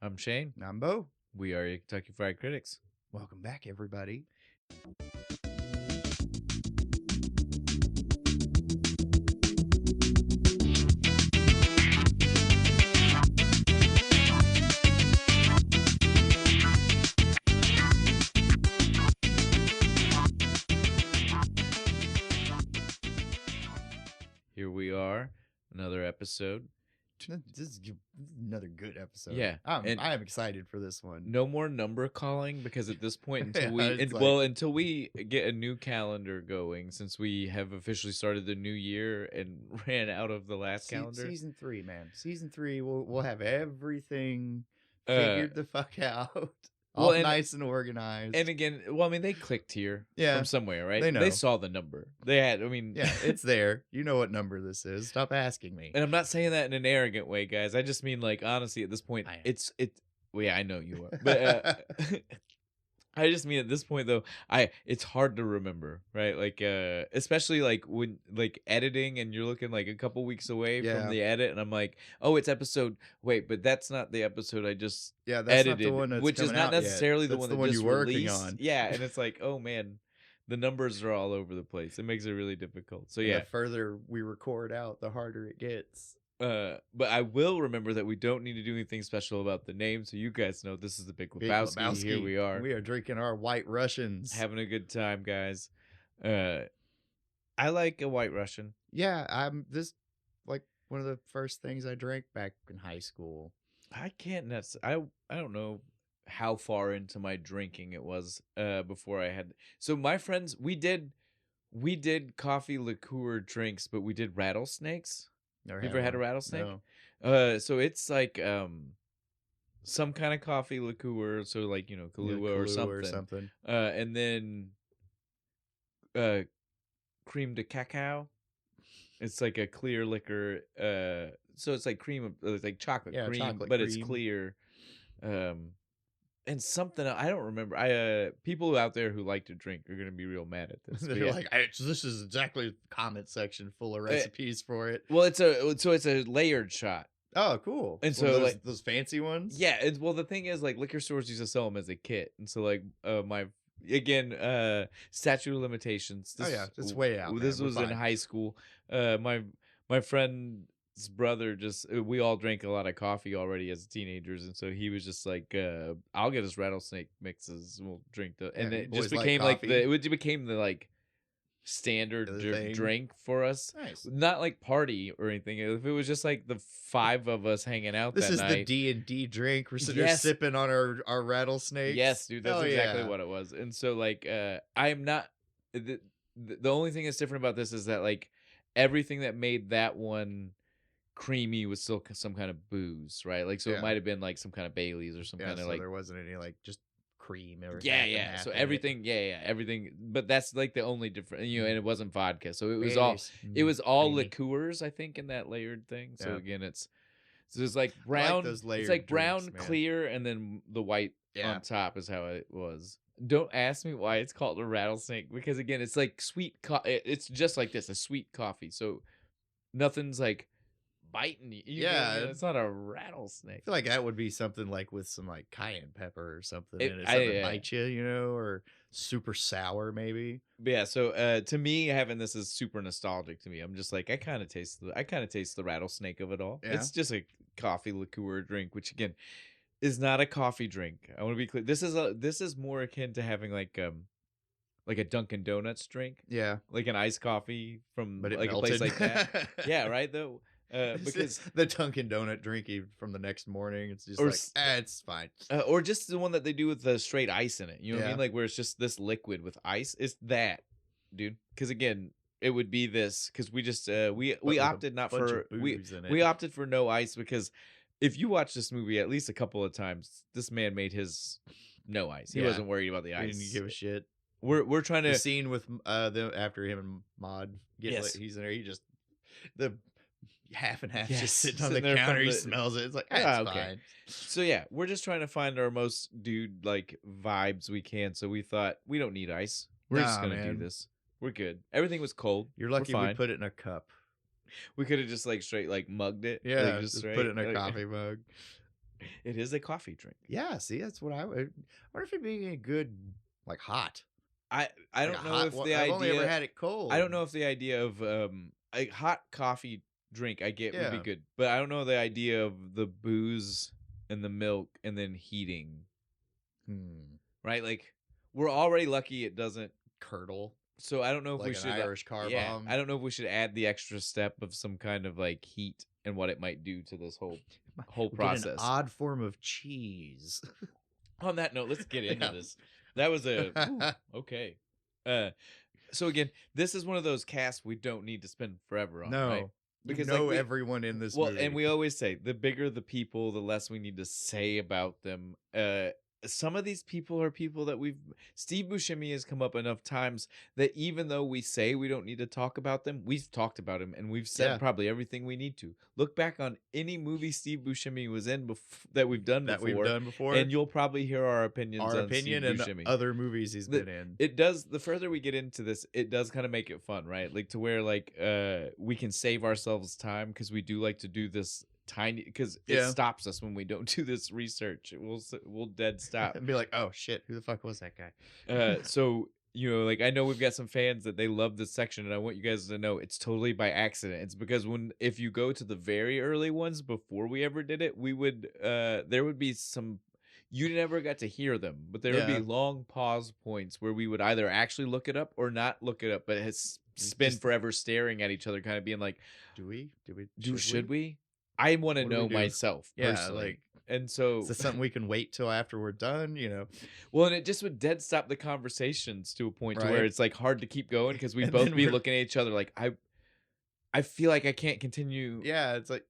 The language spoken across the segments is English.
I'm Shane. I'm Bo. We are your Kentucky Fried Critics. Welcome back, everybody. Here we are, another episode. This is another good episode. Yeah, I am excited for this one. No more number calling because at this point, until Yeah, until we get a new calendar going, since we have officially started the new year and ran out of the last calendar. Season 3, man. Season 3, we'll have everything figured the fuck out. All nice and organized. And again, they clicked here from somewhere, right? They know. They saw the number. Yeah, it's there. You know what number this is. Stop asking me. And I'm not saying that in an arrogant way, guys. I just mean, like, honestly, at this point, well, yeah, I know you are. But I just mean at this point, though, it's hard to remember, right? Like, especially, like, when, like, editing and you're looking, like, a couple weeks away from the edit, and I'm like, oh, it's episode, wait, but that's not the episode I just that's edited, not the one that's which is not necessarily the one that just you're working released. on. Yeah, and it's like, oh, man, the numbers are all over the place. It makes it really difficult. So, yeah. The further we record out, the harder it gets. But I will remember that we don't need to do anything special about the name, so you guys know this is the Big Lebowski. Here we are. We are drinking our White Russians. Having a good time, guys. I like a White Russian. Yeah, this like one of the first things I drank back in high school. I don't know how far into my drinking it was before I had. So my friends, we did coffee liqueur drinks, but we did rattlesnakes. You ever had a rattlesnake? No. So it's like some kind of coffee liqueur, so like, Kahlua or something. And then cream de cacao. It's like a clear liquor. So it's like like chocolate cream, but it's clear. And something I don't remember. People out there who like to drink are gonna be real mad at this. They're like, this is exactly the comment section full of recipes for it. Well, it's a layered shot. Oh, cool. And so those fancy ones. Yeah. The thing is, like, liquor stores used to sell them as a kit, and so like statute of limitations. It's way out. This was in high school. My friend's brother we all drank a lot of coffee already as teenagers, and so he was just like, I'll get us rattlesnake mixes, we'll drink and it just became it became the like standard drink for us. Nice. Not like party or anything. If it was just like the 5 of us hanging out this that is night. The D&D drink. We're sitting there sipping on our rattlesnakes. Yes, dude, that's exactly what it was. And so like I'm not the only thing that's different about this is that like everything that made that one creamy was still some kind of booze, right? Like, so it might have been like some kind of Bailey's or some kind of like, there wasn't any like just cream or so everything everything, but that's like the only different, and it wasn't vodka, so it was all liqueurs, I think, in that layered thing. So again, it's like brown, it's like brown drinks, clear, and then the white on top is how it was. Don't ask me why it's called a rattlesnake, because again, it's like sweet it's just like this, a sweet coffee, so nothing's like biting you. It's not a rattlesnake. I feel like that would be something like with some like cayenne pepper or something in it. Something bite you, or super sour maybe. But yeah, so to me, having this is super nostalgic to me. I'm just like, I kind of taste the rattlesnake of it all. Yeah. It's just a coffee liqueur drink, which again is not a coffee drink. I want to be clear. This is more akin to having like a Dunkin' Donuts drink. Yeah, like an iced coffee from like a place like that. Yeah, right though. Because the Dunkin' Donut drinky from the next morning, it's just it's fine. Or just the one that they do with the straight ice in it. You know what I mean? Like where it's just this liquid with ice. It's that, dude. Because again, it would be this. Because we just we opted not for we opted for no ice, because if you watch this movie at least a couple of times, this man made his no ice. He wasn't worried about the ice. He didn't give a shit. We're trying to the scene with after him and Maud he's in there. He just the half and half just sitting on the counter. He smells it. It's like, that's fine. So yeah, we're just trying to find our most dude like vibes we can. So we thought we don't need ice. We're just gonna do this. We're good. Everything was cold. You're lucky we put it in a cup. We could have just like straight like mugged it. Yeah, like, just put it in a coffee mug. It is a coffee drink. Yeah, see, that's what I wonder if it'd be a good like hot. I don't know if the idea. I've only ever had it cold. I don't know if the idea of a hot coffee drink I get would be good, but I don't know the idea of the booze and the milk and then heating. Right, like we're already lucky it doesn't curdle. So I don't know if like we should Irish car bomb. I don't know if we should add the extra step of some kind of like heat and what it might do to this whole process. An odd form of cheese. On that note, let's get into this. That was okay. So again, this is one of those casts we don't need to spend forever on. No, right? Because everyone in this movie. And we always say the bigger the people, the less we need to say about them. Some of these people are people that Steve Buscemi has come up enough times that even though we say we don't need to talk about them, we've talked about him and we've said probably everything we need to. Look back on any movie Steve Buscemi was in that we've done before, and you'll probably hear our opinions on Steve Buscemi. And other movies he's been in. It does. The further we get into this, it does kind of make it fun, right? Like to where like we can save ourselves time because we do like to do this tiny because it stops us when we don't do this research. We'll dead stop and be like, oh shit, who the fuck was that guy? So like I know we've got some fans that they love this section, and I want you guys to know it's totally by accident. It's because if you go to the very early ones before we ever did it, we would there would be some. You never got to hear them, but there would be long pause points where we would either actually look it up or not look it up, but spend forever staring at each other, kind of being like, should we? I want to know myself personally. And so is this something we can wait till after we're done, Well, and it just would dead stop the conversations to a point to where it's like hard to keep going because we'd both be looking at each other like I feel like I can't continue. Yeah, it's like,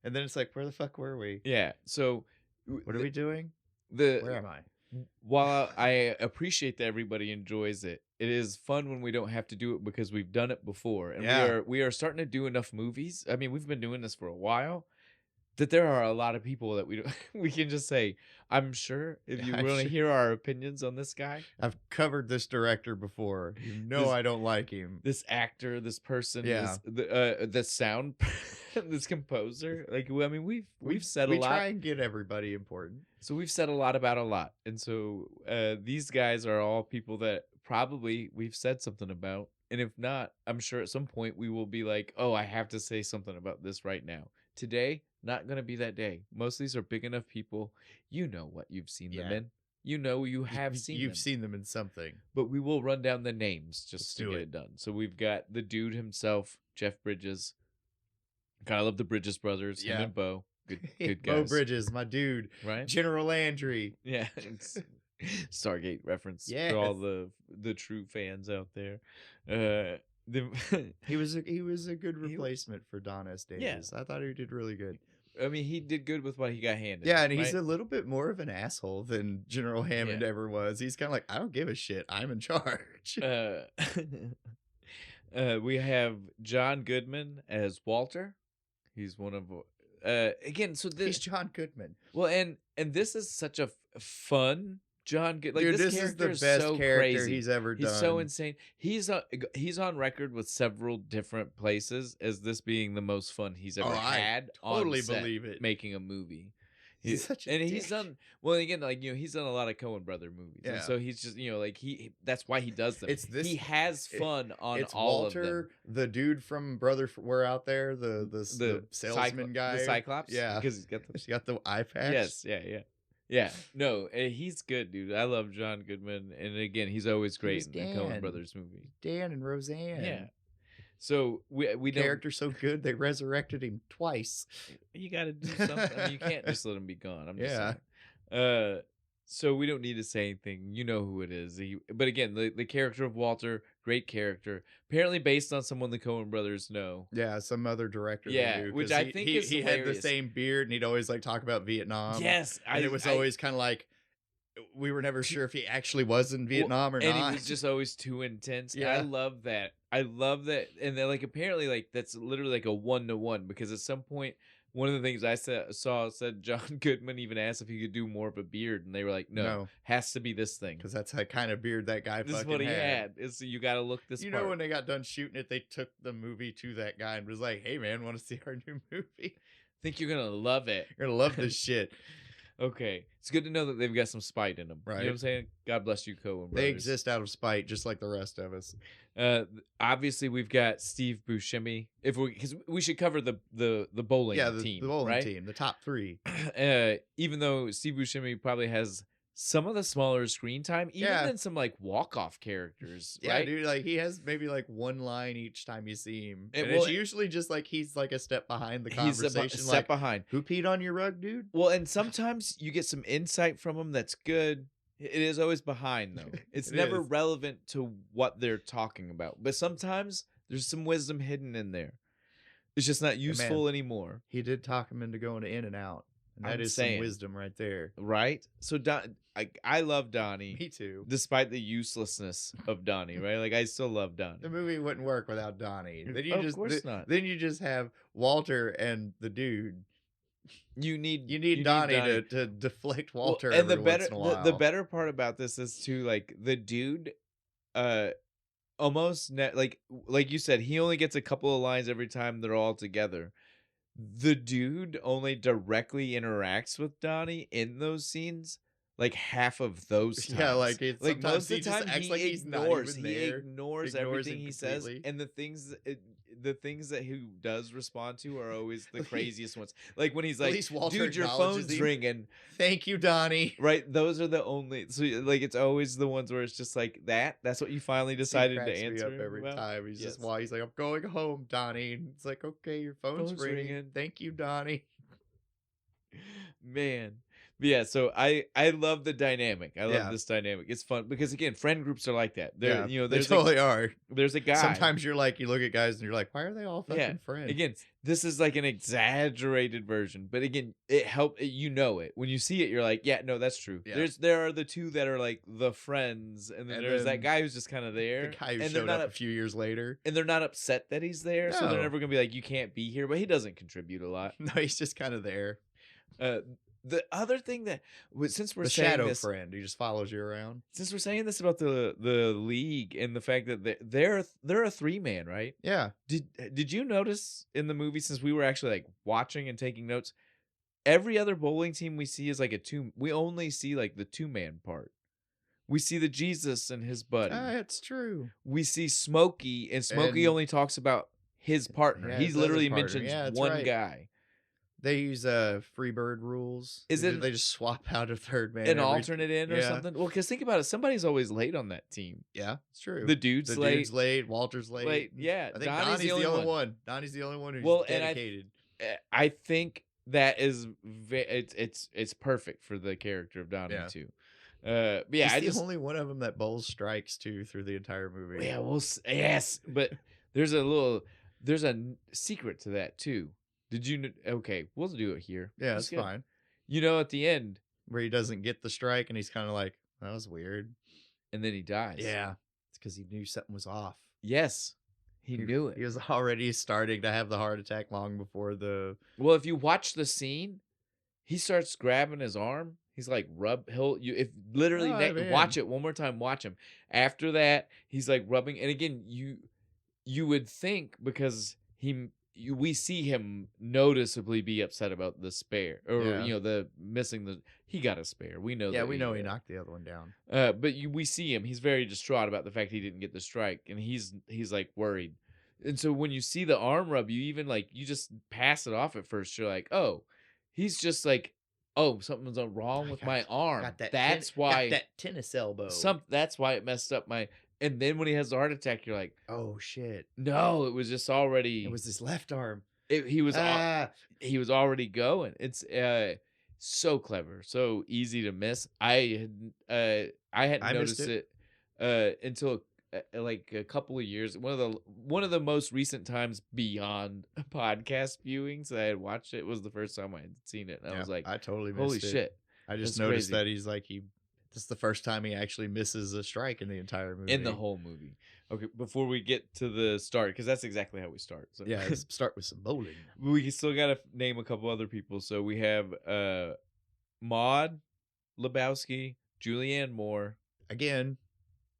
and then it's like, where the fuck were we? Yeah. So what are we doing? Where am I? While I appreciate that everybody enjoys it, it is fun when we don't have to do it because we've done it before, and we are starting to do enough movies. I mean, we've been doing this for a while that there are a lot of people that we can just say, I'm sure if you want to hear our opinions on this guy. I've covered this director before. I don't like him. This actor, this person, the sound, this composer. Like, I mean, we've said a lot. We try and get everybody important. So we've said a lot about a lot. And so these guys are all people that probably we've said something about. And if not, I'm sure at some point we will be like, oh, I have to say something about this right now. Today, not going to be that day. Most of these are big enough people. You know what you've seen them in. You know you have seen them. You've seen them in something. But we will run down the names just to get it done. So we've got the dude himself, Jeff Bridges. Kind of love the Bridges brothers. Him and Bo. Good guys. Bo Bridges, my dude. Right? General Landry. Yeah. It's Stargate reference for all the true fans out there. He was a good replacement for Don S. Davis. I thought he did really good. I mean, he did good with what he got handed. Yeah, and he's a little bit more of an asshole than General Hammond ever was. He's kind of like, I don't give a shit. I'm in charge. We have John Goodman as Walter. He's one of again. So he's John Goodman. Well, and this is such a fun John Goodman. Like, this is the best character crazy. He's ever done. He's so insane. He's on record with several different places as this being the most fun he's ever had. Totally on set believe it. Making a movie. He's such a dick. He's done well again. Like he's done a lot of Coen Brother movies. Yeah. And so he's just like that's why he does them. He has fun on all Walter, of them. The dude from Brother We're Out There, the salesman guy, the Cyclops. Yeah, because he's got the eye patch. Yes. Yeah. No, he's good, dude. I love John Goodman, and again, he's always great in the Coen Brothers movie. Dan and Roseanne. Yeah. So we character so good they resurrected him twice. You got to do something. I mean, you can't just let him be gone. I'm just saying. So we don't need to say anything. You know who it is. But again, the character of Walter, great character. Apparently based on someone the Coen Brothers know. Yeah, some other director. Yeah, which I think is he had the same beard and he'd always talk about Vietnam. Yes, and it was always kind of like we were never sure if he actually was in Vietnam or not. And he was just always too intense. Yeah. I love that. And then apparently that's literally a 1-to-1 because at some point one of the things I said John Goodman even asked if he could do more of a beard, and they were like, no. Has to be this thing because that's the kind of beard that guy. This is what he had. Is you got to look this. You know when they got done shooting it, they took the movie to that guy and was like, "Hey man, want to see our new movie? Think you're gonna love it? You're gonna love this shit." Okay, it's good to know that they've got some spite in them. Right. You know what I'm saying? God bless you, Coen Brothers. They exist out of spite, just like the rest of us. Obviously, we've got Steve Buscemi. Because we should cover the bowling team, the bowling right? team, the top 3. Even though Steve Buscemi probably has some of the smaller screen time, even than some like walk-off characters, yeah, right? Dude, like he has maybe like one line each time you see him, and it's usually just like he's like a step behind the conversation. He's a step behind. Who peed on your rug, dude? Well, and sometimes you get some insight from him that's good. It is always behind though. It's never relevant to what they're talking about, but sometimes there's some wisdom hidden in there. It's just not useful anymore. He did talk him into going in and out. And that is some wisdom right there. Right? So I love Donnie. Me too. Despite the uselessness of Donnie, right? Like I still love Donnie. The movie wouldn't work without Donnie. Then Of course not. Then you just have Walter and the dude. You need Donnie to deflect Walter and every once in a while. The better part about this is too, like the dude almost like you said, he only gets a couple of lines every time they're all together. The dude only directly interacts with Donnie in those scenes like half of those times. Yeah, like it's like most of the time acts like he's ignores not even there. He ignores everything he says, and the things that he does respond to are always the craziest ones. Like when he's like, "Dude, your phone's ringing." Thank you, Donnie. Right? Those are the only. So like, it's always the ones where it's just like that. That's what you finally decided to answer. Me up every time. He's just he's like, "I'm going home, Donnie." And it's like, "Okay, your phone's ringing. Thank you, Donnie." Man. But yeah, so I love the dynamic. I love this dynamic. It's fun because again, friend groups are like that. They're they totally are. There's a guy. Sometimes you're like, you look at guys and you're like, why are they all fucking friends? Again, this is like an exaggerated version, but again, it helped. You know it when you see it. You're like, yeah, no, that's true. Yeah. There are the two that are like the friends, and then there's that guy who's just kind of there. The guy who showed up a few years later, and they're not upset that he's there, so they're never gonna be like, you can't be here. But he doesn't contribute a lot. No, he's just kind of there. The other thing that, since we're the saying shadow this, friend who just follows you around. Since we're saying this about the league and the fact that they're a 3-man, right? Yeah. Did you notice in the movie, since we were actually like watching and taking notes, every other bowling team we see is like a 2. We only see like the 2-man part. We see the Jesus and his buddy. It's true. We see Smokey, and Smokey only talks about his partner. Yeah, He literally mentions one guy. They use Freebird rules. Is it they just swap out a third man, an alternate in or something? Well, because think about it, somebody's always late on that team. Yeah, it's true. The dude's late. Walter's late. Yeah, I think Donnie's the only one. Donnie's the only one who's dedicated. And I think that is it's perfect for the character of Donnie too. But yeah, he's the only one of them that bowls strikes too through the entire movie. Yeah, yes, but there's a secret to that too. Did you? Okay, we'll do it here. Yeah, that's fine. You know, at the end where he doesn't get the strike and he's kind of like, that was weird, and then he dies. Yeah, it's because he knew something was off. Yes, he knew it. He was already starting to have the heart attack long before the. Well, if you watch the scene, he starts grabbing his arm. He's like watch it one more time. Watch him. After that, he's like rubbing, and again, you would think because we see him noticeably be upset about the spare, or the missing he got a spare. We know. Yeah, we know he knocked the other one down. But we see him. He's very distraught about the fact he didn't get the strike, and he's like worried. And so when you see the arm rub, you even like you just pass it off at first. You're like, oh, he's just like, oh, something's wrong with my arm. That's why that tennis elbow. That's why it messed up my. And then when he has the heart attack, you're like, "Oh shit!" No, it was just already. It was his left arm. He was already going. It's so clever, so easy to miss. I hadn't noticed it until like a couple of years. One of the most recent times beyond podcast viewings that I had watched it was the first time I had seen it. And I was like, I totally missed holy it. Shit! I just noticed that he's like this is the first time he actually misses a strike in the entire movie. In the whole movie. Okay, before we get to the start, because that's exactly how we start. So. Yeah, let's start with some bowling. We still got to name a couple other people. So we have Maud Lebowski, Julianne Moore. Again,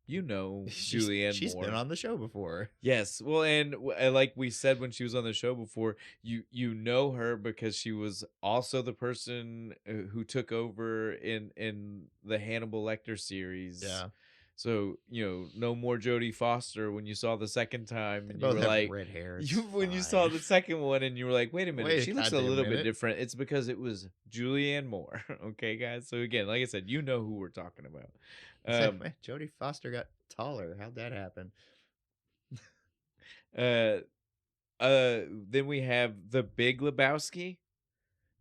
Julianne she's Moore. Been on the show before. Yes. Well, and like we said when she was on the show before, you know her because she was also the person who took over in the Hannibal Lecter series. Yeah. So, no more Jodie Foster when you saw the second time and you were like red hair. When you saw the second one and you were like, wait a minute, she looks a little bit different. It's because it was Julianne Moore. Okay, guys. So again, like I said, you know who we're talking about. Jodie Foster got taller. How'd that happen? Then we have the Big Lebowski.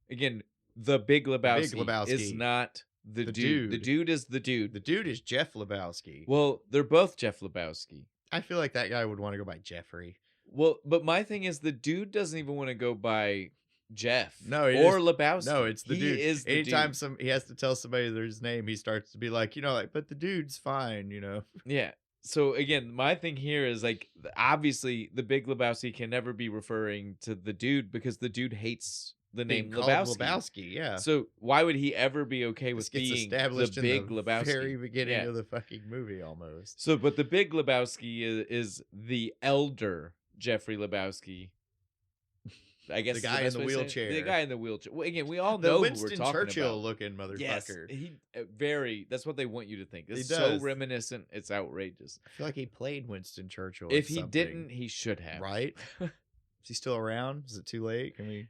Again, the Big Lebowski is not the dude. The dude is the dude. The dude is Jeff Lebowski. Well, they're both Jeff Lebowski. I feel like that guy would want to go by Jeffrey. Well, but my thing is the dude doesn't even want to go by Jeff. No, or Lebowski. No, it's the dude. Is the Anytime dude. He has to tell somebody their name, he starts to be like, but the dude's fine, Yeah. So again, my thing here is like, obviously the Big Lebowski can never be referring to the dude because the dude hates the name Lebowski. Yeah. So why would he ever be okay with being the Big Lebowski? Very beginning of the fucking movie, almost. So, but the Big Lebowski is the elder Jeffrey Lebowski. I guess the guy in the wheelchair. The guy in the wheelchair. Well, again, we all know Winston who we're talking Churchill about. looking motherfucker. Yes, that's what they want you to think. It's so reminiscent. It's outrageous. I feel like he played Winston Churchill. If he didn't, he should have. Right? Is he still around? Is it too late? Can we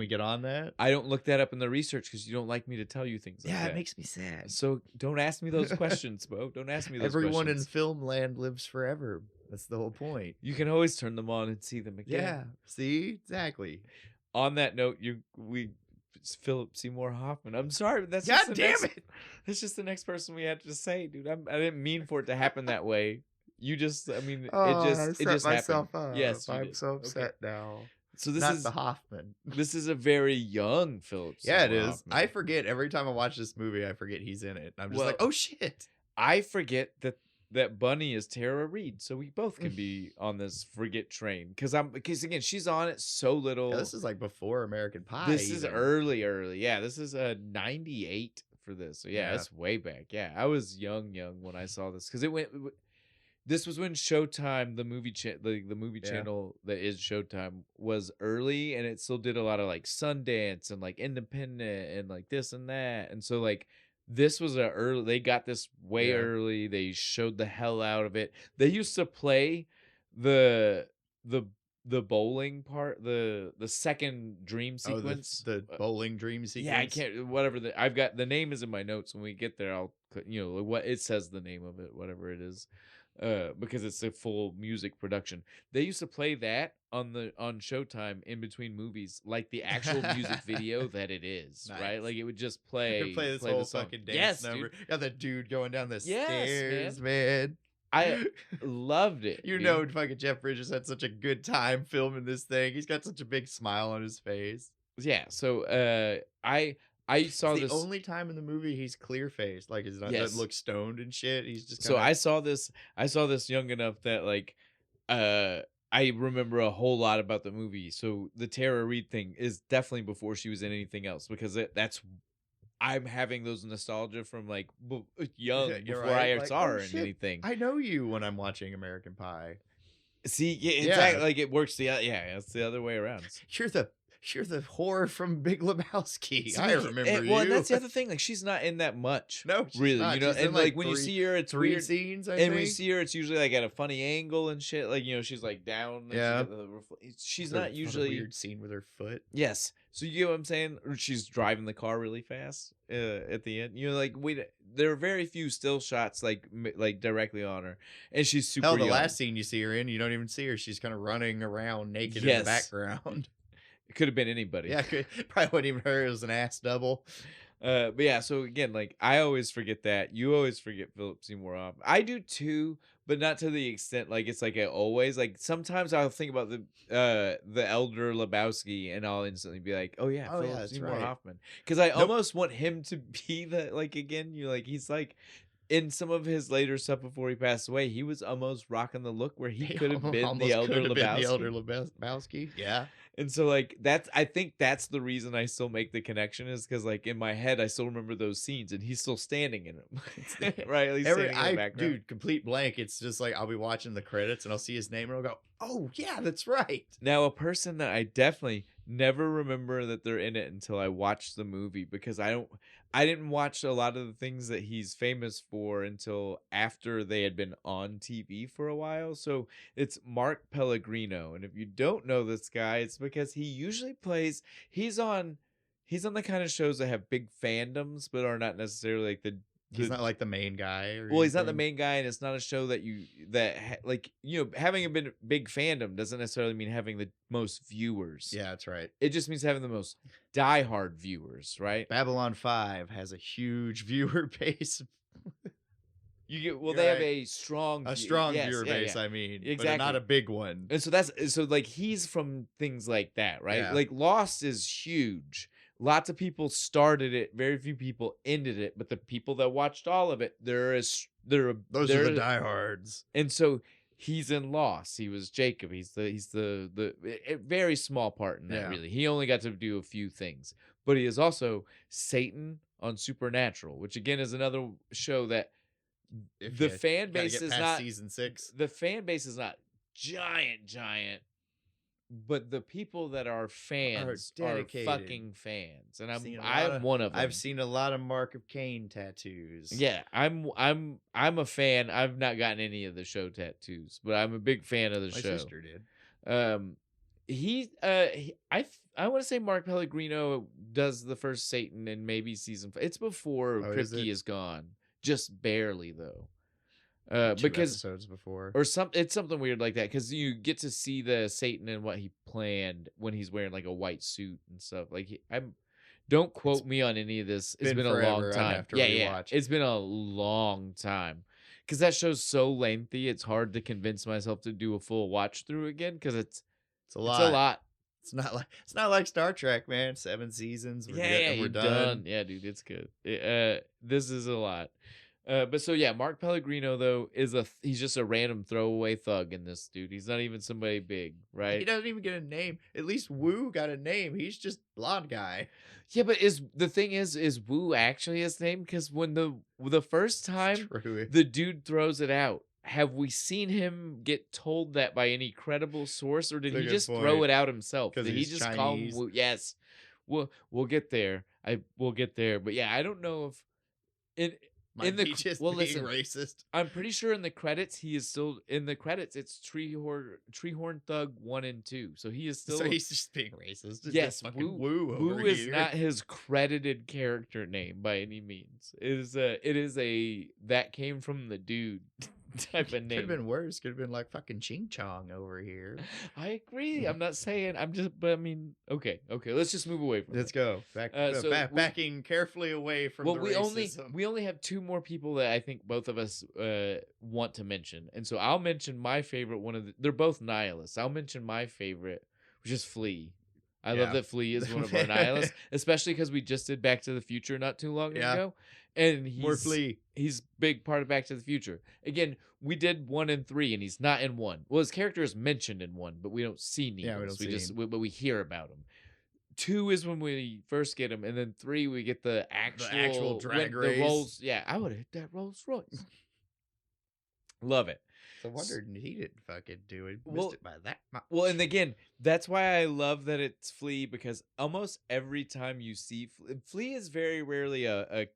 get on that? I don't look that up in the research because you don't like me to tell you things like that. It makes me sad. So don't ask me those questions, Bo. Don't ask me those Everyone questions. in film land lives forever. That's the whole point. You can always turn them on and see them again. Yeah. See? Exactly. On that note, Philip Seymour Hoffman. I'm sorry, but that's God damn it. That's just the next person we had to say, dude. I didn't mean for it to happen that way. It just happened. Yes, I'm so upset now. So this is the Hoffman. This is a very young Philip Seymour it is. Hoffman. I forget every time I watch this movie. I forget he's in it. I'm just like, oh shit. I forget that Bunny is Tara Reid, so we both can be on this forget train because again she's on it so little. Yeah, this is like before American Pie. This is early. Yeah, this is 98 for this. So yeah, it's way back. Yeah, I was young when I saw this because this was when Showtime, the movie channel that is Showtime, was early, and it still did a lot of like Sundance and like Independent and like this and that, and so like. This was early. They got this way early. They showed the hell out of it. They used to play the bowling part, the second dream sequence. The bowling dream sequence. Yeah, I can't. Whatever. I've got the name is in my notes. When we get there, I'll what it says the name of it, whatever it is, because it's a full music production. They used to play that on Showtime in between movies, like the actual music video that it is, nice. Right? Like it would just play this whole fucking dance number. Dude. Got that dude going down the stairs, man. I loved it. Fucking Jeff Bridges had such a good time filming this thing. He's got such a big smile on his face. Yeah. So I saw it's this the only time in the movie he's clear faced, like he's not doesn't look stoned and shit. He's just kinda... So I saw this young enough that like I remember a whole lot about the movie. So the Tara Reid thing is definitely before she was in anything else because I'm having those nostalgia from like young before I saw her in anything. I know you when I'm watching American Pie. See, exactly. Like it works it's the other way around. You're the whore from Big Lebowski. I remember you. Well, and that's the other thing. Like, she's not in that much. No, really. Not. And like when you see her, it's three weird. Scenes. And when you see her, it's usually like at a funny angle and shit. Like she's like down. Yeah. She's not usually a weird scene with her foot. Yes. So you get what I'm saying? Or she's driving the car really fast at the end. There are very few still shots like directly on her, and she's super. The last scene you see her in, you don't even see her. She's kind of running around naked in the background. It could have been anybody. Yeah, probably wasn't even her. It was an ass double. But yeah, so again, like I always forget that. You always forget Philip Seymour Hoffman. I do too, but not to the extent like it's like I always like. Sometimes I'll think about the elder Lebowski, and I'll instantly be like, oh yeah, Philip Seymour Hoffman, because I almost want him to be the like again. He's like in some of his later stuff before he passed away, he was almost rocking the look where he could have been the elder Lebowski. Yeah. And so I think that's the reason I still make the connection, is because like in my head I still remember those scenes and he's still standing in them. Right? He's standing in the background. Dude, complete blank. It's just like I'll be watching the credits and I'll see his name and I'll go, oh yeah, that's right. Now, a person that I definitely never remember that they're in it until I watched the movie, because I didn't watch a lot of the things that he's famous for until after they had been on TV for a while. So it's Mark Pellegrino. And if you don't know this guy, it's because he usually plays, he's on the kind of shows that have big fandoms, but are not necessarily like he's not like the main guy. Well, he's not the main guy, and it's not a show that having a big fandom doesn't necessarily mean having the most viewers. Yeah, that's right. It just means having the most diehard viewers, right? Babylon 5 has a huge viewer base. They have a strong viewer base. Yeah. I mean, exactly, but not a big one. And so like he's from things like that, right? Yeah. Like Lost is huge. Lots of people started it. Very few people ended it. But the people that watched all of it, those are the diehards. And so he's in Lost. He was Jacob. He's the very small part in that. Really, he only got to do a few things. But he is also Satan on Supernatural, which again is another show that the fan base is not season 6. The fan base is not giant. But the people that are fans are fucking fans, and I'm one of them. I've seen a lot of Mark of Cain tattoos. Yeah, I'm a fan. I've not gotten any of the show tattoos, but I'm a big fan of the show. My sister did. I want to say Mark Pellegrino does the first Satan in maybe season 5. It's before Kripke is gone, just barely though. Because episodes before or it's something weird like that, because you get to see the Satan and what he planned when he's wearing like a white suit and stuff. Like don't quote me on any of this. It's been a long time. It's been a long time, because that show's so lengthy. It's hard to convince myself to do a full watch through again, because it's a lot. It's not like Star Trek, man. 7 seasons. We're done. Yeah, dude, it's good. This is a lot. But so yeah, Mark Pellegrino though he's just a random throwaway thug in this, dude. He's not even somebody big, right? He doesn't even get a name. At least Wu got a name. He's just blonde guy. Yeah, but is Wu actually his name? Because when the first time the dude throws it out, have we seen him get told that by any credible source, or did he just throw it out himself? Did he just call him Wu? Yes, we'll get there. We'll get there. But yeah, I don't know if it. Racist. I'm pretty sure in the credits he is still in the credits. It's Treehorn Thug 1 and 2, so he is still. So he's just being racist. Yes, Wu is not his credited character name by any means. It is a that came from the dude type of name. Could have been worse. Could have been like fucking Ching Chong over here. I agree. I'm not saying. But I mean, okay. Let's just move away from. Let's go backing carefully away from. the racism. we only have 2 more people that I think both of us want to mention, and so I'll mention my favorite. They're both nihilists. I'll mention my favorite, which is Flea. I love that Flea is one of our nihilists, especially because we just did Back to the Future not too long ago. And he's big part of Back to the Future. Again, we did 1 and 3, and he's not in 1. Well, his character is mentioned in 1, but we don't see Neo. Yeah, we don't see him. But we hear about him. 2 is when we first get him, and then 3 we get the actual drag race. The Rolls. Yeah, I would have hit that Rolls Royce. Love it. No wonder he didn't fucking do it. Missed it by that much. Well, and again, that's why I love that it's Flea, because almost every time you see Flea is very rarely a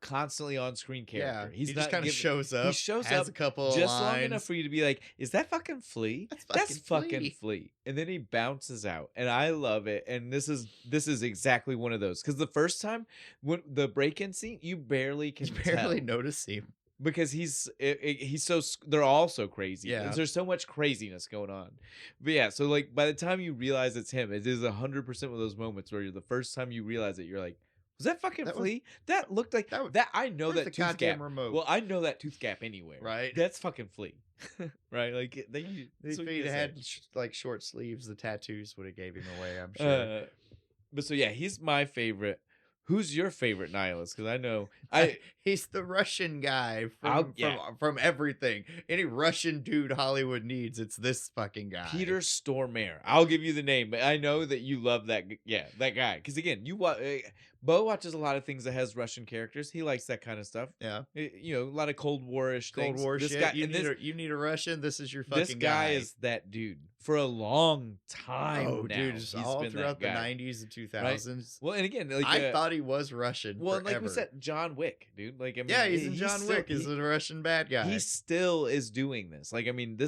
constantly on screen character. Yeah, he just kind of shows up. He shows has up a couple just lines. long enough for you to be like, "Is that fucking Flea? That's fucking Flea." And then he bounces out, and I love it. And this is exactly one of those, because the first time when the break-in scene, you barely notice him. Because he's so they're all so crazy. Yeah, there's so much craziness going on. But yeah, so like by the time you realize it's him, it is 100% of those moments where the first time you realize it, you're like, was that fucking Flea? That looked like that. I know that tooth gap. Remote? Well, I know that tooth gap anywhere. Right. That's fucking Flea. Right. Like if he had like short sleeves, the tattoos would have gave him away, I'm sure. But so yeah, he's my favorite. Who's your favorite nihilist? Because I know he's the Russian guy from everything. Any Russian dude Hollywood needs, it's this fucking guy. Peter Stormare. I'll give you the name, but I know that you love that. Yeah, that guy. Because again, Bo watches a lot of things that has Russian characters. He likes that kind of stuff. Yeah, a lot of Cold War-ish things. Cold War shit. You need a Russian. This is your fucking guy. This guy is that dude for a long time. Oh, now, dude, just all throughout the 90s and 2000s. Right? Well, and again, I thought he was Russian. Well, forever. like we said, John Wick, dude. Like, I mean, yeah, he's in John Wick. He's a Russian bad guy. He still is doing this. Like, I mean,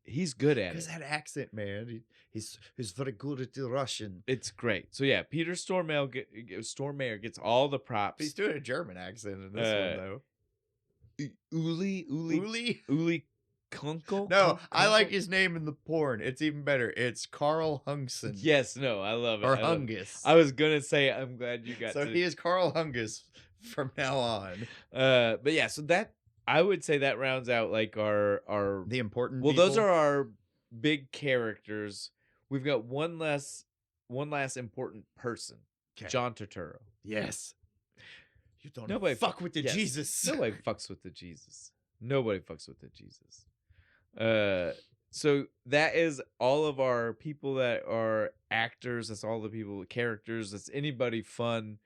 he's good at it. Because that accent, man. He's very good at the Russian. It's great. So yeah, Peter Stormare gets all the props. He's doing a German accent in this one though. Uli Kunkel? No, I like his name in the porn. It's even better. It's Carl Hungson. Yes, no, I love it. Or Hungus. I was gonna say, I'm glad you got. So he is Carl Hungus from now on. But yeah, so that I would say that rounds out like our the important. Well, people. Those are our big characters. We've got one last important person. Okay. John Turturro. Yes. You don't fuck with the Jesus. Nobody fucks with the Jesus. Nobody fucks with the Jesus. So that is all of our people that are actors. That's all the people, characters. That's anybody fun.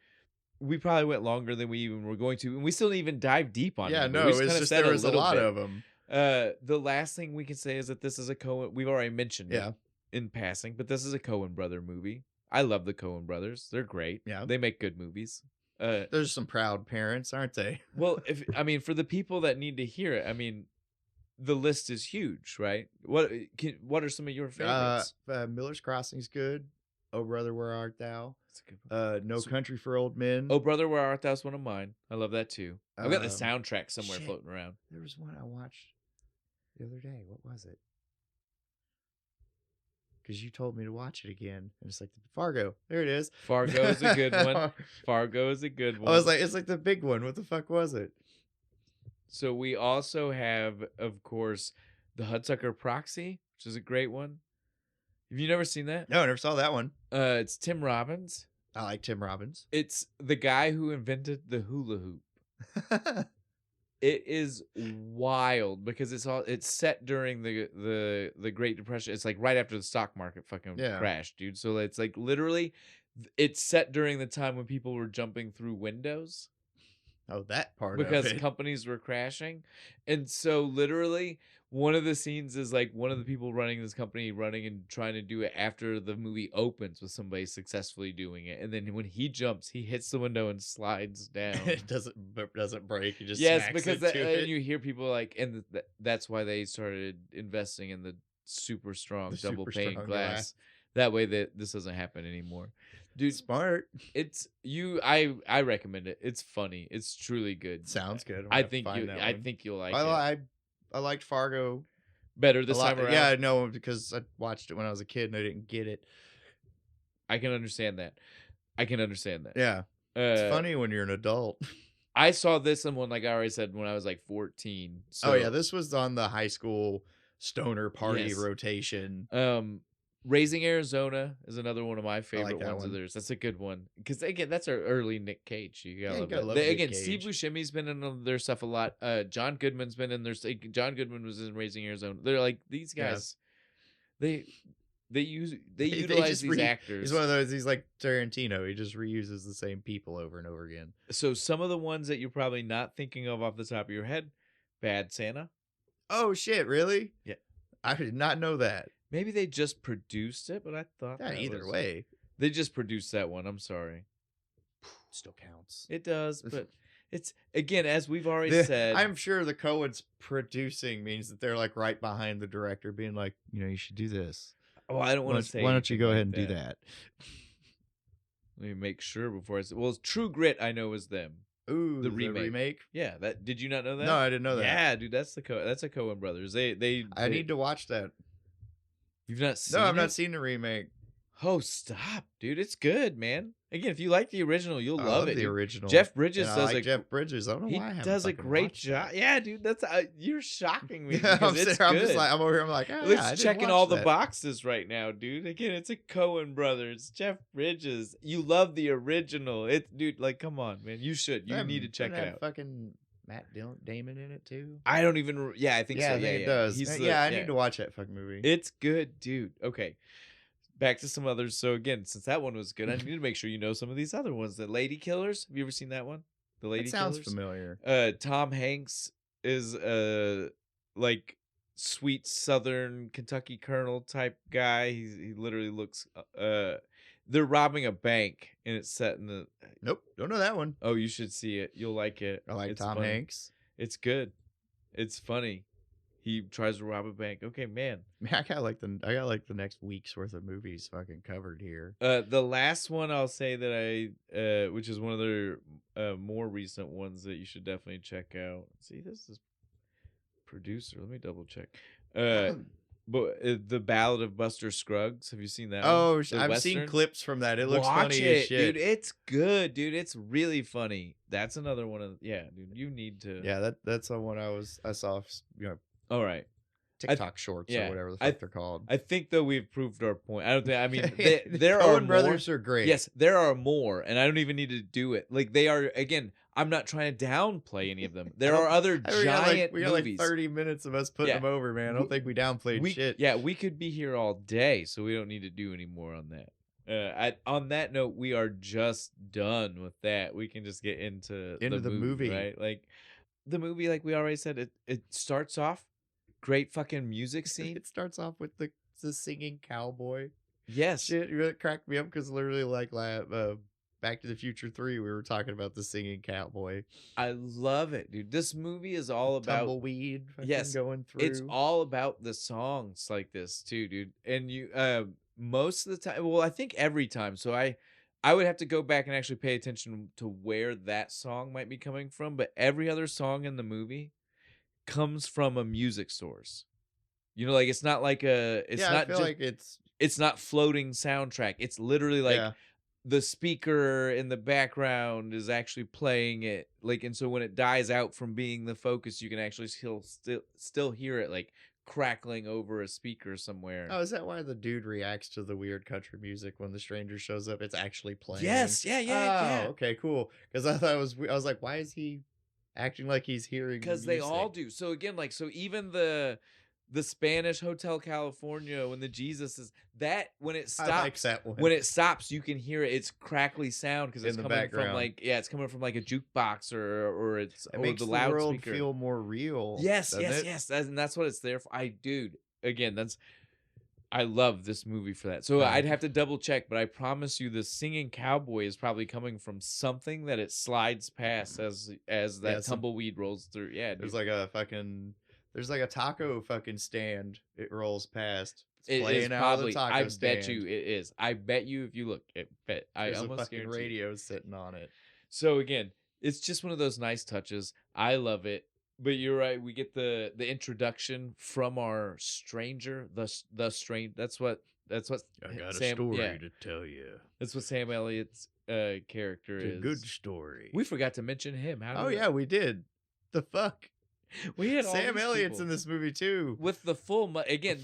We probably went longer than we even were going to, and we still didn't even dive deep on it. Yeah, no, it's just there was a lot of them. The last thing we can say is that this is a Coen. We've already mentioned it in passing, but this is a Coen brother movie. I love the Coen brothers. They're great. Yeah, they make good movies. There's some proud parents, aren't they? Well, for the people that need to hear it, I mean, the list is huge, right? What are some of your favorites? Miller's Crossing's good. Oh Brother, Where Art Thou? That's a good one. No Country for Old Men. Oh Brother, Where Art Thou is one of mine. I love that too. I've got the soundtrack somewhere floating around. There was one I watched the other day. What was it? Because you told me to watch it again. And it's like Fargo. There it is. Fargo is a good one. Fargo is a good one. I was like, it's like the big one. What the fuck was it? So we also have, of course, the Hudsucker Proxy, which is a great one. Have you never seen that? No, I never saw that one. It's Tim Robbins. I like Tim Robbins. It's the guy who invented the hula hoop. It is wild because it's set during the Great Depression. It's like right after the stock market fucking crashed, dude. So it's like literally, it's set during the time when people were jumping through windows. Oh, that part because of it. Companies were crashing, and so literally one of the scenes is like one of the people running this company running and trying to do it after the movie opens with somebody successfully doing it, and then when he jumps, he hits the window and slides down. It doesn't break. It just because and you hear people like, and that's why they started investing in the super strong double pane glass. That way that this doesn't happen anymore. Dude, smart. I recommend it. It's funny. It's truly good. Sounds good. I think you'll like it. I liked Fargo better this time around. Yeah, no, because I watched it when I was a kid and I didn't get it. I can understand that. Yeah. It's funny when you're an adult. I saw this one, like I already said, when I was like 14. So, oh yeah, this was on the high school stoner party rotation. Raising Arizona is another one of my favorite ones of theirs. That's a good one because again, that's our early Nick Cage. You gotta love it. Again, Steve Buscemi's been in their stuff a lot. John Goodman's been in their. John Goodman was in Raising Arizona. They're like these guys. Yeah. They utilize these actors. He's one of those. He's like Tarantino. He just reuses the same people over and over again. So some of the ones that you're probably not thinking of off the top of your head, Bad Santa. Oh shit! Really? Yeah. I did not know that. Maybe they just produced it, but I thought either way. They just produced that one. I'm sorry. Still counts. It does, but it's again, as we've already said. I'm sure the Coens producing means that they're like right behind the director being like, you should do this. Oh, I don't want to say. Why don't you go ahead and do that? Let me make sure before I say. Well, True Grit, I know is them. Ooh, the remake. Yeah, that did you not know that? No, I didn't know that. Yeah, dude, that's a Coen Brothers. They I need to watch that. You've not seen it? No, I've not seen the remake. Oh, stop, dude! It's good, man. Again, if you like the original, you'll love it. The dude. original. Jeff Bridges does Jeff Bridges. I don't know why I haven't does a great job. That. Yeah, dude. That's you're shocking me. Yeah, because it's good. I'm just like I'm over here. I'm like, it's checking all the boxes right now, dude. Again, it's a Coen Brothers. Jeff Bridges. You love the original. It's dude. Like, come on, man. You should. You need to check it out. Fucking Matt Damon in it too. I don't even. Yeah, I think so. I think it does. I need to watch that fucking movie. It's good, dude. Okay. Back to some others. So again, since that one was good, I need to make sure you know some of these other ones. The Lady Killers. Have you ever seen that one? The Lady Killers. Sounds familiar. Tom Hanks is like sweet Southern Kentucky Colonel type guy. He literally looks. They're robbing a bank and it's set in the. Nope, don't know that one. Oh, you should see it. You'll like it. I like Tom Hanks. It's good. It's funny. He tries to rob a bank. Okay, man. I got like the next week's worth of movies fucking covered here. The last one I'll say that I which is one of their more recent ones that you should definitely check out. See, this is producer. Let me double check. But the Ballad of Buster Scruggs. Have you seen that? Oh, I've seen clips from that. It looks funny as shit, dude. It's good, dude. It's really funny. That's another one of dude. You need to. Yeah, that's the one I saw. All right. TikTok shorts or whatever the fuck they're called. I think though we've proved our point. I don't think. I mean, there are Coen Brothers are great. Yes, there are more, and I don't even need to do it. Like they are again. I'm not trying to downplay any of them. There are other giant we got like 30 minutes of us putting them over, man. I don't think we downplayed shit. Yeah, we could be here all day, so we don't need to do any more on that. On that note, we are just done with that. We can just get into the movie, right? Like the movie, like we already said, it starts off great fucking music scene. It starts off with the singing cowboy. Yes, shit, really cracked me up because literally like Back to the Future 3, we were talking about the singing cowboy. I love it, dude. This movie is all about tumbleweed. Going through. It's all about the songs like this too, dude. And you, most of the time, well, I think every time. So I would have to go back and actually pay attention to where that song might be coming from. But every other song in the movie comes from a music source. You know, like it's not like a. It's not. I feel like it's not floating soundtrack. It's literally like. The speaker in the background is actually playing it, like, and so when it dies out from being the focus, you can actually still hear it like crackling over a speaker somewhere. Oh, is that why the dude reacts to the weird country music when the stranger shows up? It's actually playing. Yes, yeah. Okay, cool. Because I thought I was like, why is he acting like he's hearing? Because they all do. So again, like, so even the Spanish Hotel California when the Jesus is that when it stops, I like that one. When it stops, you can hear it. It's crackly sound because it's coming from like it's coming from like a jukebox or it makes the world feel more real. Yes, and that's what it's there for. I love this movie for that. So I'd have to double check, but I promise you, the singing cowboy is probably coming from something that it slides past as that tumbleweed rolls through. Yeah, dude. There's like a taco fucking stand. It rolls past. It's playing out of the taco stand. I bet you it is. I bet you if you look, I almost a fucking radio sitting on it. So again, it's just one of those nice touches. I love it. But you're right. We get the introduction from our stranger, the strange. That's what. I got a story to tell you. That's what Sam Elliott's character is. A good story. We forgot to mention him. We did. The fuck. We had Sam Elliott's in this movie too, with the full the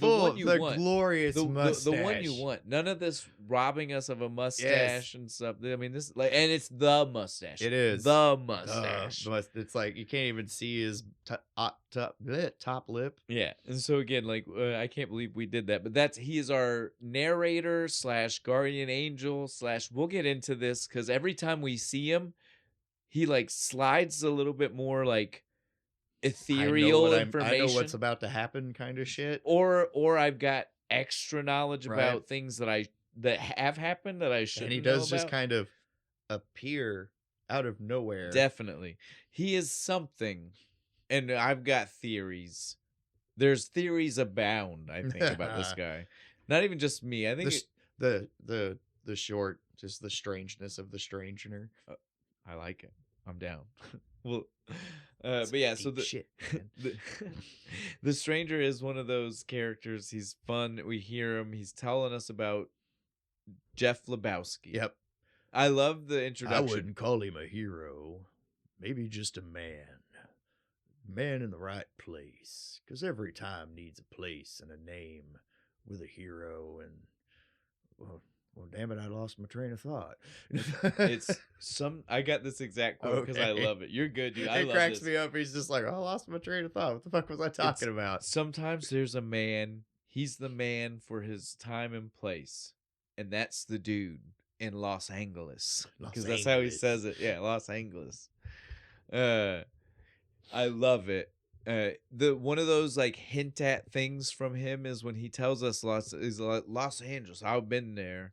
one you want, glorious mustache, the one you want. None of this robbing us of a mustache and stuff. I mean, this and it's the mustache. It is the mustache. It's like you can't even see his top lip. Yeah, and so again, like I can't believe we did that, but he is our narrator / guardian angel / We'll get into this because every time we see him, he like slides a little bit more like. Ethereal information. I know what's about to happen, kind of shit. Or I've got extra knowledge about things that have happened that I shouldn't. And he does just kind of appear out of nowhere. Definitely, he is something, and I've got theories. There's theories abound. I think about this guy. Not even just me. I think the short, just the strangeness of the stranger. I like it. I'm down. Well, but yeah, so the stranger is one of those characters. He's fun. We hear him. He's telling us about Jeff Lebowski. Yep. I love the introduction. I wouldn't call him a hero. Maybe just a man. Man in the right place. Because every time needs a place and a name with a hero. And, well, damn it, I lost my train of thought. I got this exact quote because I love it. You're good, dude. It cracks me up. He's just like, I lost my train of thought. What the fuck was I talking about? Sometimes there's a man. He's the man for his time and place. And that's the dude in Los Angeles. Because that's how he says it. Yeah, Los Angeles. I love it. One of those like hint at things from him is when he tells us Los Angeles. I've been there.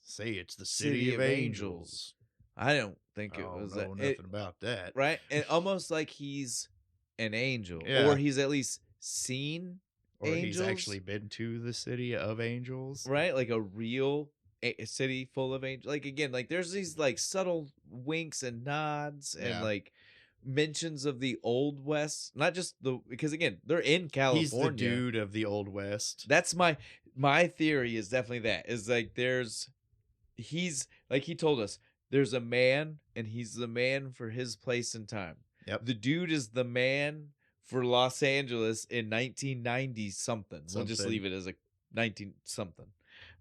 Say it's the city of angels. I don't think it was that. Nothing about that, right? And almost like he's an angel, or he's at least seen angels. He's actually been to the city of angels, right? Like a real city full of angels. Like again, like there's these like subtle winks and nods and like mentions of the Old West, not just because again they're in California. He's the dude of the Old West. That's my theory is definitely that is like he's like he told us there's a man and he's the man for his place and time. Yep. The dude is the man for Los Angeles in 1990 something. We'll just leave it as a 19 something.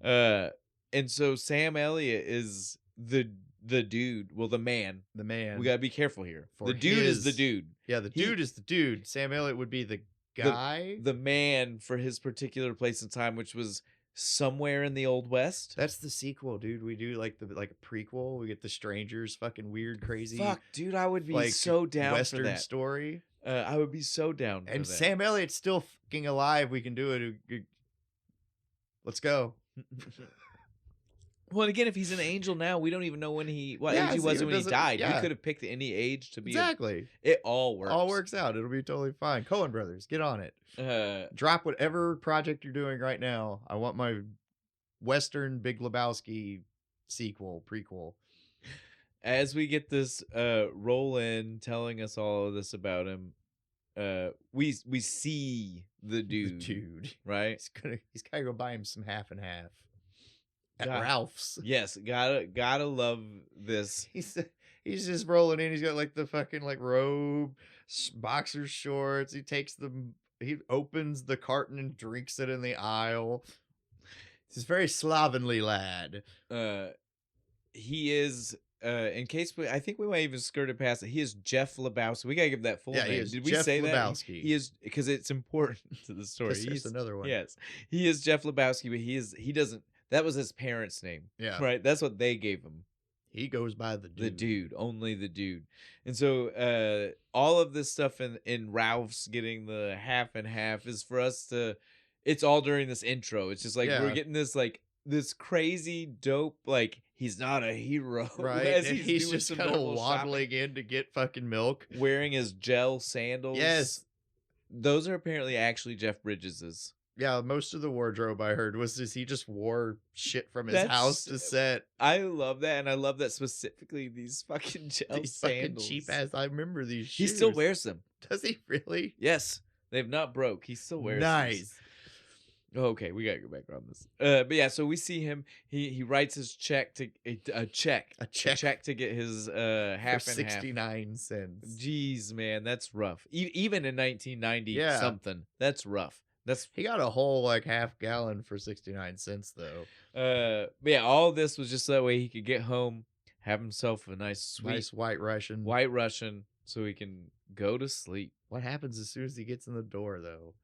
And so Sam Elliott is the dude. Well, the man. The man. We gotta be careful here. The dude is the dude. Yeah, the dude is the dude. Sam Elliott would be the guy. The man for his particular place and time, which was somewhere in the Old West. That's the sequel, dude. We do like a prequel. We get the strangers, fucking weird, crazy. Fuck, dude, I would be so down Western for that story. I would be so down for that. And Sam Elliott's still fucking alive. We can do it. Let's go. Well, again, if he's an angel now, we don't even know what age he was when he died. Yeah. We could have picked any age to be. Exactly. It all works. All works out. It'll be totally fine. Coen Brothers, get on it. Drop whatever project you're doing right now. I want my Western Big Lebowski sequel, prequel. As we get this roll in telling us all of this about him, we see the dude. The dude. Right? He's gotta go buy him some half and half. At Ralph's. Yes, gotta love this. He's just rolling in. He's got like the fucking like robe, boxer shorts. He opens the carton and drinks it in the aisle. He's a very slovenly lad. He is. In case I think we might even skirted past it. He is Jeff Lebowski. We gotta give that full name. Did we say Lebowski. that? He is because it's important to the story. He's another one. Yes, he is Jeff Lebowski, but he doesn't. That was his parents' name. Yeah. Right? That's what they gave him. He goes by the dude. The dude. Only the dude. And so all of this stuff in Ralph's getting the half and half is for us to... It's all during this intro. It's just like we're getting this like this crazy dope like he's not a hero. Right. And he's just kind of waddling in to get fucking milk. Wearing his gel sandals. Yes. Those are apparently actually Jeff Bridges's. Yeah, most of the wardrobe I heard was he just wore shit from his house to set. I love that, and I love that specifically these fucking gel sandals. Fucking cheap ass. I remember these shoes. He still wears them. Does he really? Yes. They've not broke. He still wears them. Nice. Okay, we gotta go back on this. But yeah, so we see him. He writes his check to a check to get his half for and 69 cents. Jeez, man, that's rough. Even in 1990 something, that's rough. He got a whole like half gallon for 69 cents though. But yeah, all this was just that way he could get home, have himself a nice white Russian, so he can go to sleep. What happens as soon as he gets in the door though?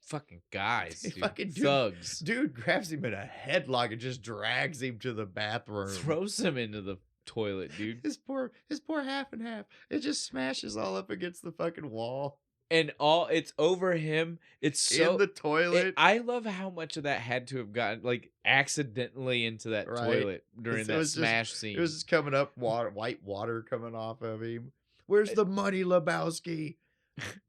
Fucking guys, dude. Fucking thugs. Dude grabs him in a headlock and just drags him to the bathroom. Throws him into the toilet, dude. His poor half and half. It just smashes all up against the fucking wall. And it's over him. It's so in the toilet. I love how much of that had to have gotten like accidentally into that toilet during that smash scene. It was just coming up, white water coming off of him. Where's the money, Lebowski?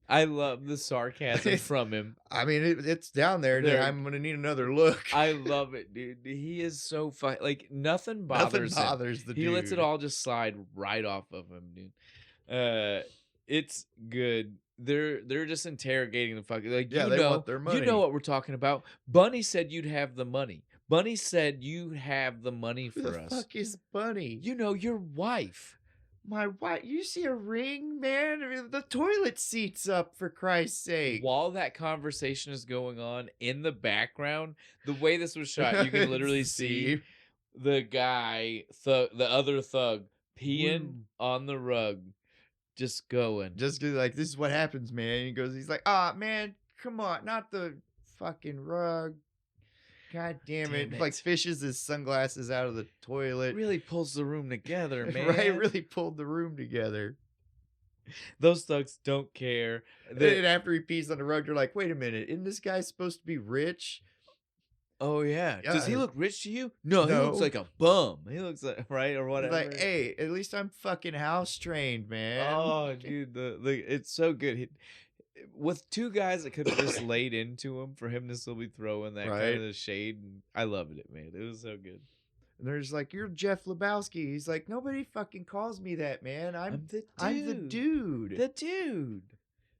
I love the sarcasm from him. I mean, it's down there. I'm gonna need another look. I love it, dude. He is so fun. Like nothing bothers him. The dude. He lets it all just slide right off of him, dude. It's good. They're just interrogating the fucking like they want their money. You know what we're talking about. Bunny said you'd have the money. Bunny said, "You have the money Who for the us." fuck is Bunny? You know, your wife. My wife. You see a ring, man? I mean, the toilet seat's up, for Christ's sake. While that conversation is going on in the background, the way this was shot, you can literally see the guy, the other thug, peeing on the rug, just going. Just like, this is what happens, man. He goes, he's like, ah, man, come on, not the fucking rug. God damn it. Like, fishes his sunglasses out of the toilet. Really pulls the room together, man. Right? Really pulled the room together. Those thugs don't care. And after he pees on the rug, you're like, wait a minute, isn't this guy supposed to be rich? Oh, yeah. Does he look rich to you? No, he looks like a bum. He looks like, right, or whatever. Like, hey, at least I'm fucking house trained, man. Oh, dude, it's so good. With two guys that could have just laid into him for him to still be throwing that kind of shade. I loved it, man. It was so good. And they're just like, you're Jeff Lebowski. He's like, nobody fucking calls me that, man. I'm the dude. The dude.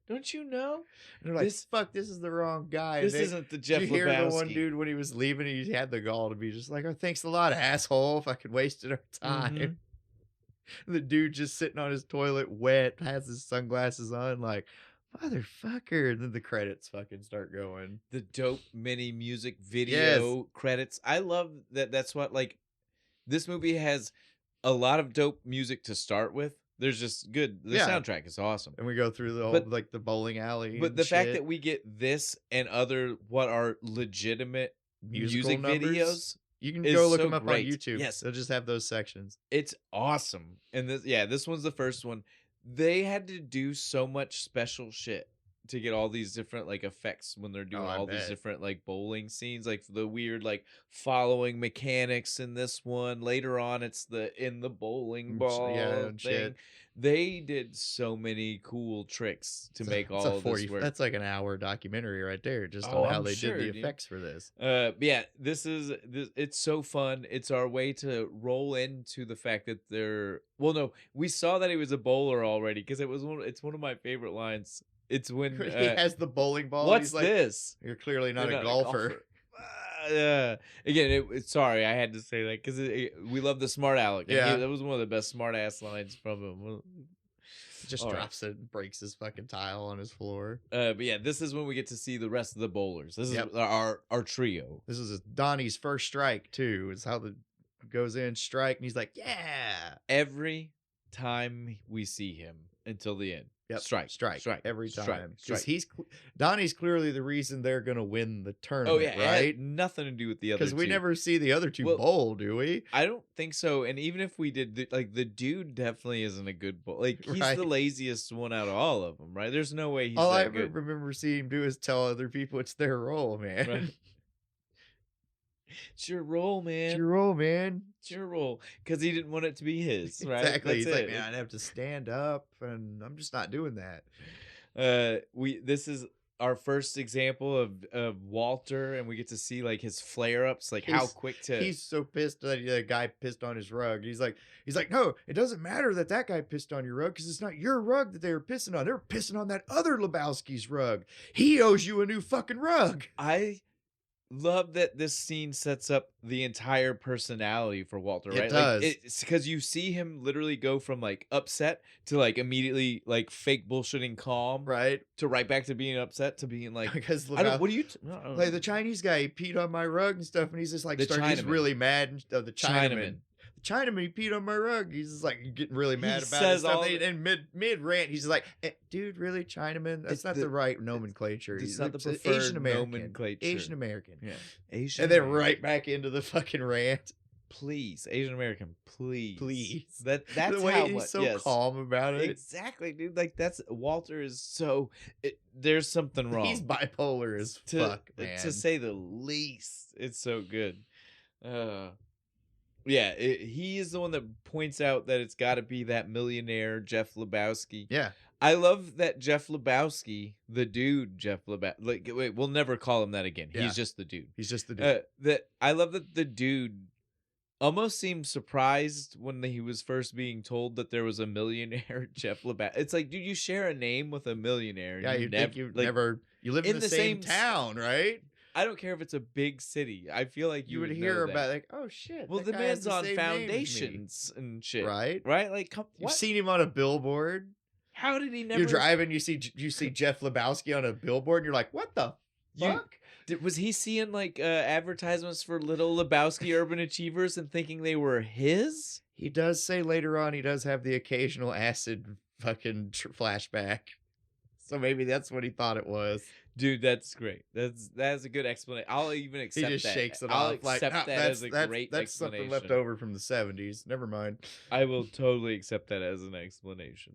Don't you know? And they're like, fuck, this is the wrong guy. This isn't the Jeff Lebowski. You hear the one dude when he was leaving, he had the gall to be just like, oh, thanks a lot, asshole. Fucking wasted our time. Mm-hmm. The dude just sitting on his toilet wet, has his sunglasses on, like, motherfucker. And then the credits fucking start going. The dope mini music video credits. I love that. That's what, like, this movie has a lot of dope music to start with. There's just good. The soundtrack is awesome. And we go through the whole, like, the bowling alley. But the fact that we get this and other what are legitimate music videos. You can go look them up great. On YouTube. Yes. They'll just have those sections. It's awesome. And this one's the first one. They had to do so much special shit to get all these different, like, effects when they're doing all these different, like, bowling scenes, like the weird, like, following mechanics in this one. Later on, it's in the bowling ball thing. Shit. They did so many cool tricks to make all of this work. That's like an hour documentary right there, just on how they did the effects for this. Yeah, it's so fun. It's our way to roll into the fact that they're. Well, no, we saw that he was a bowler already because it's one of my favorite lines. It's when he has the bowling ball. What's this? You're clearly not a golfer. Again, sorry, I had to say that because we love the smart aleck. Yeah, that was one of the best smart ass lines from him. Just drops it and breaks his fucking tile on his floor. But yeah, this is when we get to see the rest of the bowlers. This is our trio. This is Donnie's first strike too. Is how the goes in strike and he's like, yeah. Every time we see him until the end. Yep. Strike every time. Because Donnie's clearly the reason they're gonna win the tournament. Oh yeah, right? It had nothing to do with the other. Because we never see the other two bowl, do we? I don't think so. And even if we did, the dude definitely isn't a good bowl. Like he's the laziest one out of all of them, right? There's no way he's all that I good. remember seeing him do is tell other people it's their role, man. Right. It's your role, man. It's your role, man. It's your role. Because he didn't want it to be his, right? Exactly. He's like, man, I'd have to stand up, and I'm just not doing that. This is our first example of Walter, and we get to see like his flare-ups, like how quick to. He's so pissed that the guy pissed on his rug. He's like, no, it doesn't matter that guy pissed on your rug because it's not your rug that they were pissing on. They were pissing on that other Lebowski's rug. He owes you a new fucking rug. I love that this scene sets up the entire personality for Walter, right? It does. Like, it's because you see him literally go from like upset to like immediately like fake bullshitting calm, right? To right back to being upset to being like, because what do you like the Chinese guy, he peed on my rug and stuff, and he's just like he's really mad. And the Chinaman. Chinaman, he peed on my rug. He's just like getting really mad about it. Stuff. And mid rant, he's just like, dude, really, Chinaman? That's not the right nomenclature. It's not the preferred Asian American nomenclature. Asian American. Yeah. Asian. And then right back into the fucking rant. Please, Asian American, please. That's the way he's so calm about it. Exactly, dude. Like Walter is so. There's something wrong. He's bipolar as fuck, man. To say the least. It's so good. Yeah, he is the one that points out that it's got to be that millionaire Jeff Lebowski. Yeah. I love that Jeff Lebowski, the dude Jeff Lebowski, like, wait, we'll never call him that again. Yeah. He's just the dude. I love that the dude almost seemed surprised when he was first being told that there was a millionaire Jeff Lebowski. It's like, dude, you share a name with a millionaire. Yeah, you live in the same town, right? I don't care if it's a big city. I feel like you would hear about like, oh shit. Well, the man's on Foundations and shit, right? Right? Like, You've seen him on a billboard. How did he never? You're driving, you see Jeff Lebowski on a billboard, and you're like, what the fuck? Was he seeing like advertisements for Little Lebowski Urban Achievers and thinking they were his? He does say later on he does have the occasional acid fucking flashback. So maybe that's what he thought it was. Dude, that's great. That's a good explanation. I'll even accept that. He just shakes it I'll off. Accept that as a great that's explanation. Something left over from the 70s. Never mind. I will totally accept that as an explanation.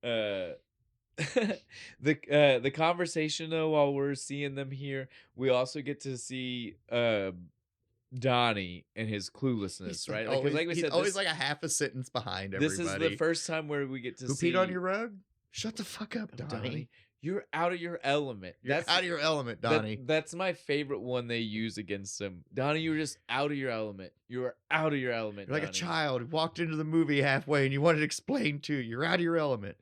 The conversation though, while we're seeing them here, we also get to see Donnie and his cluelessness, right? Like we said, always like a half a sentence behind everybody. This is the first time where we get to see. Who peed on your rug? Shut the fuck up, Donnie. You're out of your element. That's out of your element, Donnie. That's my favorite one they use against him. Donnie, you were just out of your element. You were out of your element. You're like a child who walked into the movie halfway and you wanted to explain to. You're out of your element.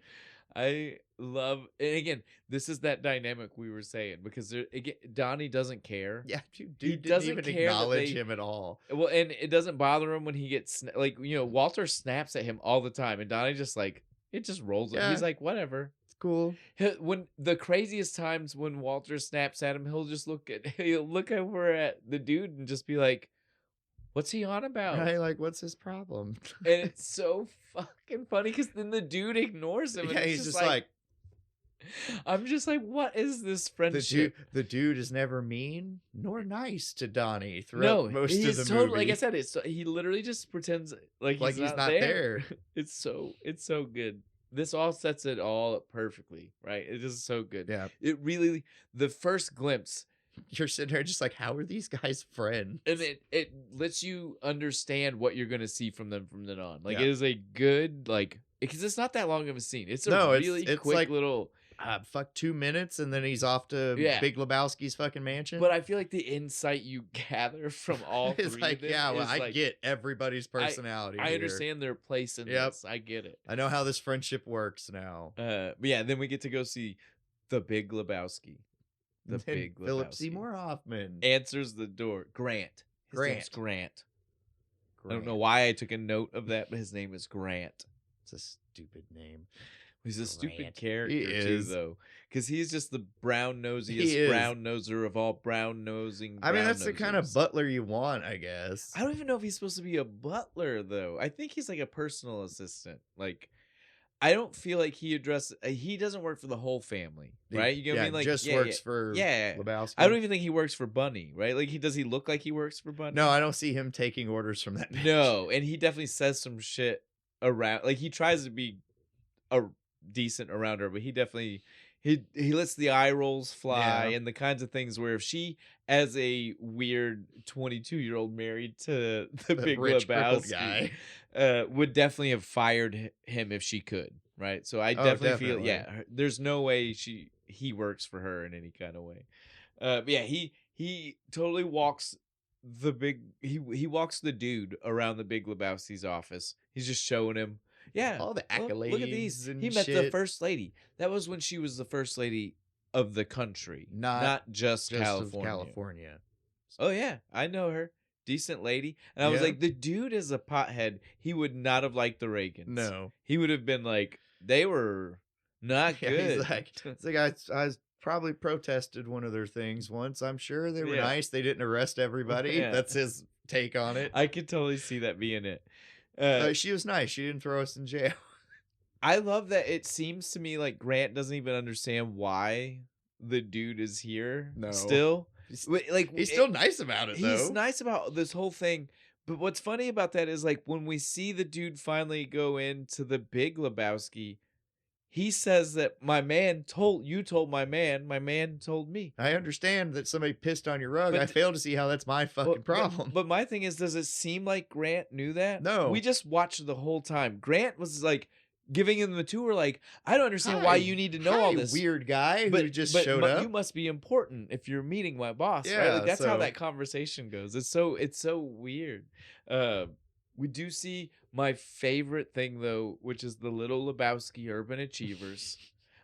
I love, and again, this is that dynamic we were saying, because Donnie doesn't care. Yeah, dude he doesn't even acknowledge him at all. Well, and it doesn't bother him when he gets like, Walter snaps at him all the time, and Donnie just like it just rolls. Yeah. He's like, whatever. Cool. When the craziest times when Walter snaps at him, he'll look over at the dude and just be like, "What's he on about?" Right? Like, what's his problem? And it's so fucking funny because then the dude ignores him. Yeah, and he's just like, I'm just like, what is this friendship? The dude is never mean nor nice to Donnie throughout most of the movie. Like I said, he literally just pretends like he's not there. It's so good. This all sets it all up perfectly, right? It is so good. Yeah. It really, the first glimpse. You're sitting there just like, how are these guys friends? And it lets you understand what you're going to see from them from then on. Like, it is a good, like, because it's not that long of a scene. It's a really quick like, little... 2 minutes, and then he's off to Big Lebowski's fucking mansion. But I feel like the insight you gather from all three is like, I get everybody's personality. I understand their place in this. I get it. I know how this friendship works now. But yeah, then we get to go see the Big Lebowski. The Big Lebowski. Philip Seymour Hoffman answers the door. Grant. His name's Grant. I don't know why I took a note of that, but his name is Grant. It's a stupid name. He's a stupid character too, though, because he's just the brown nosiest brown noser of all brown nosing. I mean, that's the kind of butler you want, I guess. I don't even know if he's supposed to be a butler, though. I think he's like a personal assistant. Like, I don't feel like he doesn't work for the whole family, right? You know what I mean? Like, just works for Lebowski. I don't even think he works for Bunny, right? Like, does he look like he works for Bunny? No, I don't see him taking orders from that bitch. No, and he definitely says some shit around. Like, he tries to be a decent around her, but he definitely he lets the eye rolls fly and the kinds of things where if she, as a weird 22-year-old married to the Big Lebowski guy, would definitely have fired him if she could, right? So I definitely feel there's no way he works for her in any kind of way. But yeah, he totally walks he walks the dude around the Big Lebowski's office. He's just showing him all the accolades. Look at these. He met the first lady. That was when she was the first lady of the country, not just California. Oh yeah, I know her. Decent lady. And I was like, the dude is a pothead. He would not have liked the Reagans. No, he would have been like, they were not good. He's like, I probably protested one of their things once. I'm sure they were nice. They didn't arrest everybody. That's his take on it. I could totally see that being it. She was nice. She didn't throw us in jail. I love that it seems to me like Grant doesn't even understand why the dude is here. No. Still. He's still nice about it, though. He's nice about this whole thing. But what's funny about that is like when we see the dude finally go into the Big Lebowski, he says that my man told my man told me. I understand that somebody pissed on your rug. But I fail to see how that's my fucking problem. But my thing is, does it seem like Grant knew that? No. We just watched the whole time. Grant was like giving him the tour like, I don't understand why you need to know all this. Weird guy who just showed up. You must be important if you're meeting my boss, right? Like, that's how that conversation goes. It's so weird. We do see my favorite thing, though, which is the Little Lebowski Urban Achievers.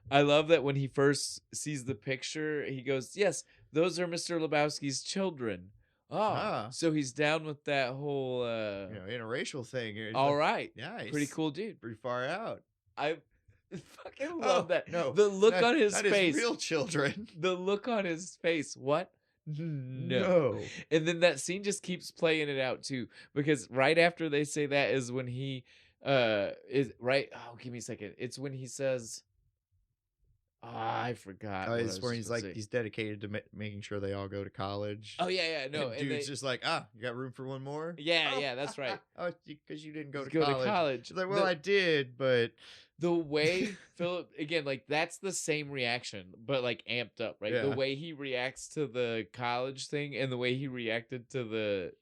I love that when he first sees the picture, he goes, "Yes, those are Mr. Lebowski's children." Oh, so he's down with that whole interracial thing. All right. Nice. Pretty cool dude. Pretty far out. I fucking love that. No. The look on his not face. His real children. The look on his face. What? No. And then that scene just keeps playing it out too, because right after they say that is when he is right. Oh, give me a second. It's when he says, I forgot. It's where he's like, he's dedicated to making sure they all go to college. Oh yeah, no. And dude's just like, you got room for one more? Yeah, that's right. Because you didn't go to college. He's like, well, I did, but the way Philip, again, like that's the same reaction, but like amped up, right? Yeah. The way he reacts to the college thing and the way he reacted to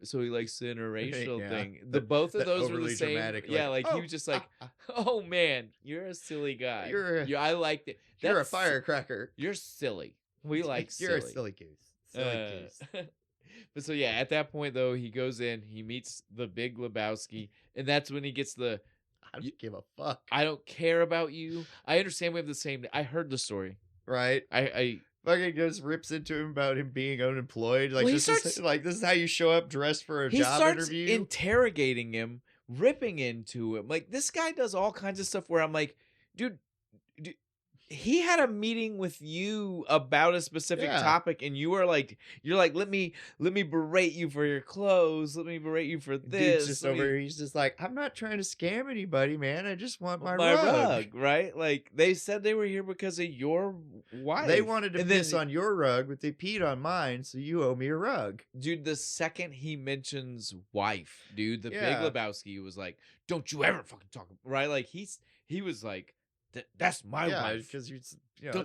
so he likes the interracial thing. Both of those were the same. Dramatic, like he was just like, oh man, you're a silly guy. I liked it. You're a firecracker. You're silly. We like silly. You're a silly goose. But so yeah, at that point though, he goes in, he meets the Big Lebowski, and that's when he gets the I don't give a fuck. I don't care about you. I understand we have the same. I heard the story. Right. I fucking just rips into him about him being unemployed. Like, this is how you show up dressed for a job interview. He starts interrogating him, ripping into him. Like, this guy does all kinds of stuff where I'm like, dude, he had a meeting with you about a specific topic, and you're like, let me berate you for your clothes. Let me berate you for this. Dude's just he's just like, I'm not trying to scam anybody, man. I just want my rug. Right? Like, they said they were here because of your wife. They wanted to piss on your rug, but they peed on mine, so you owe me a rug. Dude, the second he mentions wife, dude, the Big Lebowski was like, don't you ever fucking talk, right? Like, he was like, that's my wife. Because it's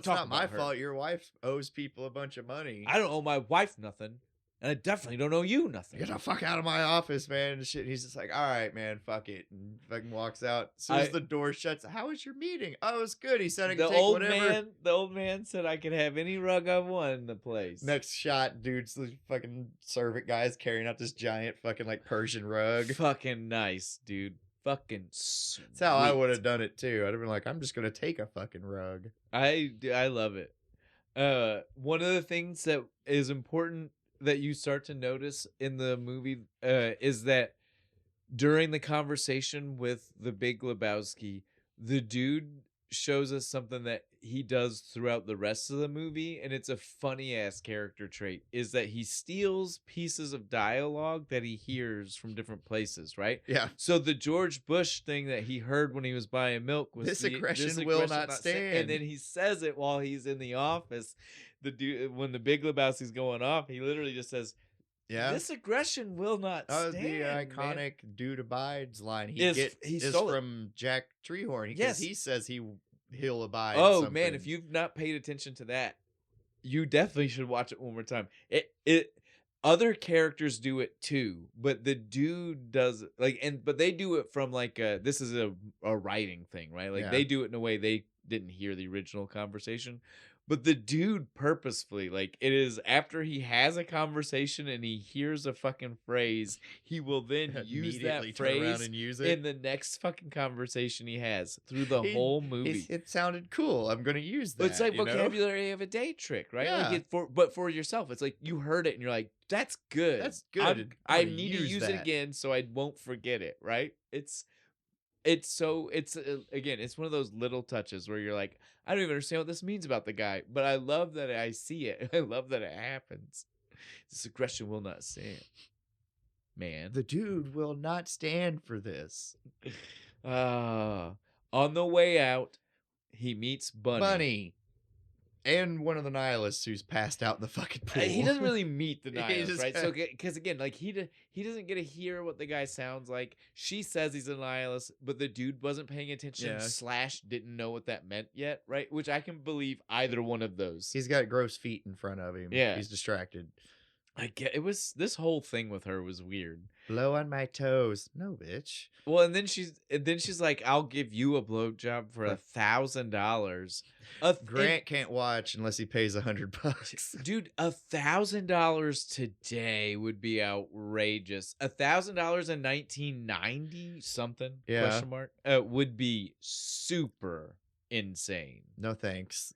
not my fault. Your wife owes people a bunch of money. I don't owe my wife nothing, and I definitely don't owe you nothing. Get the fuck out of my office, man. And shit. He's just like, all right, man, fuck it, and fucking walks out. As soon as the door shuts, how was your meeting? Oh, it was good. He said I could take whatever. The old man said I could have any rug I want in the place. Next shot, dude's the fucking servant guy's carrying out this giant fucking like Persian rug. Fucking nice, dude. Fucking sweet. That's how I would have done it too. I'd have been like, I'm just gonna take a fucking rug. I love it. One of the things that is important that you start to notice in the movie is that during the conversation with the Big Lebowski, the dude shows us something that he does throughout the rest of the movie, and it's a funny ass character trait, is that he steals pieces of dialogue that he hears from different places, right? Yeah. So the George Bush thing that he heard when he was buying milk was this aggression will not stand. And then he says it while he's in the office. The dude, when the Big Lebowski's going off, he literally just says, this aggression will not stand. The iconic "Dude abides" line is from Jack Treehorn. Yes, he says he'll abide. Oh man, if you've not paid attention to that, you definitely should watch it one more time. Other characters do it too, but the dude does but they do it from like this is a writing thing, right? Like they do it in a way they didn't hear the original conversation. But the dude purposefully, like, it is after he has a conversation and he hears a fucking phrase, he will then use that phrase and use it in the next fucking conversation he has through the whole movie. It sounded cool. I'm going to use that. But it's like vocabulary of a day trick, right? Yeah. Like but for yourself, it's like you heard it and you're like, that's good. That's good. I need to use it again so I won't forget it, right? It's one of those little touches where you're like, I don't even understand what this means about the guy, but I love that I see it. I love that it happens. This aggression will not stand, man. The dude will not stand for this. On the way out, he meets Bunny. And one of the nihilists who's passed out in the fucking pool. He doesn't really meet the nihilist, right? So, because again, like he doesn't get to hear what the guy sounds like. She says he's a nihilist, but the dude wasn't paying attention / didn't know what that meant yet, right? Which I can believe either one of those. He's got gross feet in front of him. Yeah, he's distracted. This whole thing with her was weird. Blow on my toes. No, bitch. Well, and then she's like, I'll give you a blowjob for $1,000. Grant can't watch unless he pays $100. Dude, $1,000 today would be outrageous. $1,000 in 1990 something? Yeah. Question mark. Would be super insane. No thanks.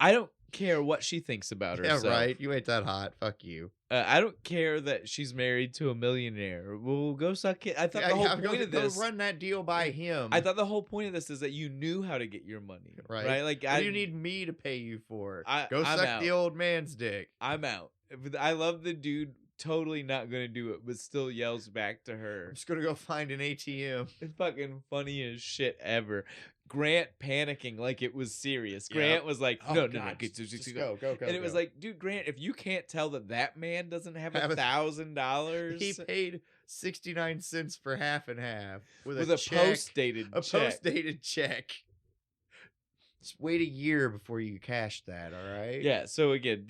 I don't care what she thinks about herself. Yeah, right. You ain't that hot. Fuck you. I don't care that she's married to a millionaire. Well, go suck it. I thought the whole point of this. Go run that deal by him. I thought the whole point of this is that you knew how to get your money. Right? Like, what do you need me to pay you for? Go I'm suck out. the old man's dick. I'm out. I love the dude. Totally not gonna do it, but still yells back to her. I'm just gonna go find an ATM. It's fucking funny as shit ever. Grant panicking like it was serious. Grant was like, no, just go. And it was like, dude, Grant, if you can't tell that man doesn't have $1,000, he paid 69 cents for half and half with a post-dated check. Just wait a year before you cash that. All right. Yeah. So again,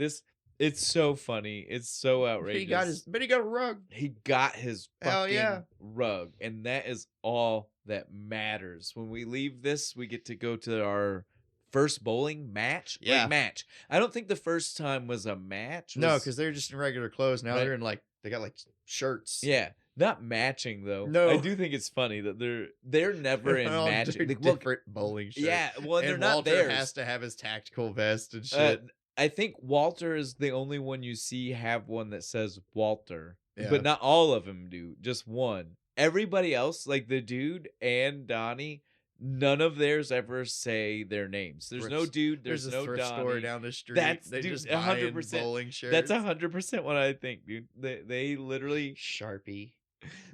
it's so funny. It's so outrageous. But he got a rug. He got his fucking rug. And that is all that matters. When we leave this, we get to go to our first bowling match. Yeah. Match. I don't think the first time was a match. No, because they're just in regular clothes. Now they're in they got shirts. Yeah. Not matching though. No, I do think it's funny that they're never in matching. Different bowling shirts. Yeah, well, and they're not Walter theirs. has to have his tactical vest and shit. I think Walter is the only one you see have one that says Walter, but not all of them do. Just one. Everybody else, like the dude and Donnie, none of theirs ever say their names. There's no dude. There's no thrift Donnie. Store down the street. That's they dude, just 100%. Bowling shirts. That's 100% what I think, dude. They literally Sharpie.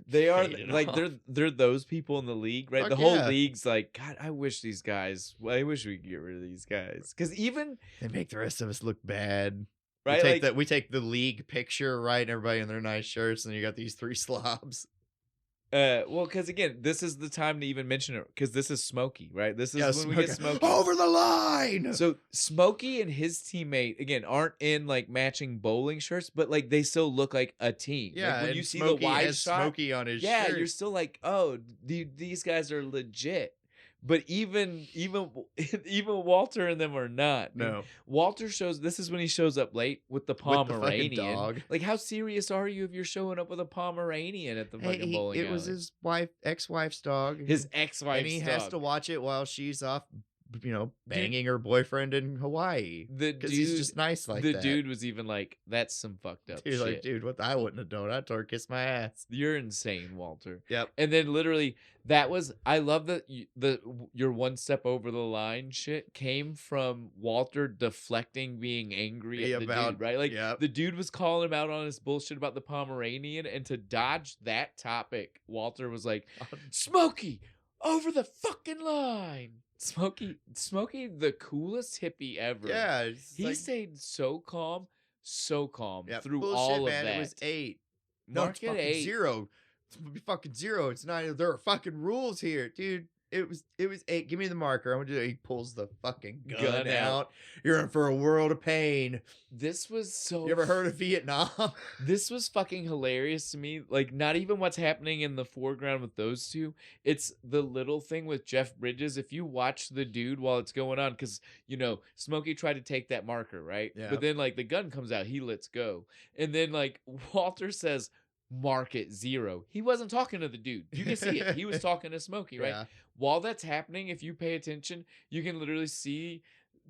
They are like they're those people in the league, right? Fuck the whole league's like, God, I wish we could get rid of these guys, because even they make the rest of us look bad, right? We take the league picture, right? And everybody in their nice shirts, and you got these three slobs. Well, because again, this is the time to even mention it, because this is Smokey, right? This is when we get Smokey over the line. So Smokey and his teammate again aren't in like matching bowling shirts, but like they still look like a team. Yeah, like, when and you see Smokey the wide has shot, Smokey on his shirt. You're still like, oh, these guys are legit. But even Walter and them are not. No. Walter shows. This is when he shows up late with the Pomeranian. With the dog. Like, how serious are you if you're showing up with a Pomeranian at the fucking bowling alley? It was his ex-wife's dog. His ex-wife's dog. And he has to watch it while she's off, banging her boyfriend in Hawaii. Because he's just nice like that. The dude was even like, that's some fucked up shit. Like, dude, what I wouldn't have done. I told her kiss my ass. You're insane, Walter. Yep. And then literally, I love that your one step over the line shit came from Walter deflecting being angry at the dude, right? Like, the dude was calling him out on his bullshit about the Pomeranian, and to dodge that topic, Walter was like, Smokey, over the fucking line. Smokey, the coolest hippie ever. Yeah. He stayed so calm through bullshit, all of man. that. It was 8. Mark no, it's it 8. 0. It's gonna be fucking 0. It's not. There are fucking rules here, dude. It was 8. Give me the marker. I'm gonna do it. He pulls the fucking gun out. You're in for a world of pain. This was so. You ever heard of Vietnam? This was fucking hilarious to me. Like, not even what's happening in the foreground with those two. It's the little thing with Jeff Bridges. If you watch the dude while it's going on, because Smokey tried to take that marker, right? Yeah. But then like the gun comes out, he lets go, and then like Walter says, mark it 0. He wasn't talking to the dude. You can see it. He was talking to Smokey, right? Yeah. While that's happening, if you pay attention, you can literally see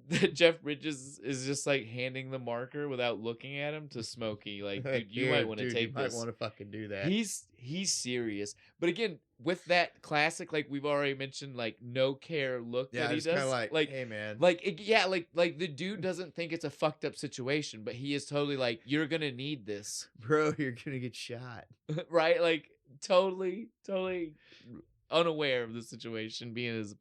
that Jeff Bridges is just like handing the marker without looking at him to Smokey. Like, dude, you might want to take this. You might want to fucking do that. He's serious. But again, with that classic, like we've already mentioned, like no care look that he does. Kind of like, hey man, like the dude doesn't think it's a fucked up situation, but he is totally like, you're gonna need this, bro. You're gonna get shot, right? Like totally unaware of the situation, being as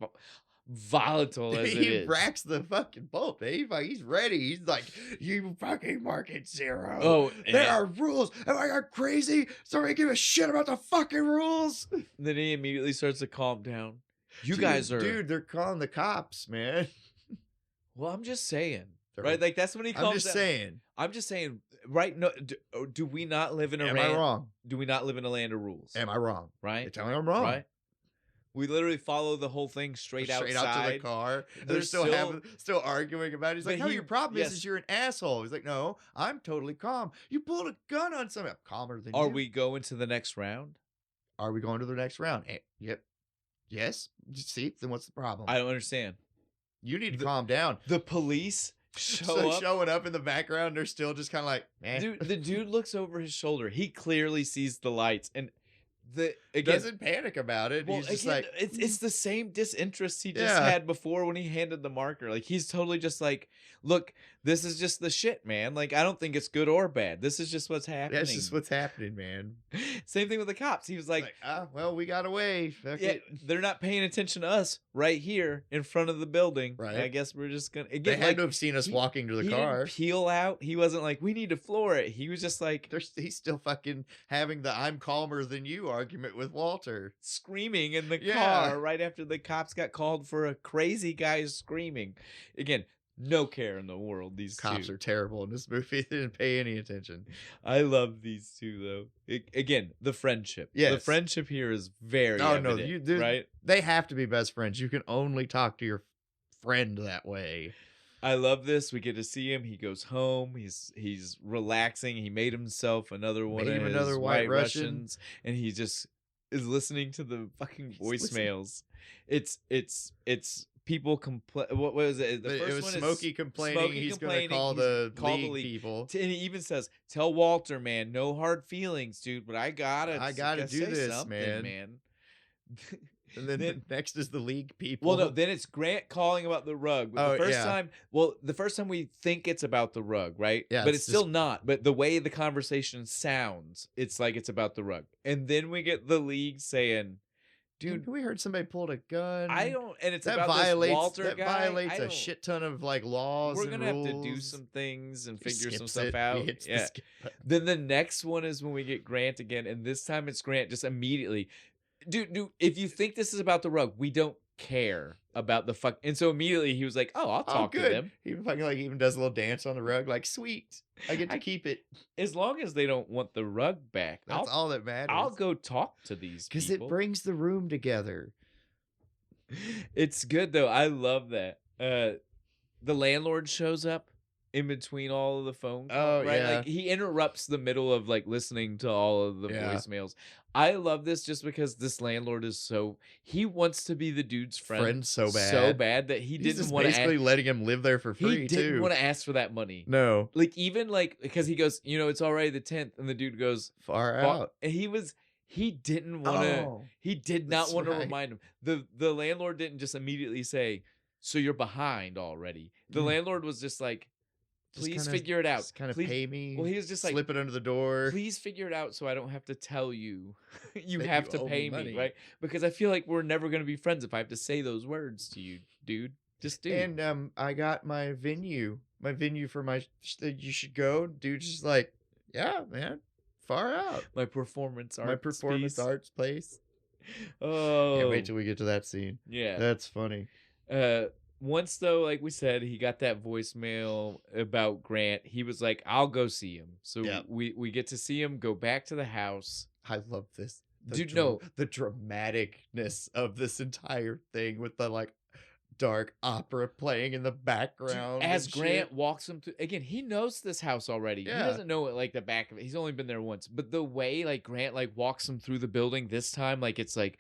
volatile as it is. He racks the fucking bolt, babe. He's ready. He's like, you fucking mark it 0. Oh, there are rules. Am I crazy? Somebody give a shit about the fucking rules. Then he immediately starts to calm down. Dude, they're calling the cops, man. Well, I'm just saying, right? Like that's when he calms down. I'm just saying, right? No, do we not live in a? Am I wrong? Do we not live in a land of rules? Am I wrong? Right? They tell me I'm wrong. Right? We literally follow the whole thing straight out to the car. They're still arguing about it. He's like, no, your problem is you're an asshole. He's like, no, I'm totally calm. You pulled a gun on somebody. I'm calmer than you. Are we going to the next round? Are we going to the next round? Yep. Yes. See, then what's the problem? I don't understand. you need to calm down. The police showing up in the background. They're still just kind of like, man. Dude, the dude looks over his shoulder. He clearly sees the lights and doesn't panic about it. Well, he's just again, like, it's the same disinterest he just had before when he handed the marker. Like, he's totally just like, look, this is just the shit, man. Like, I don't think it's good or bad. This is just what's happening. That's just what's happening, man. Same thing with the cops. He was like, well, we got away. They're not paying attention to us right here in front of the building. Right. I guess we're just gonna. Again, they had to have seen us walking to the car. Didn't peel out. He wasn't like, we need to floor it. He was just like, he's still fucking having the "I'm calmer than you" argument with Walter, screaming in the car right after the cops got called for a crazy guy screaming. Again, no care in the world. These cops are terrible in this movie. They didn't pay any attention. I love these two though. Again, the friendship. Yes. The friendship here is very evident, right? They have to be best friends. You can only talk to your friend that way. I love this. We get to see him. He goes home. He's relaxing. He made himself another one of his White Russians, and he just is listening to the fucking voicemails. It's people complain. What was it? The first it was one Smokey complaining. He's going to call the league people. And he even says, "Tell Walter, man, no hard feelings, dude. But I gotta do this, man." And then next is the league people. Well, no, then it's Grant calling about the rug. But the first time we think it's about the rug, right? Yeah. But it's still not. But the way the conversation sounds, it's like it's about the rug. And then we get the league saying, dude, we heard somebody pulled a gun. And it's about this Walter guy. That violates a shit ton of like laws. We're gonna have to do some things and figure some stuff out. Yeah. Then the next one is when we get Grant again, and this time it's Grant just immediately. Dude, if you think this is about the rug, we don't care about the fuck. And so immediately he was like, "Oh, I'll talk to them." He fucking even does a little dance on the rug, like, sweet, I get to keep it. As long as they don't want the rug back, that's all that matters. I'll go talk to these people because it brings the room together. It's good though. I love that. The landlord shows up in between all of the phone calls, right? Like, he interrupts the middle of like listening to all of the voicemails. I love this just because this landlord is he wants to be the dude's friend so bad that he didn't want to basically letting him live there for free. He didn't want to ask for that money. No, like even like because he goes, it's already the 10th, and the dude goes far out, and he didn't want to. He did not want to remind him. The landlord didn't just immediately say, "So you're behind already." The landlord was just like, please figure it out. Just kind of pay me. Well, he was just like, slip it under the door. Please figure it out so I don't have to tell you. You have to pay me, right? Because I feel like we're never going to be friends if I have to say those words to you, dude. Just do. And I got my venue for you should go. Dude's just like, yeah, man, far out. My performance arts place. Oh, can't wait till we get to that scene. Yeah, that's funny. Once though, like we said, he got that voicemail about Grant. He was like, "I'll go see him." So we get to see him go back to the house. I love this. The dramaticness of this entire thing with the like dark opera playing in the background. Dude, as Grant walks him through again, he knows this house already. Yeah. He doesn't know it like the back of it. He's only been there once. But the way like Grant like walks him through the building this time, like it's like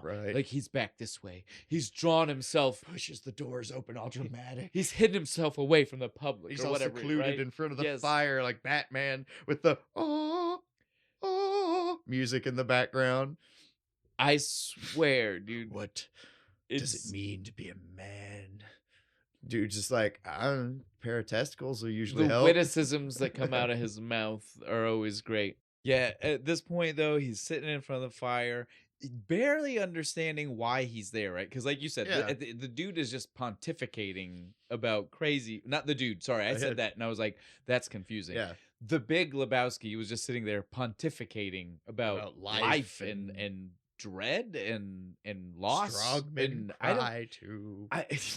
right. Like he's back this way. He's drawn himself, pushes the doors open, all dramatic. He's hidden himself away from the public. He's or also whatever, secluded right? in front of the fire, like Batman, with the music in the background. I swear, dude. What does it mean to be a man? Dude, just like a pair of testicles will usually help. The witticisms that come out of his mouth are always great. Yeah, at this point though, he's sitting in front of the fire, barely understanding why he's there, right? Because like you said, the dude is just pontificating about crazy. Not the dude, sorry, I said that and I was like, that's confusing. Yeah. The Big Lebowski was just sitting there pontificating about life and dread and loss. Strong men cry too.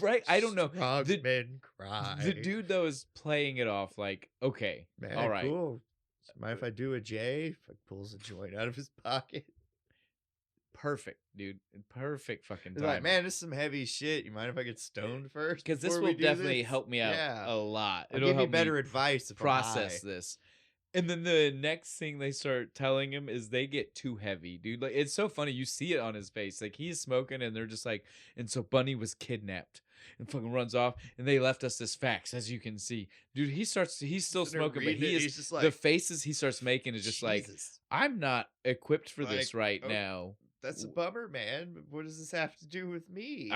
Right? I don't know. Strong men cry. The dude though is playing it off like, okay, man, all right, cool. Mind if I do a J? If I pulls a joint out of his pocket. Perfect, dude. Perfect fucking time. Like, man, this is some heavy shit. You mind if I get stoned first? Because this will definitely help me out a lot. It'll give me better advice to process this. And then the next thing they start telling him is they get too heavy, dude. Like, it's so funny. You see it on his face. Like, he's smoking and they're just like, and so Bunny was kidnapped and fucking runs off. And they left us this facts, as you can see. Dude, he's still smoking, but he's just like, the faces he starts making is just Jesus. Like, I'm not equipped for this right now. That's a bummer, man. What does this have to do with me?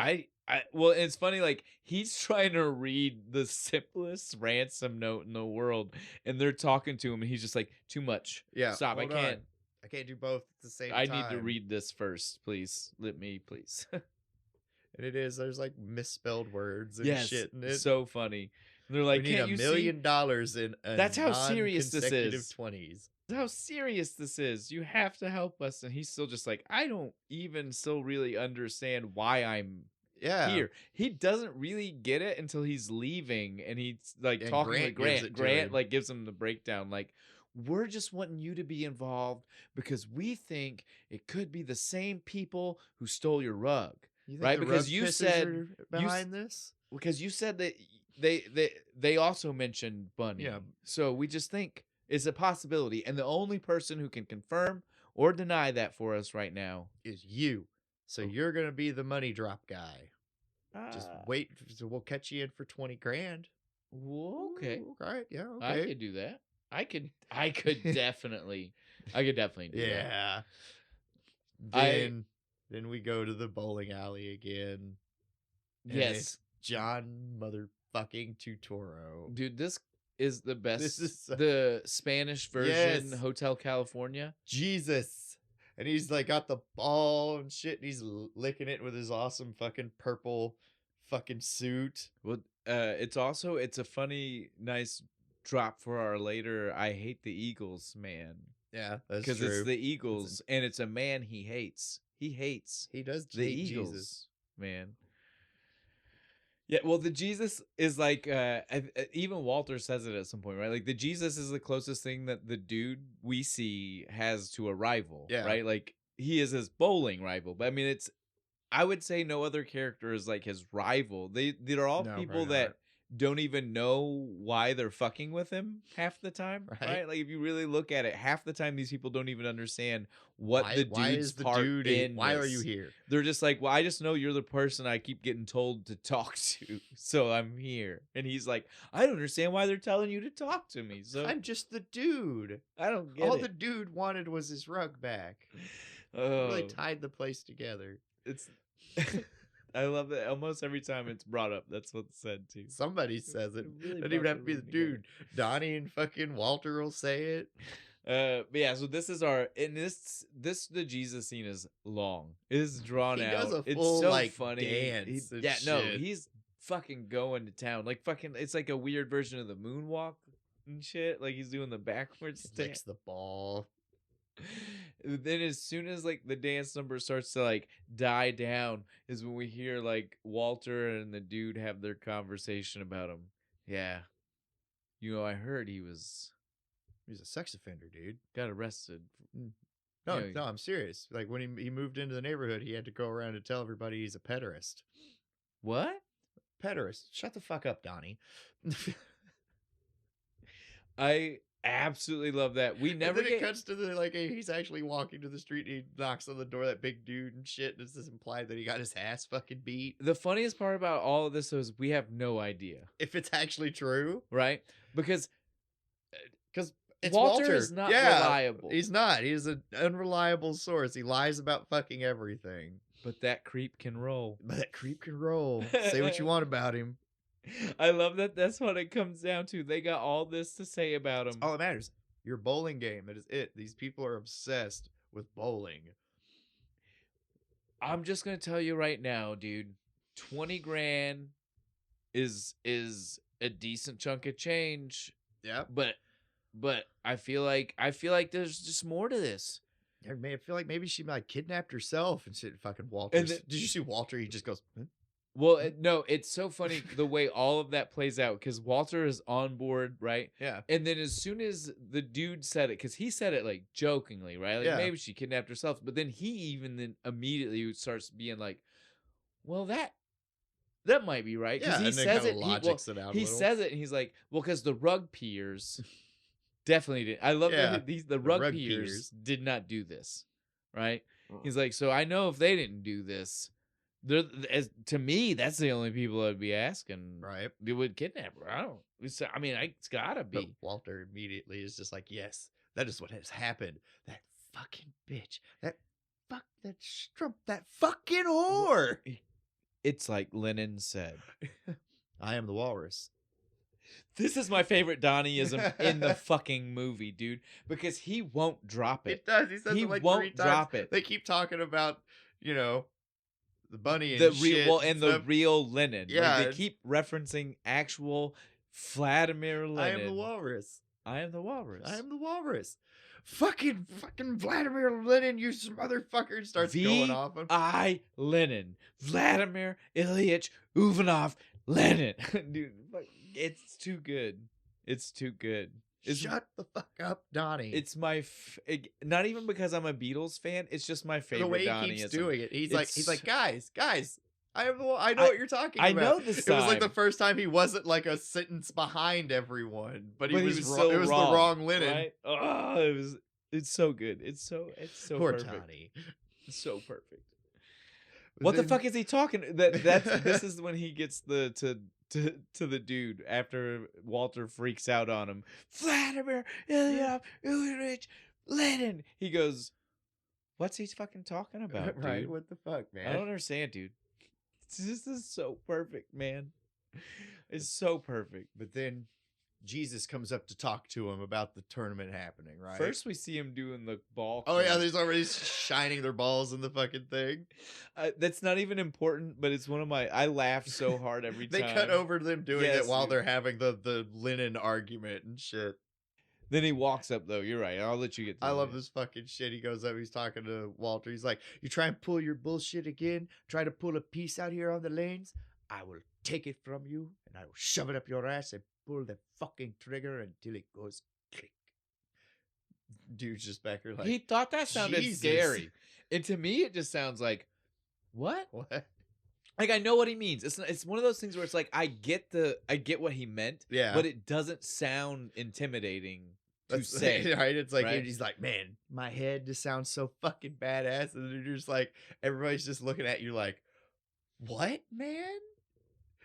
Well, it's funny, like, he's trying to read the simplest ransom note in the world, and they're talking to him, and he's just like, too much. Yeah. Stop. I can't do both at the same time. I need to read this first, please. Let me, please. And there's like misspelled words and shit in it. So funny. And they're like, we need $1 million in that's how serious this is. 20s. That's how serious this is. You have to help us. And he's still just like, I don't even still really understand why I'm here. He doesn't really get it until he's leaving, and he's like talking to Grant. Grant like gives him the breakdown, like, we're just wanting you to be involved because we think it could be the same people who stole your rug. Right? Because you said behind this? Because you said that they also mentioned Bunny. Yeah. So we just think it's a possibility, and the only person who can confirm or deny that for us right now is you. So you're going to be the money drop guy. Just wait. So we'll catch you in for 20 grand. Well, okay. All right. Yeah. Okay. I could do that. I could definitely do that. Yeah. Then we go to the bowling alley again. Yes. It's John motherfucking Turturro. Dude, this is the best. This is the Spanish version, Hotel California. Jesus. And he's like got the ball and shit, and he's licking it with his awesome fucking purple fucking suit. Well, it's a funny, nice drop for our later I hate the Eagles man. Yeah, that's true. Because it's the Eagles, and it's a man he hates. He does the hate Eagles, Jesus. Man. Yeah, well, the Jesus is like, even Walter says it at some point, right? Like, the Jesus is the closest thing that the dude we see has to a rival, right? Like, he is his bowling rival. But, I mean, I would say no other character is like his rival. They're all people that don't even know why they're fucking with him half the time, right? Like, if you really look at it, half the time these people don't even understand what the dude's part in. Why are you here? They're just like, well, I just know you're the person I keep getting told to talk to, so I'm here. And he's like, I don't understand why they're telling you to talk to me. So I'm just the dude. I don't get all it. the dude wanted was his rug back. Oh. Really tied the place together. It's. I love that almost every time it's brought up. That's what's said too. Somebody says it. Really doesn't even have to be the dude. Donnie and fucking Walter will say it. But yeah, so this is the Jesus scene is long. It is drawn out. He does a full, it's so like, funny. Dance he's fucking going to town. Like fucking, it's like a weird version of the moonwalk and shit. Like he's doing the backwards stance. Licks the ball. Then as soon as like the dance number starts to like die down is when we hear like Walter and the dude have their conversation about him. Yeah. I heard he's a sex offender, dude. Got arrested. No, I'm serious. Like when he moved into the neighborhood, he had to go around and tell everybody he's a pederast. What? Pederast. Shut the fuck up, Donnie. I absolutely love that. We never and then it cuts to the like he's actually walking to the street and he knocks on the door, that big dude and shit, and it's just implied that he got his ass fucking beat. The funniest part about all of this is we have no idea if it's actually true, right? Because Walter is not reliable. He's not. He's an unreliable source. He lies about fucking everything. But that creep can roll. Say what you want about him. I love that. That's what it comes down to. They got all this to say about him. That's all that matters. Your bowling game. That is it. These people are obsessed with bowling. I'm just gonna tell you right now, dude. 20 grand is a decent chunk of change. Yeah. But I feel like there's just more to this. I feel like maybe she like kidnapped herself and shit. Fucking Walter. Did you see Walter? He just goes. Well, no, it's so funny the way all of that plays out because Walter is on board, right? Yeah. And then as soon as the dude said it, because he said it like jokingly, right? Like maybe she kidnapped herself, but then he even then immediately starts being like, "Well, that might be right," because he says it. He says it, and he's like, "Well, because the rug peers." Definitely did. I love Yeah, that the rug peers did not do this, right? He's like, so I know if they didn't do this, to me, that's the only people I'd be asking. Right. They would kidnap her. It's gotta be. But Walter immediately is just like, yes, that is what has happened. That fucking bitch. That strump. That fucking whore. It's like Lennon said. I am the walrus. This is my favorite Donnieism in the fucking movie, dude, because he won't drop it. It does. He says it like 3 times. Drop it. They keep talking about, the bunny and the shit. The real Lennon. Yeah. Like, they keep referencing actual Vladimir Lenin. I am the walrus. I am the walrus. I am the walrus. Fucking Vladimir Lenin, you motherfucker, starts going off. I Lenin. Vladimir Ilyich Uvanov Lenin. Dude, it's too good. It's too good. Shut the fuck up, Donnie. It's my not even because I'm a Beatles fan. It's just my favorite. The way he Donnieism. keeps doing it, he's like, guys. I know what you're talking about. I know this. It was like the first time he wasn't like a sentence behind everyone, but he was so it was wrong, the wrong Lennon. Right? Oh, it's so good. It's so Poor perfect. Donnie. It's so perfect. What the fuck is he talking? This is when he gets to the dude after Walter freaks out on him. Vladimir Ilyich Lenin. He goes, "What's he fucking talking about, dude? Right? What the fuck, man? I don't understand, dude. This is so perfect, man. It's so perfect." But then Jesus comes up to talk to him about the tournament happening, right? First, we see him doing the ball. Oh, yeah, there's already shining their balls in the fucking thing. That's not even important, but it's one of my... I laugh so hard every time. They cut over them doing it while they're having the Lennon argument and shit. Then he walks up, though. You're right. I'll let you get to I love this fucking shit. He goes up, he's talking to Walter. He's like, you try and pull your bullshit again? Try to pull a piece out here on the lanes? I will take it from you, and I will shove it up your ass and pull the fucking trigger until it goes click. Dude's just back here like... He thought that sounded Jesus. scary. And to me, it just sounds like, what? What? Like, I know what he means. It's one of those things where it's like, I get what he meant, yeah, but it doesn't sound intimidating to say. Right? It's like, right? He's like, man, my head just sounds so fucking badass. And they're just like, everybody's just looking at you like, what, man?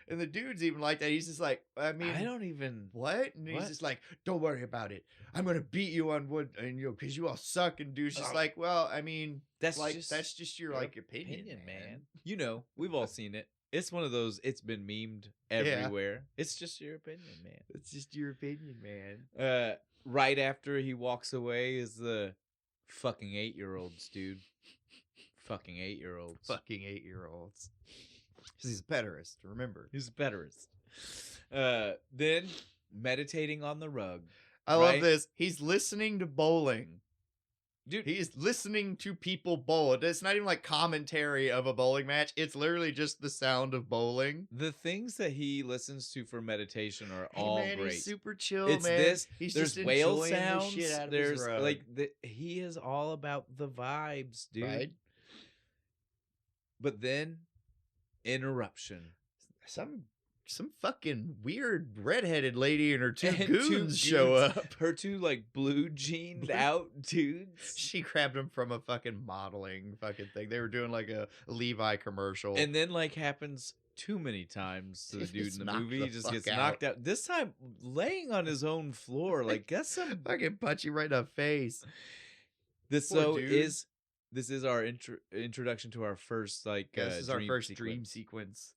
And the dude's even like that. He's just like, I mean, I don't even... What? And he's just like, don't worry about it. I'm going to beat you on wood, and because you all suck. And dude's just like, well, I mean, that's just your like opinion, man. You know, we've all seen it. It's one of those, it's been memed everywhere. Yeah. It's just your opinion, man. It's just your opinion, man. Right after he walks away is the fucking 8-year-olds, dude. Fucking 8-year-olds. Fucking 8-year-olds. Because he's a pederast, remember. He's a pederast. Then meditating on the rug. I love this. He's listening to bowling. Dude, he's listening to people bowl. It's not even like commentary of a bowling match. It's literally just the sound of bowling. The things that he listens to for meditation are all great. He's super chill, it's man. This. He's there's just whale sounds. The shit out of there's his rug. Like he is all about the vibes, dude. Right? But then interruption. Some fucking weird redheaded lady and her two goons show up. Her two like blue jeaned out dudes. She grabbed them from a fucking modeling fucking thing. They were doing like a Levi commercial. And then like happens too many times to the dude in the movie. He just gets knocked out. This time laying on his own floor. Like that's some fucking punch you right in the face. This is our introduction to our first like this is our first dream sequence.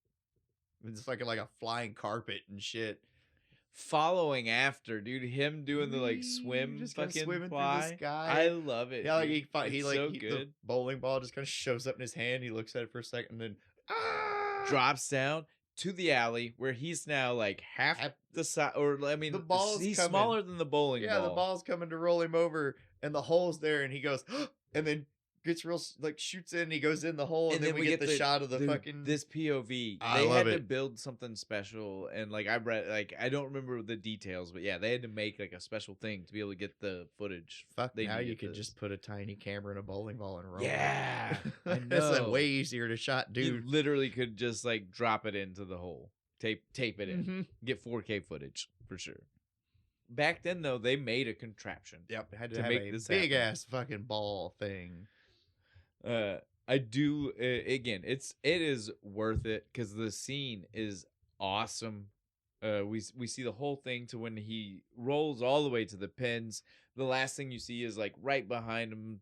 It's fucking like a flying carpet and shit. Following after, dude, him doing the like swim, just fucking swimming fly. through the sky. I love it. Yeah, like dude. the bowling ball just kind of shows up in his hand. He looks at it for a second, and then drops down to the alley where he's now like half the size, or I mean, he's smaller than the bowling ball. Yeah, the ball's coming to roll him over, and the hole's there, and he goes, and then gets real like shoots in, he goes in the hole, and then we get the shot of the fucking this POV. I they love had it. to build something special, and like I read, like I don't remember the details, but yeah, they had to make like a special thing to be able to get the footage. Now you could just put a tiny camera in a bowling ball and roll. Yeah, I know. That's way easier to shot, dude. You literally could just like drop it into the hole, tape it in, get 4K footage for sure. back then though they made a contraption. Yep, had to have make a big ass fucking ball thing. I do again. It is worth it because the scene is awesome. We see the whole thing to when he rolls all the way to the pins. The last thing you see is like right behind him,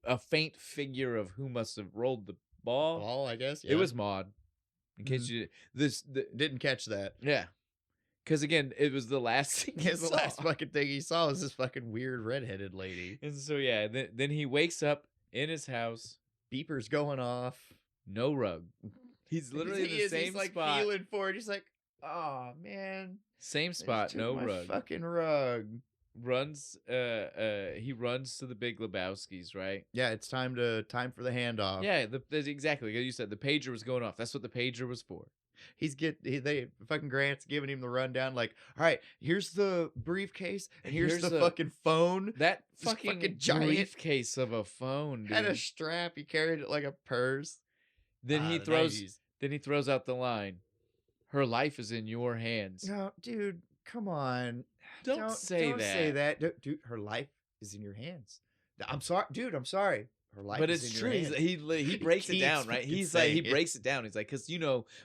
a faint figure of who must have rolled the ball. Ball, I guess. Yeah. It was Maud. In case you didn't catch that. Yeah. Because again, it was the last thing he saw. The last fucking thing he saw was this fucking weird redheaded lady. And so yeah, then he wakes up in his house. Beeper's going off. No rug. He's literally in the same he's like spot. feeling for it. He's like, oh man. Same spot, no rug. Fucking rug. He runs to the Big Lebowski's, right? Yeah, it's time for the handoff. Yeah, exactly. Like you said, the pager was going off. That's what the pager was for. Fucking Grant's giving him the rundown, like, all right, here's the briefcase, and here's the fucking phone. That fucking giant briefcase of a phone, dude. Had a strap. He carried it like a purse. Then he throws out the line, "Her life is in your hands." No, dude, come on. Don't say that. Dude, her life is in your hands. I'm sorry, dude. I'm sorry. Her life but is it's in true. Your hands. He breaks it down, right? He's like, he breaks it down. He's like,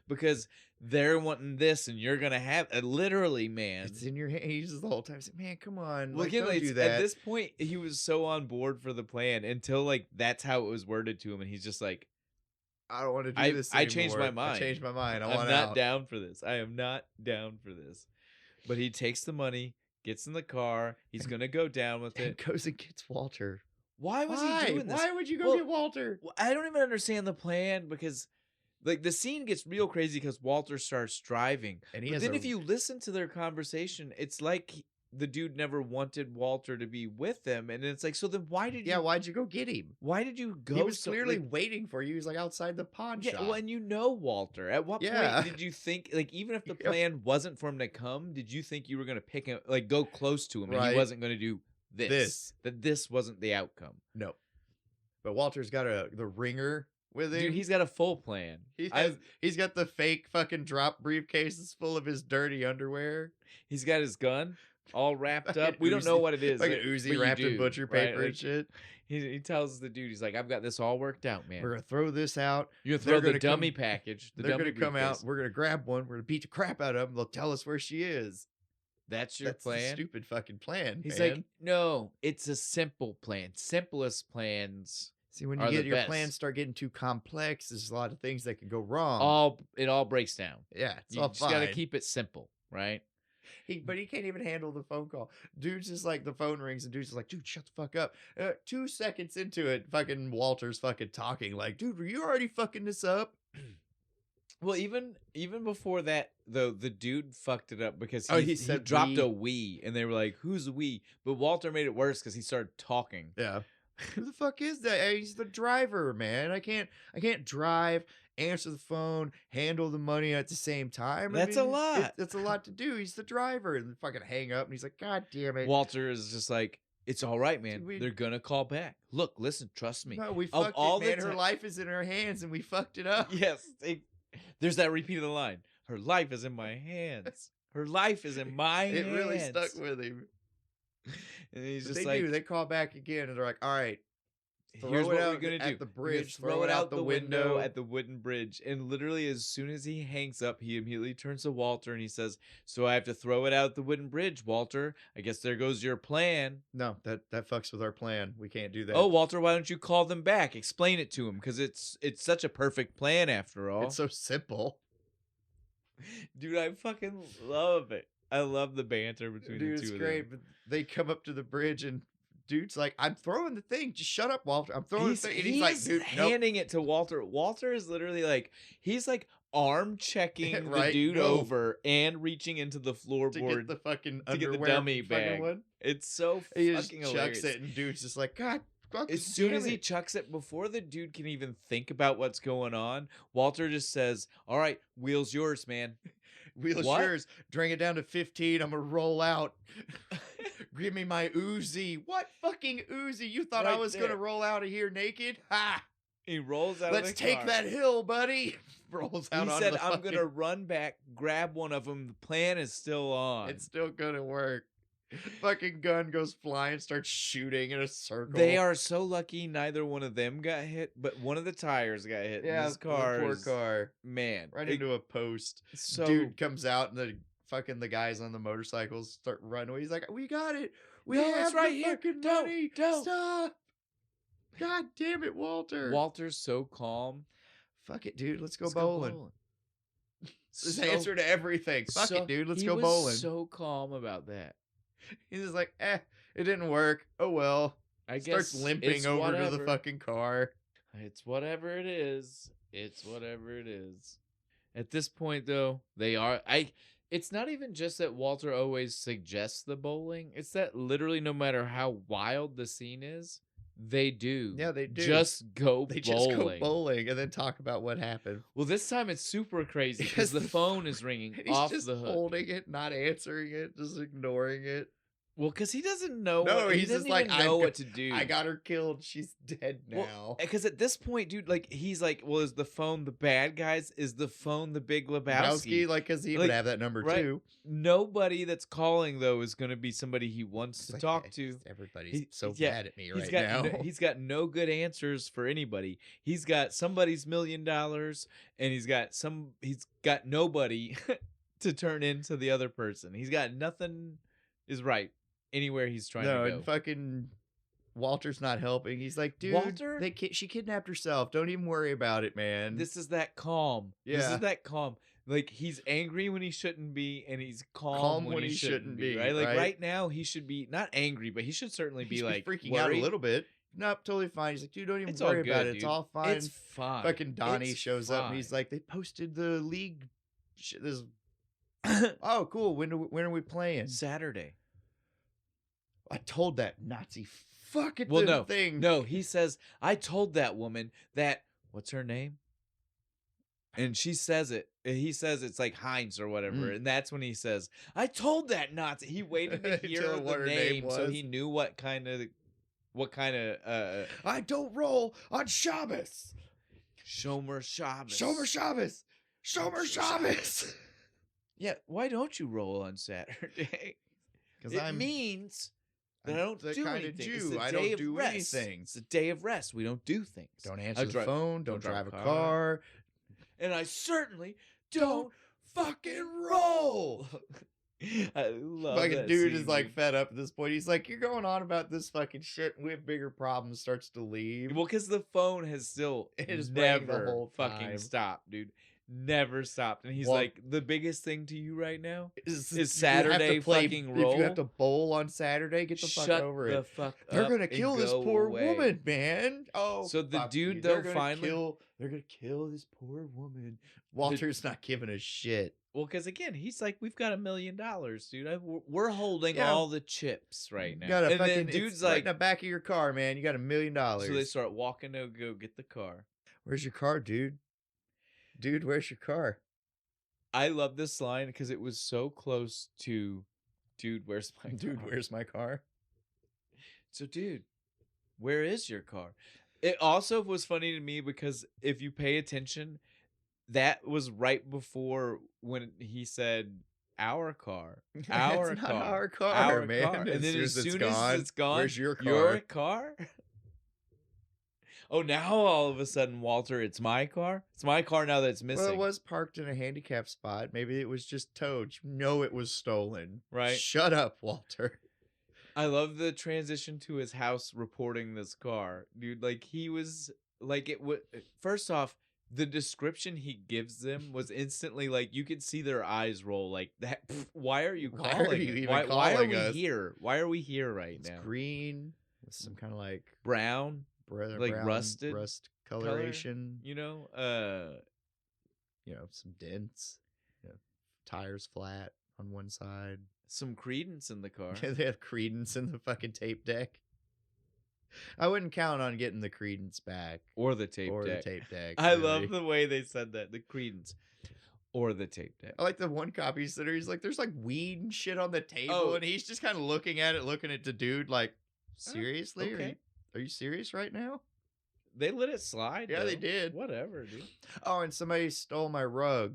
because they're wanting this, and you're gonna have it. Literally, man. It's in your hand. He uses the whole time. He's like, man, come on. Well, again, don't do that. At this point, he was so on board for the plan until like that's how it was worded to him, and he's just like, I don't want to do this anymore. I changed my mind. I'm not down for this. I am not down for this. But he takes the money, gets in the car. He's gonna go down with it. Goes and gets Walter. Why was he doing this? Why would you go get Walter? I don't even understand the plan because, like, the scene gets real crazy because Walter starts driving. And if you listen to their conversation, it's like the dude never wanted Walter to be with them, and it's like, so then why'd you go get him? Why did you go? He was clearly waiting for you. He was like outside the pawn shop. Well, and you know Walter. At what point did you think, like, even if the plan wasn't for him to come, did you think you were gonna pick him, like, go close to him, and he wasn't gonna do this wasn't the outcome? No. But Walter's got the ringer with him. Dude, he's got a full plan. He's got the fake fucking drop briefcases full of his dirty underwear. He's got his gun all wrapped up. We don't know what it is. Like an Uzi wrapped in butcher paper and shit. He tells the dude, he's like, I've got this all worked out, man. We're going to throw this out. You're going to throw the dummy package. They're going to come out. We're going to grab one. We're going to beat the crap out of them. They'll tell us where she is. That's your plan? That's a stupid fucking plan, He's like, no, it's a simple plan. Simplest plans. See, when you get your plans start getting too complex, there's a lot of things that can go wrong. It all breaks down. Yeah, you just got to keep it simple, right? But he can't even handle the phone call. Dude's just like, the phone rings and dude's just like, dude, shut the fuck up. 2 seconds into it, fucking Walter's fucking talking like, dude, were you already fucking this up? Well, even before that, though, the dude fucked it up because he dropped a we, and they were like, who's we? But Walter made it worse because he started talking. Yeah. Who the fuck is that? He's the driver, man. I can't drive, answer the phone, handle the money at the same time. That's a lot. That's a lot to do. He's the driver. And fucking hang up, and he's like, God damn it. Walter is just like, it's all right, man. They're gonna call back. Look, listen, trust me. No, we fucked it, man. Her life is in her hands, and we fucked it up. Yes. There's that repeat of the line. Her life is in my hands. Her life is in my hands. It really stuck with him. And he's just like, they call back again, and they're like, all right, here's what we're gonna do at the bridge. Throw it out the window at the wooden bridge. And literally, as soon as he hangs up, he immediately turns to Walter and he says, so I have to throw it out the wooden bridge, Walter. I guess there goes your plan. No, that fucks with our plan. We can't do that. Oh, Walter, why don't you call them back? Explain it to him, because it's such a perfect plan after all. It's so simple. Dude, I fucking love it. I love the banter between the two of them. It's great. But they come up to the bridge and dude's like, I'm throwing the thing. Just shut up, Walter. I'm throwing the thing. And he's like, dude, handing it to Walter. Walter is literally like, he's like arm checking the dude over and reaching into the floorboard to get the fucking to get the dummy bag. One. It's so he fucking just hilarious. Chucks it, and dude's just like, God. As soon as he chucks it, before the dude can even think about what's going on, Walter just says, all right, wheel's yours, man. Wheel's yours. Drink it down to 15. I'm going to roll out. Give me my Uzi. What fucking Uzi? You thought I was going to roll out of here naked? Ha! He rolls out Let's of the car. take that hill, buddy. Rolls out. He said, I'm going to run back, grab one of them. The plan is still on. It's still going to work. Fucking gun goes flying, starts shooting in a circle. They are so lucky neither one of them got hit, but one of the tires got hit. Yeah, this car the poor car. Man. Right into a post. So dude comes out and the guys on the motorcycles start running away. He's like, we got it. We have it's right the here. fucking Don't, money. don't. Stop. God damn it, Walter. Walter's so calm. Fuck it, dude. Let's go bowling. His So, answer to everything. Fuck it, dude. Let's go bowling. He was so calm about that. He's just like, it didn't work. Oh, well. I Starts guess limping over to the fucking car. It's whatever it is. It's whatever it is. At this point, though, it's not even just that Walter always suggests the bowling. It's that literally no matter how wild the scene is, they do. Yeah, they do. Just go bowling. Just go bowling and then talk about what happened. Well, this time it's super crazy because the phone is ringing off the hook. He's just holding it, not answering it, just ignoring it. Well, because he doesn't know. No, he doesn't even know what to do. I got her killed. She's dead now. Because at this point, dude, like he's like, well, is the phone the bad guys? Is the phone the Big Lebowski? Like, because he would have that number too. Nobody that's calling though is going to be somebody he wants to talk to. Everybody's mad at me now. He's got no good answers for anybody. He's got somebody's $1 million, and he's got nobody to turn into the other person. He's got nothing is right. Anywhere he's trying to go. And fucking Walter's not helping. He's like, dude, Walter? She kidnapped herself. Don't even worry about it, man. This is that calm. Yeah. This is that calm. Like, he's angry when he shouldn't be, and he's calm when he shouldn't be. Right? Like, right now, he should be not angry, but he should certainly be like freaking worried. out a little bit. Nope, totally fine. He's like, dude, don't even worry about it. It's all fine. It's fine. Fucking Donnie shows up, and he's like, they posted the league. This. Oh, cool. When are we playing? Saturday. I told that Nazi fucking thing. No, he says, I told that woman that, what's her name? And she says it. He says it's like Heinz or whatever. And that's when he says, I told that Nazi. He waited to hear the name so he knew what kind of I don't roll on Shabbos. Shomer Shabbos. Shomer Shabbos. Shomer Shabbos. Yeah, why don't you roll on Saturday? Because it means that I don't do anything. It's I don't do anything. It's a day of rest. We don't do things. Don't answer the phone. Don't drive a car. And I certainly don't fucking roll. I love fucking that dude scene, is like fed up at this point. He's like, you're going on about this fucking shit. We have bigger problems. Starts to leave. Well, because the phone has still never fucking stopped, dude. Never stopped. And he's like, the biggest thing to you right now is Saturday fucking roll. If you have to bowl on Saturday, get the fuck over it. They're gonna kill this poor woman, man. Oh, so the dude though finally they're gonna kill this poor woman. Walter's not giving a shit. Well, because again, he's like, we've got $1 million, dude. We're holding all the chips right now. And then dude's like, right in the back of your car, man. You got $1 million. So they start walking to go get the car. Where's your car, dude? Dude, where's your car? I love this line because it was so close to, dude, where's my car? Dude, where's my car? So, dude, where is your car? It also was funny to me because if you pay attention, that was right before when he said, our car. Our it's car. Not our car, our man. Car. And then as soon as it's gone, where's your car? Your car? Oh, now all of a sudden, Walter, it's my car? It's my car now that it's missing. Well, it was parked in a handicap spot. Maybe it was just towed. You know it was stolen. Right. Shut up, Walter. I love the transition to his house reporting this car. Dude, like, he was, like, it would, first off, the description he gives them was instantly, like, you could see their eyes roll, like, that. Why are you calling? Why are you even why are calling we us? here? Why are we here right now? It's green with some kind of, like, brown. Like brown, rust coloration, color, some dents, tires flat on one side, some Creedence in the car. They have Creedence in the fucking tape deck. I wouldn't count on getting the Creedence back or the tape deck. I love the way they said that, the Creedence or the tape deck. I like the one copy sitter. He's like, there's like weed and shit on the table, and he's just kind of looking at the dude like, seriously? Okay. Are you serious right now? They let it slide. Yeah, though. they did. Whatever, dude. Oh, and somebody stole my rug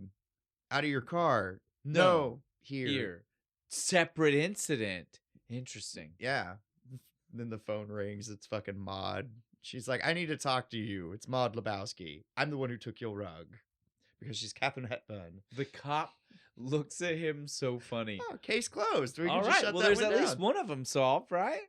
out of your car. No. Here. Separate incident. Interesting. Yeah. Then the phone rings. It's fucking Maud. She's like, I need to talk to you. It's Maud Lebowski. I'm the one who took your rug. Because she's Catherine Hepburn. The cop looks at him so funny. Oh, case closed. We All can right. just shut Well, that there's one at down. least one of them solved, right?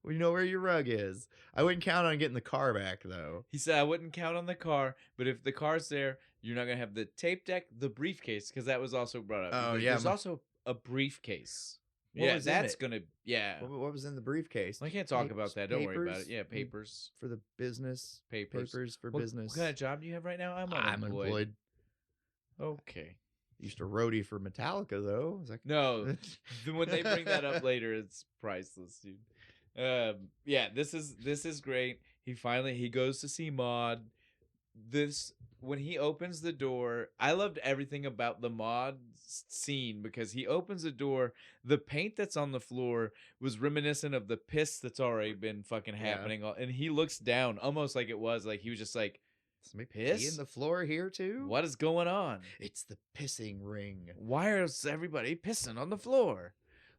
Well, you know where your rug is. I wouldn't count on getting the car back, though. He said, I wouldn't count on the car, but if the car's there, you're not going to have the tape deck, the briefcase, because that was also brought up. Oh, yeah. There's also a briefcase. What was in that's it? going to, yeah. What was in the briefcase? Well, I can't talk about that. Don't worry about it. Yeah, Papers? papers. For the business. Papers. Papers for What business. kind of job do you have right now? I'm unemployed. Okay. Used to roadie for Metallica, though. It's like, No, when they bring that up later, it's priceless, dude. Yeah, this is great. He goes to see Maud. When he opens the door, I loved everything about the Maud scene because he opens the door. The paint that's on the floor was reminiscent of the piss that's already been fucking happening, and he looks down almost like it was like he was just like, somebody piss pee in the floor here too? What is going on? It's the pissing ring. Why is everybody pissing on the floor?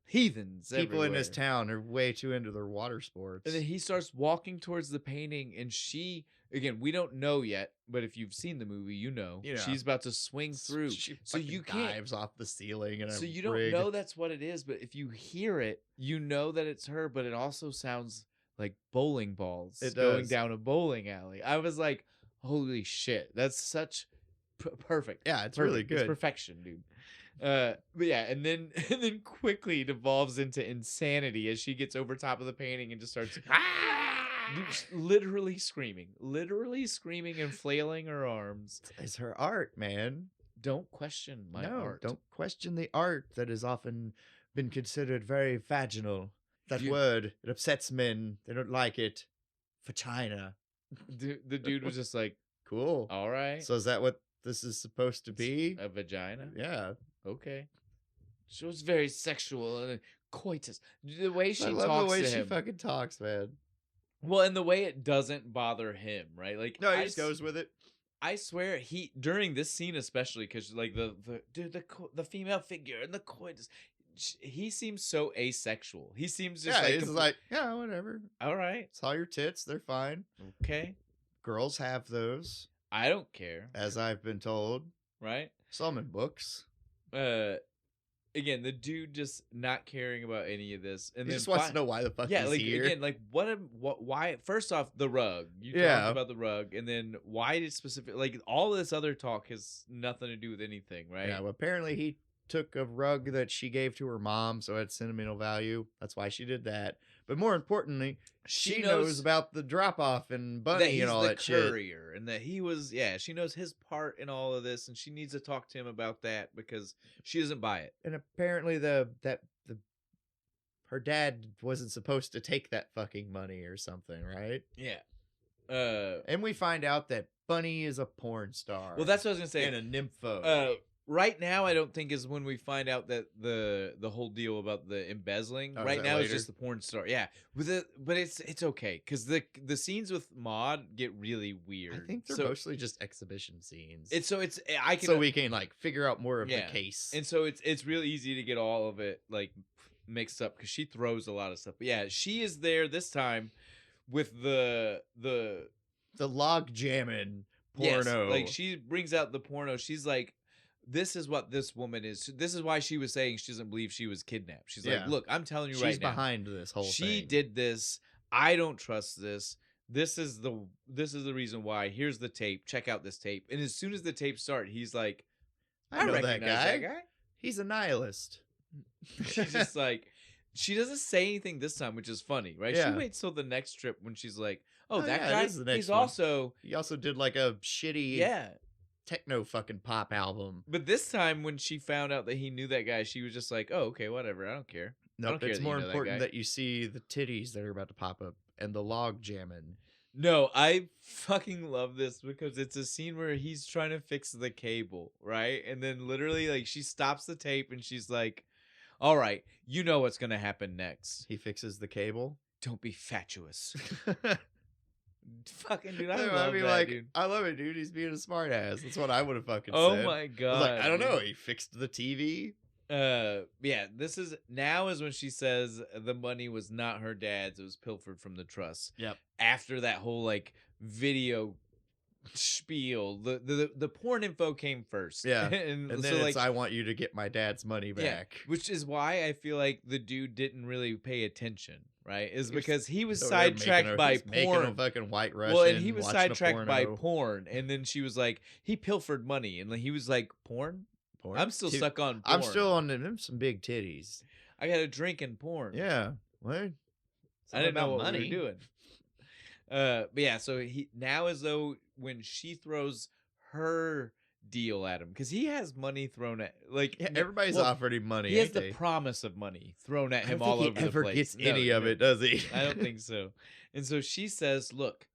Heathens People everywhere. in this town are way too into their water sports. And then he starts walking towards the painting, and she, again, we don't know yet, but if you've seen the movie, you know she's about to swing through. So you dives off the ceiling, and so you don't know that's what it is. But if you hear it, you know that it's her. But it also sounds like bowling balls going down a bowling alley. I was like, holy shit, that's such perfect. Yeah, it's really good. It's perfection, dude. But yeah, and then quickly devolves into insanity as she gets over top of the painting and just starts literally screaming and flailing her arms. It's her art, man. Don't question my art. Don't question the art that has often been considered very vaginal. That word, it upsets men. They don't like it. Vagina. The dude was just like, cool. All right. So is that what this is supposed to be? A vagina? Yeah. Okay. She was very sexual and coitus. The way she talks the way to she him. fucking talks, man. Well, and the way it doesn't bother him, right? Like, no, he just goes with it. I swear, during this scene especially, because like the female figure and the coitus, he seems so asexual. He seems just he's like, yeah, whatever. All right, saw your tits, they're fine. Okay, girls have those. I don't care, as I've been told. Right, some in books. Again, the dude just not caring about any of this, and he just wants to know why the fuck he's here. Again, like what, why? First off, the rug. You talked about the rug, and then why did specific? Like all this other talk has nothing to do with anything, right? Yeah. Well, apparently he took a rug that she gave to her mom, so it had sentimental value. That's why she did that. But more importantly, she knows about the drop off and Bunny and all that shit. Courier, and that he was, she knows his part in all of this, and she needs to talk to him about that because she doesn't buy it. And apparently her dad wasn't supposed to take that fucking money or something, right? Yeah. And we find out that Bunny is a porn star. Well, that's what I was gonna say. And a nympho. Right now, I don't think is when we find out that the whole deal about the embezzling. Right now, it's just the porn star. Yeah, but it's okay because the scenes with Maud get really weird. I think they're mostly just exhibition scenes. So we can like figure out more of the case, and so it's really easy to get all of it like mixed up because she throws a lot of stuff. But yeah, she is there this time with the log jamming porno. Yes, like she brings out the porno. She's like, this is what this woman is. This is why she was saying she doesn't believe she was kidnapped. She's like, look, I'm telling you right now. She's behind this whole thing. She did this. I don't trust this. This is the reason why. Here's the tape. Check out this tape. And as soon as the tape starts, he's like, I know that guy. He's a nihilist. She's just like, she doesn't say anything this time, which is funny, right? Yeah. She waits till the next trip when she's like, that guy. Is the next one. He also did like a shitty techno fucking pop album. But this time when she found out that he knew that guy, she was just like, oh, okay, whatever, I don't care. No, it's more important that you see the titties that are about to pop up and the log jamming. No, I fucking love this because it's a scene where he's trying to fix the cable, right? And then literally like she stops the tape and she's like, all right, you know what's gonna happen next. He fixes the cable. Don't be fatuous. Fucking dude, I love that, dude. I love it, dude. He's being a smart ass. That's what I would have fucking said. Oh my god. I don't know. He fixed the TV. Yeah, this is now is when she says the money was not her dad's, it was pilfered from the trust. Yep. After that whole like video spiel, the porn info came first. Yeah. and then so, it's I want you to get my dad's money back. Yeah, which is why I feel like the dude didn't really pay attention, right? Is because he was So sidetracked by making porn. a fucking white Russian. Well, and he was watching a sidetracked by porno. porn, and then she was like, he pilfered money, and he was like, porn? I'm still stuck on porn. I'm still on them some big titties. I got a drink and porn. Yeah. What? I didn't know what we were doing. But yeah, so he now as though when she throws her deal at him, because he has money thrown at everybody's offered him money. He has the promise of money thrown at him all over the place. Ever gets any of it, does he? I don't think so. And so she says, "Look,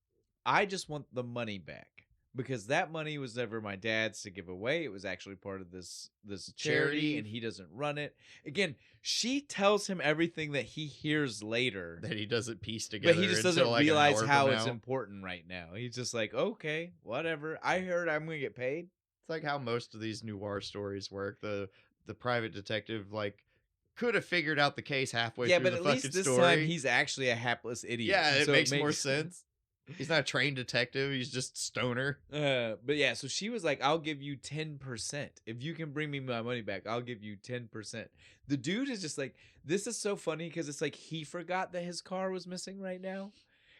I just want the money back." Because that money was never my dad's to give away. It was actually part of this charity, and he doesn't run it. Again, she tells him everything that he hears later. That he doesn't piece together. But he just doesn't realize how it's important right now. He's just like, okay, whatever. I heard I'm going to get paid. It's like how most of these noir stories work. The private detective, could have figured out the case halfway through the fucking story. Yeah, but at least this time, he's actually a hapless idiot. Yeah, it makes more sense. He's not a trained detective. He's just stoner. But yeah, so she was like, I'll give you 10%. If you can bring me my money back, I'll give you 10%. The dude is just like, this is so funny because it's like he forgot that his car was missing right now.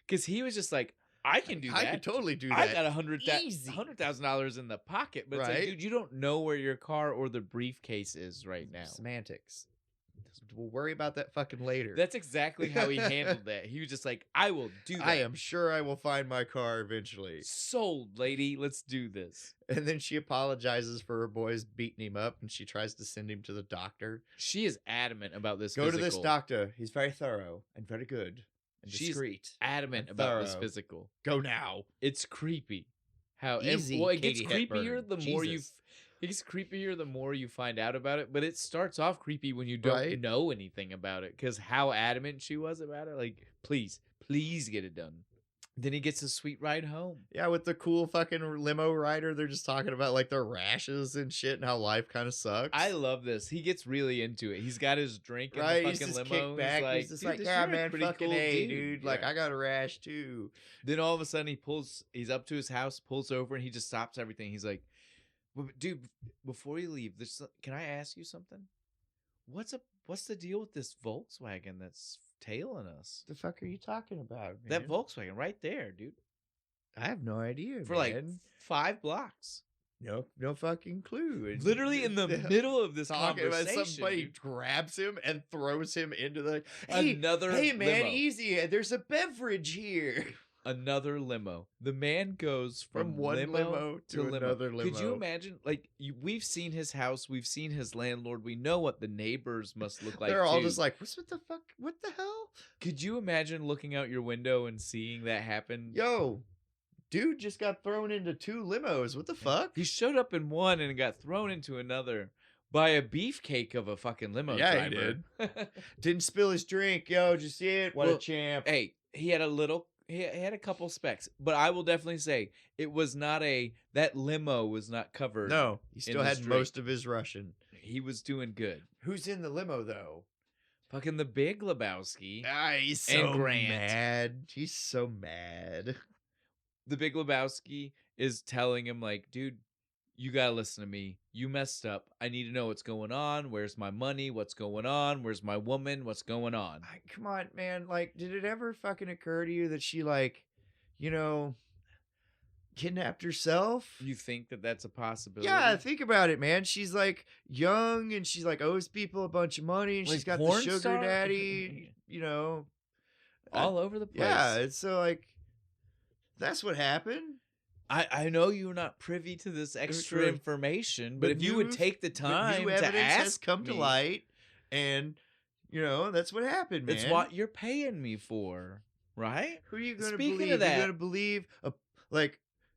Because he was just like, I can do that. I can totally do that. I got $100,000 in the pocket. But it's like, dude, you don't know where your car or the briefcase is right now. Semantics. We'll worry about that fucking later. That's exactly how he handled that. He was just like, I will do that. I am sure I will find my car eventually. Sold, lady. Let's do this. And then she apologizes for her boys beating him up, and she tries to send him to the doctor. She is adamant about this Go to this doctor. He's very thorough and very good and discreet. She's adamant about this physical. Go now. It's creepy. How easy. It gets creepier the more you... It gets creepier the more you find out about it, but it starts off creepy when you don't know anything about it, because how adamant she was about it. Like, please get it done. Then he gets a sweet ride home. Yeah, with the cool fucking limo rider. They're just talking about their rashes and shit and how life kind of sucks. I love this. He gets really into it. He's got his drink in the fucking he's just limo. He's just like, yeah, man, fucking cool dude. Like, I got a rash too. Then all of a sudden he's up to his house, pulls over, and he just stops everything. He's like, dude, before you leave, can I ask you something? What's the deal with this Volkswagen that's tailing us? The fuck are you talking about, man? That Volkswagen right there, dude. I have no idea, For man. 5 blocks. No fucking clue. Literally in the middle of this conversation, somebody grabs him and throws him into the hey man, limo. Easy. There's a beverage here. Another limo. The man goes from one limo to another limo. Could you imagine? We've seen his house. We've seen his landlord. We know what the neighbors must look like. They're all just like, what the fuck? What the hell? Could you imagine looking out your window and seeing that happen? Yo, dude just got thrown into 2 limos. What the fuck? He showed up in one and got thrown into another by a beefcake of a fucking limo driver. Yeah, he did. Didn't spill his drink. Yo, did you see it? What a champ. Hey, he had a couple specs, but I will definitely say it was not that limo was not covered. No, he still had most of his Russian. He was doing good. Who's in the limo though? Fucking the Big Lebowski. He's so mad. He's so mad. The Big Lebowski is telling him like, dude, you gotta listen to me. You messed up. I need to know what's going on. Where's my money? What's going on? Where's my woman? What's going on? Come on, man. Did it ever fucking occur to you that she kidnapped herself? You think that that's a possibility? Yeah, think about it, man. She's young and she's owes people a bunch of money and she's got the sugar daddy, all over the place. Yeah, it's so that's what happened. I know you're not privy to this extra information, but if you would take the time to ask has come to light, and that's what happened, man. It's what you're paying me for, right? Who are you going to believe? Speaking of that, you're going to believe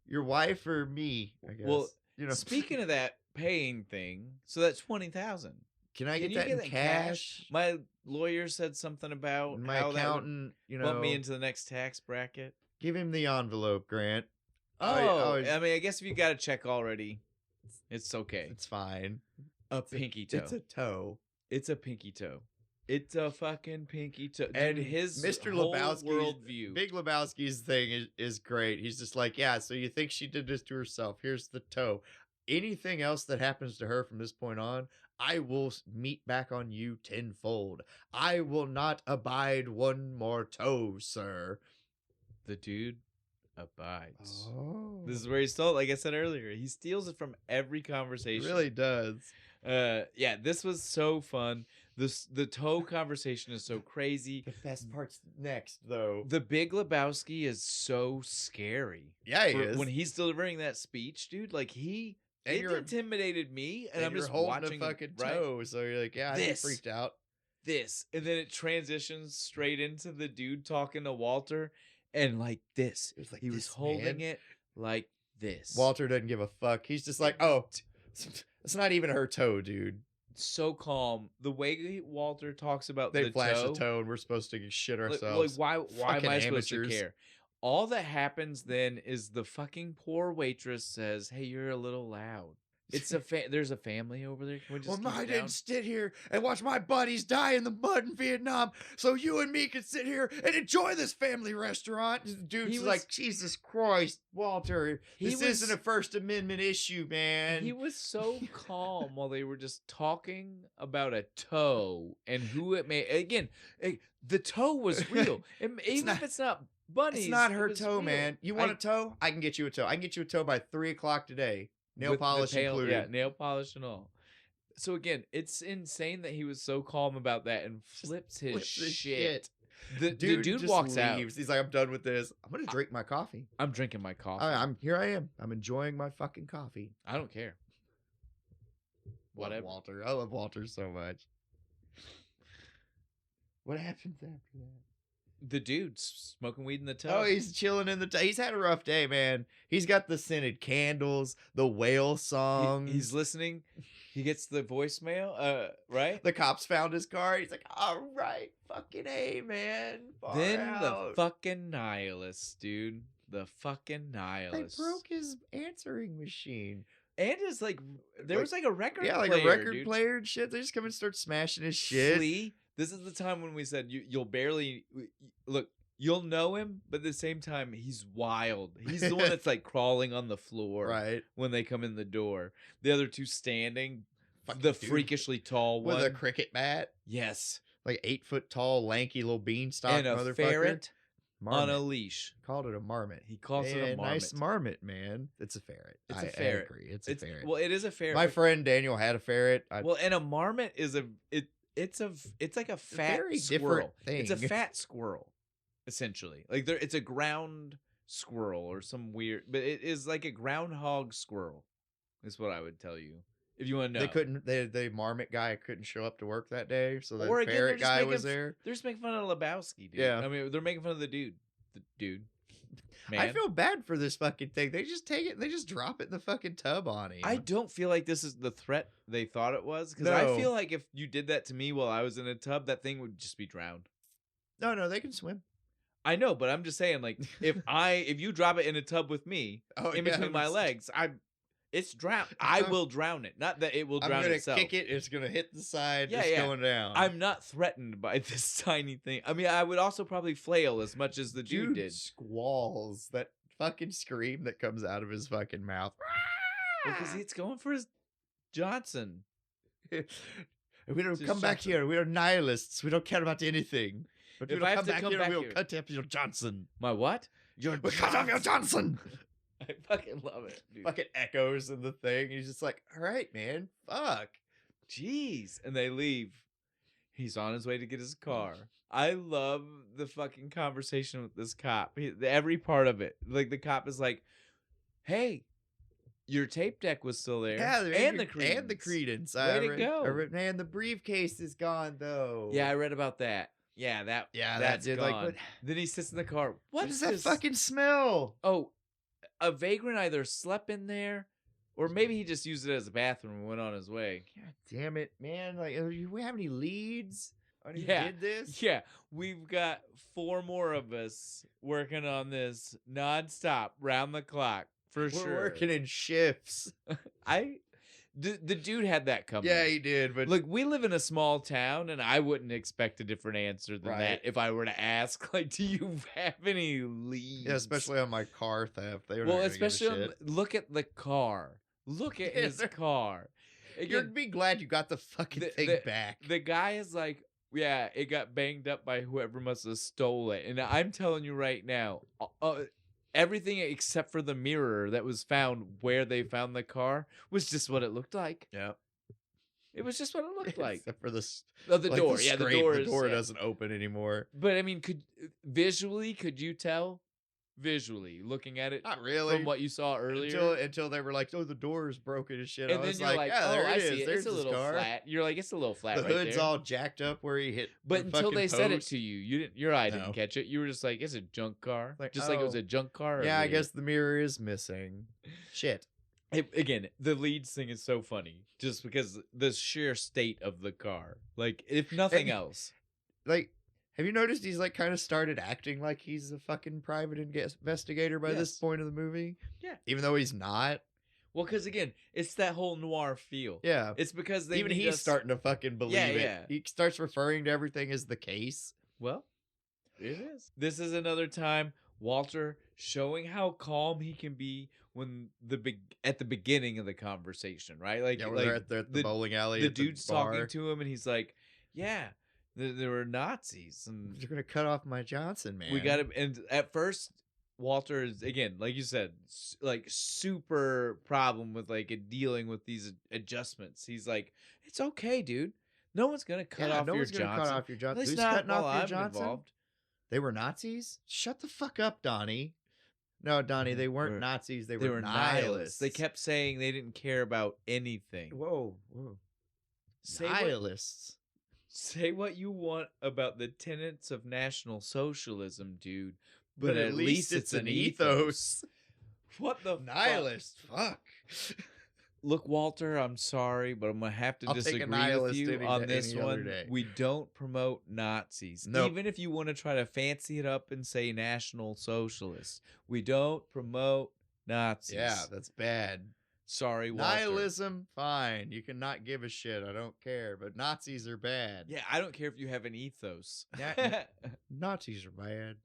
your wife or me? I guess. Well, speaking of that paying thing, so that's $20,000. Can I get that in cash? My lawyer said something about my accountant. Bump me into the next tax bracket. Give him the envelope, Grant. I mean, I guess if you got a check already, it's okay. It's fine. A pinky toe. It's a toe. It's a pinky toe. It's a fucking pinky toe. And dude, his Mr. whole Lebowski's worldview. Big Lebowski's thing is great. He's just like, yeah, so you think she did this to herself. Here's the toe. Anything else that happens to her from this point on, I will meet back on you tenfold. I will not abide one more toe, sir. The dude abides. Oh. This is where he stole it. Like I said earlier, he steals it from every conversation. He really does. Yeah, this was so fun. The toe conversation is so crazy. The best part's next, though. The Big Lebowski is so scary. Yeah, he is. When he's delivering that speech, dude, like it intimidated me, and I'm just watching a fucking toe, so you're like, yeah, I'm freaked out. And then it transitions straight into the dude talking to Walter, and like this, like he was holding it like this. Walter doesn't give a fuck. He's just like, oh, it's not even her toe, dude. So calm. The way Walter talks about they flash the toe, and we're supposed to shit ourselves. Like why am I supposed to care? All that happens then is the fucking poor waitress says, "Hey, you're a little loud." It's there's a family over there. Can we just I didn't sit here and watch my buddies die in the mud in Vietnam, so you and me could sit here and enjoy this family restaurant. The dude's like, Jesus Christ, Walter, this isn't a First Amendment issue, man. He was so calm while they were just talking about a toe and who it may. Again, the toe was real. Even if it's not Bunny's. It's not her toe, real. man. You want a toe? I can get you a toe. I can get you a toe by 3 o'clock today. Nail polish included. Yeah, nail polish and all. So again, it's insane that he was so calm about that and flips his shit. The dude walks out. He's like, I'm done with this. I'm gonna drink my coffee. I'm drinking my coffee. Here I am. I'm enjoying my fucking coffee. I don't care. Whatever. Walter. I love Walter so much. What happens after that? The dude's smoking weed in the tub. Oh, he's chilling in the tub. He's had a rough day, man. He's got the scented candles, the whale song. He's listening. He gets the voicemail, right? The cops found his car. He's like, all right, fucking A, man. The fucking nihilist, dude. The fucking nihilist. They broke his answering machine. And it's like, there was like a record player. Yeah, like a record player and shit. They just come and start smashing his shit. Flea. This is the time when we said you'll barely look. You'll know him, but at the same time, he's wild. He's the one that's like crawling on the floor, right? When they come in the door, the other two standing. Freakishly tall one with a cricket bat. Yes, like 8 foot tall, lanky little beanstalk and a motherfucker. Ferret on a leash. Called it a marmot. He calls it a marmot. Nice marmot, man. It's a ferret. It's a ferret. I agree. It's a ferret. Well, it is a ferret. My friend Daniel had a ferret. And a marmot is it's like a fat squirrel. Thing. It's a fat squirrel, essentially. Like it's a ground squirrel or some weird, but it is like a groundhog squirrel. Is what I would tell you if you want to know. They couldn't. The marmot guy couldn't show up to work that day, so the ferret guy was there. They're just making fun of Lebowski, dude. Yeah, I mean they're making fun of the dude. Man. I feel bad for this fucking thing. They just take it and they just drop it in the fucking tub on him. I don't feel like this is the threat they thought it was. Because I feel like if you did that to me while I was in a tub, that thing would just be drowned. No, they can swim. I know, but I'm just saying, like, if you drop it in a tub with me in between my legs, it's drowned. I will drown it. Not that it will drown itself. I'm going to kick it. It's going to hit the side. It's going down. I'm not threatened by this tiny thing. I mean, I would also probably flail as much as the dude did. Squalls. That fucking scream that comes out of his fucking mouth. Because it's going for his Johnson. We don't come back here. We are nihilists. We don't care about anything. But if we don't come back here, we'll cut off your Johnson. My what? We'll cut off your Johnson. I fucking love it, dude. Fucking echoes in the thing. He's just like, all right, man. Fuck. Jeez. And they leave. He's on his way to get his car. I love the fucking conversation with this cop. Every part of it. Like, the cop is like, hey, your tape deck was still there. Yeah, and the Creedence. And the Creedence. Way to go. Man, the briefcase is gone, though. Yeah, I read about that. Yeah, that's did. gone. Like, then he sits in the car. What does that fucking smell? Oh, a vagrant either slept in there, or maybe he just used it as a bathroom and went on his way. God damn it, man! Like, do we have any leads on who did this? Yeah, we've got 4 more of us working on this nonstop, round the clock for sure. We're working in shifts. The dude had that coming. Yeah, he did. But like, we live in a small town, and I wouldn't expect a different answer than that if I were to ask, like, do you have any leads? Yeah, especially on my car theft. They were well, not especially give a shit. look at the car. Look at his car. Again, you'd be glad you got the fucking thing back. The guy is like, yeah, it got banged up by whoever must have stole it. And I'm telling you right now, everything except for the mirror that was found where they found the car was just what it looked like. Yeah. It was just what it looked like. Except for the like door. The door doesn't open anymore. But I mean, could you tell? Visually, looking at it, not really, from what you saw earlier, until they were like, "Oh, the door is broken and shit." And then you're like, "Yeah, there I it see is. It's a little flat." You're like, "It's a little flat." The right hood's there. all jacked up where he hit. But until they said it post. to you, your eye didn't catch it. You were just like, "It's a junk car," like it was a junk car. Yeah, I guess the mirror is missing. Shit. Again, the lead thing is so funny, just because the sheer state of the car. Like, if nothing else, like. Have you noticed he's like kind of started acting like he's a fucking private investigator by this point of the movie? Yeah. Even though he's not. Well, because again, it's that whole noir feel. Yeah. It's because he's starting to fucking believe it. Yeah. He starts referring to everything as the case. Well, it is. This is another time Walter showing how calm he can be when at the beginning of the conversation, right? Like, yeah, they're at the bowling alley. The dude's talking to him, and he's like, "Yeah, there were Nazis, and they're gonna cut off my Johnson, man. We got to." And at first, Walter is, again, like you said, like super problem with like dealing with these adjustments. He's like, "It's okay, dude. No one's gonna cut off your Johnson. Cut off your Johnson. Who's cutting off your Johnson? Involved. They were Nazis? Shut the fuck up, Donnie. No, Donnie, they weren't Nazis. They were nihilists. They kept saying they didn't care about anything. Whoa. Nihilists. Say what you want about the tenets of National Socialism, dude, but at least it's an ethos. What the nihilist? Fuck. Look, Walter, I'm sorry, but I'm going to have to disagree with you on this one. We don't promote Nazis. Nope. Even if you want to try to fancy it up and say National Socialists, we don't promote Nazis. Yeah, that's bad. Sorry, Walter. Nihilism, fine. You can not give a shit. I don't care. But Nazis are bad. Yeah, I don't care if you have an ethos. Nazis are bad.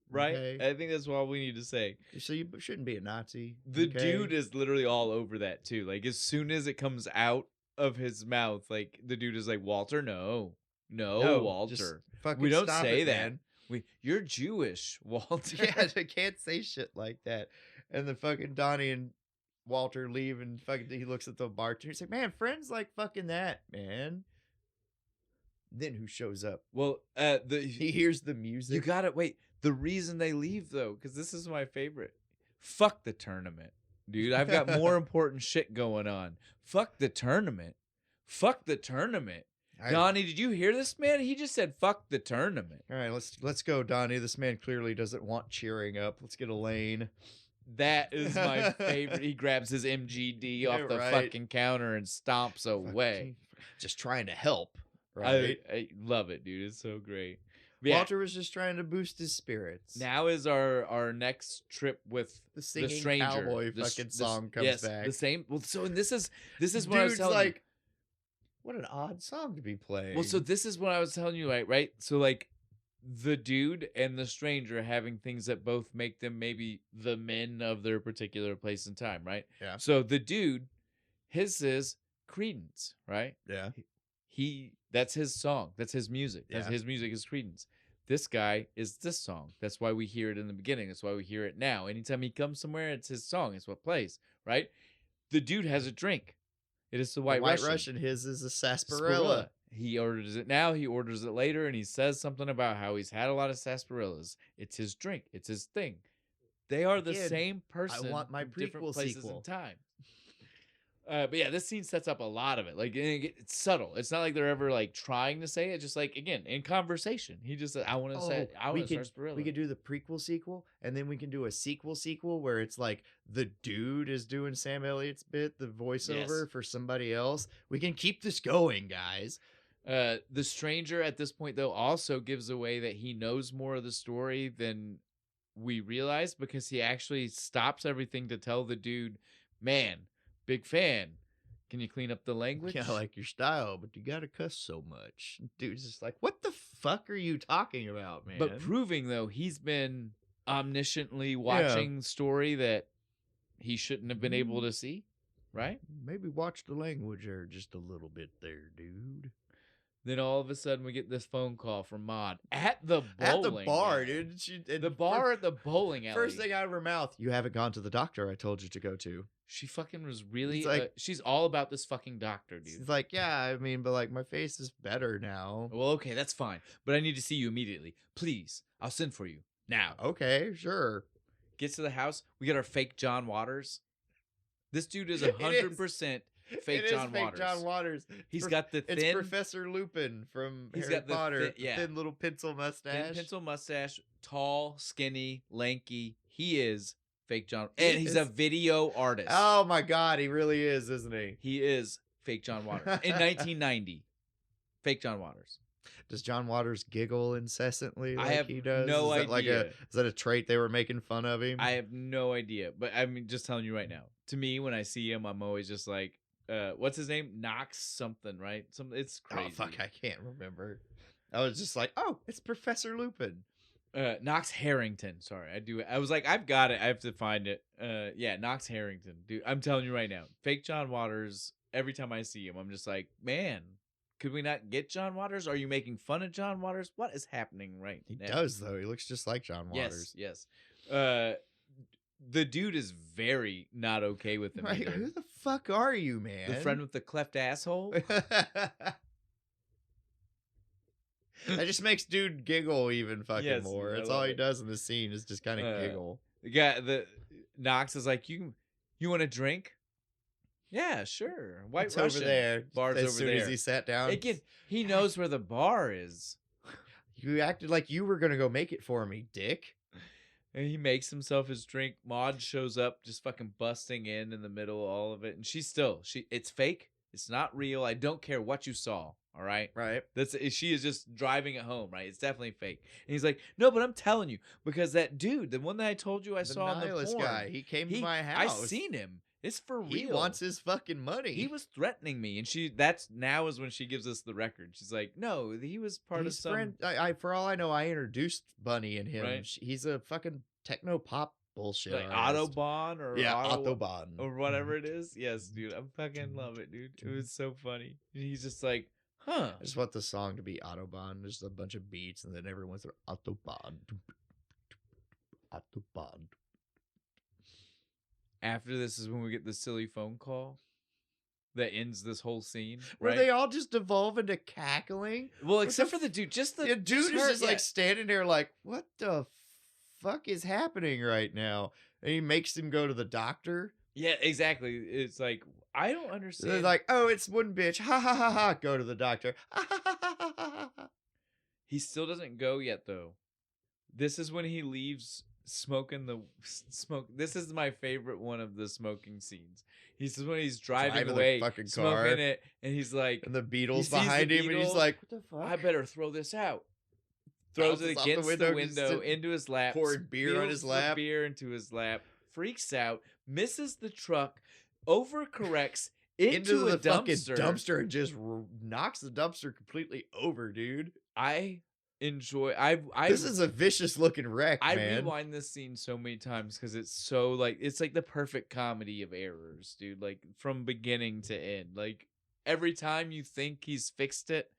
Right? Okay. I think that's all we need to say. So you shouldn't be a Nazi. The dude is literally all over that too. Like, as soon as it comes out of his mouth, like, the dude is like, Walter, no, Walter. We don't say that. Man. You're Jewish, Walter. Yeah, I can't say shit like that. And the fucking Donnie and Walter leave, and fucking he looks at the bartender. He's like, "Man, friends like fucking that, man." Then who shows up? Well, he hears the music. You gotta wait. The reason they leave, though, because this is my favorite. Fuck the tournament, dude. I've got more important shit going on. Fuck the tournament. Fuck the tournament. Donnie, did you hear this, man? He just said, "Fuck the tournament." All right, let's go, Donnie. This man clearly doesn't want cheering up. Let's get a lane. That is my favorite. He grabs his MGD off the fucking counter and stomps away. Just trying to help. Right? I love it, dude. It's so great. Yeah. Walter was just trying to boost his spirits. Now is our next trip with the stranger. Cowboy fucking song comes back. The same. Well, so this is what I was telling you. What an odd song to be playing. Well, so this is what I was telling you, right? So like, the dude and the stranger having things that both make them maybe the men of their particular place and time, right? Yeah. So the dude, his is Creedence, right? Yeah. That's his song. That's his music. Yeah. His music is Creedence. This guy is this song. That's why we hear it in the beginning. That's why we hear it now. Anytime he comes somewhere, it's his song. It's what plays, right? The dude has a drink. It is the White Russian. His is a sarsaparilla. He orders it now. He orders it later, and he says something about how he's had a lot of sarsaparillas. It's his drink. It's his thing. They are the same person. I want my prequel sequel. In time. But yeah, this scene sets up a lot of it. Like, it's subtle. It's not like they're ever like trying to say it. Just like, again, in conversation, he just said, "I want to say, I want sarsaparilla." We could do the prequel sequel, and then we can do a sequel where it's like the dude is doing Sam Elliott's bit, the voiceover for somebody else. We can keep this going, guys. The stranger at this point, though, also gives away that he knows more of the story than we realize, because he actually stops everything to tell the dude, "Man, big fan. Can you clean up the language? Yeah, I like your style, but you gotta cuss so much. Dude's just like, what the fuck are you talking about, man? But proving, though, he's been omnisciently watching story that he shouldn't have been able to see, right? Maybe watch the language there just a little bit there, dude. Then all of a sudden we get this phone call from Maud at the bowling at the bar, alley. dude. The bar at the bowling alley. First thing out of her mouth, you haven't gone to the doctor I told you to go to. She fucking was really like, she's all about this fucking doctor, dude. She's like, yeah, I mean, but like my face is better now. Well, okay, that's fine. But I need to see you immediately. Please. I'll send for you. Now. Okay, sure. Gets to the house. We got our fake John Waters. This dude is 100% fake John Waters. John Waters. He's got the thin. It's Professor Lupin from Harry Potter. Thin little pencil mustache. Thin pencil mustache. Tall, skinny, lanky. He is fake John. And he's a video artist. Oh my God, he really is, isn't he? He is fake John Waters. In 1990. Fake John Waters. Does John Waters giggle incessantly like I have he does? No idea. Is that a trait they were making fun of him? I have no idea. But I'm just telling you right now. To me, when I see him, I'm always just like, what's his name? Knox something, right? It's crazy. Oh, fuck, I can't remember. I was just like, oh, it's Professor Lupin. Knox Harrington. Sorry, I was like, I've got it. I have to find it. Yeah, Knox Harrington. Dude, I'm telling you right now. Fake John Waters, every time I see him, I'm just like, man, could we not get John Waters? Are you making fun of John Waters? What is happening right now? He does, though. He looks just like John Waters. Yes. The dude is very not okay with him. Right, who the fuck are you, man? The friend with the cleft asshole? That just makes dude giggle even fucking more. That's all he does in the scene is just kind of giggle. The Knox is like, you want a drink? Yeah, sure. White it's Russian. Over there. Bar's as over soon there. As he sat down. Again, he knows where the bar is. You acted like you were going to go make it for me, dick. And he makes himself his drink. Maud shows up, just fucking busting in the middle of all of it. And it's fake. It's not real. I don't care what you saw. All right. Right. She is just driving it home. Right. It's definitely fake. And he's like, no, but I'm telling you, because that dude, the one that I told you I saw on the porn guy, he came to my house. I seen him. It's for real. He wants his fucking money. He was threatening me, and that's now is when she gives us the record. She's like, no, he was part of some. Friend, for all I know, I introduced Bunny and him. Right? He's a fucking techno pop bullshit. Like Autobahn or Autobahn or whatever it is. Yes, dude, I fucking love it, dude. It was so funny. And he's just like, huh. I just want the song to be Autobahn. There's a bunch of beats, and then everyone's like, Autobahn. Autobahn. After this is when we get the silly phone call that ends this whole scene. Where they all just devolve into cackling. Well, except for the dude. The dude is just like standing there like, what the fuck is happening right now? And he makes him go to the doctor. Yeah, exactly. It's like, I don't understand. They're like, oh, it's one bitch. Ha ha ha ha. Go to the doctor. Ha ha ha ha ha ha. He still doesn't go yet, though. This is when he leaves smoking the smoke. This is my favorite one of the smoking scenes. He's when he's driving away, fucking smoking car. it, and he's like, and the Beatles behind him, and he's like, what the fuck? I better throw this out. Throws it against the window into his lap. Poured beer on his lap. Beer into his lap. Freaks out. Misses the truck. Overcorrects into the a dumpster. Fucking dumpster and just knocks the dumpster completely over, dude. I enjoy. This is a vicious looking wreck, man. I rewind this scene so many times because it's so it's like the perfect comedy of errors, dude. Like from beginning to end. Like every time you think he's fixed it,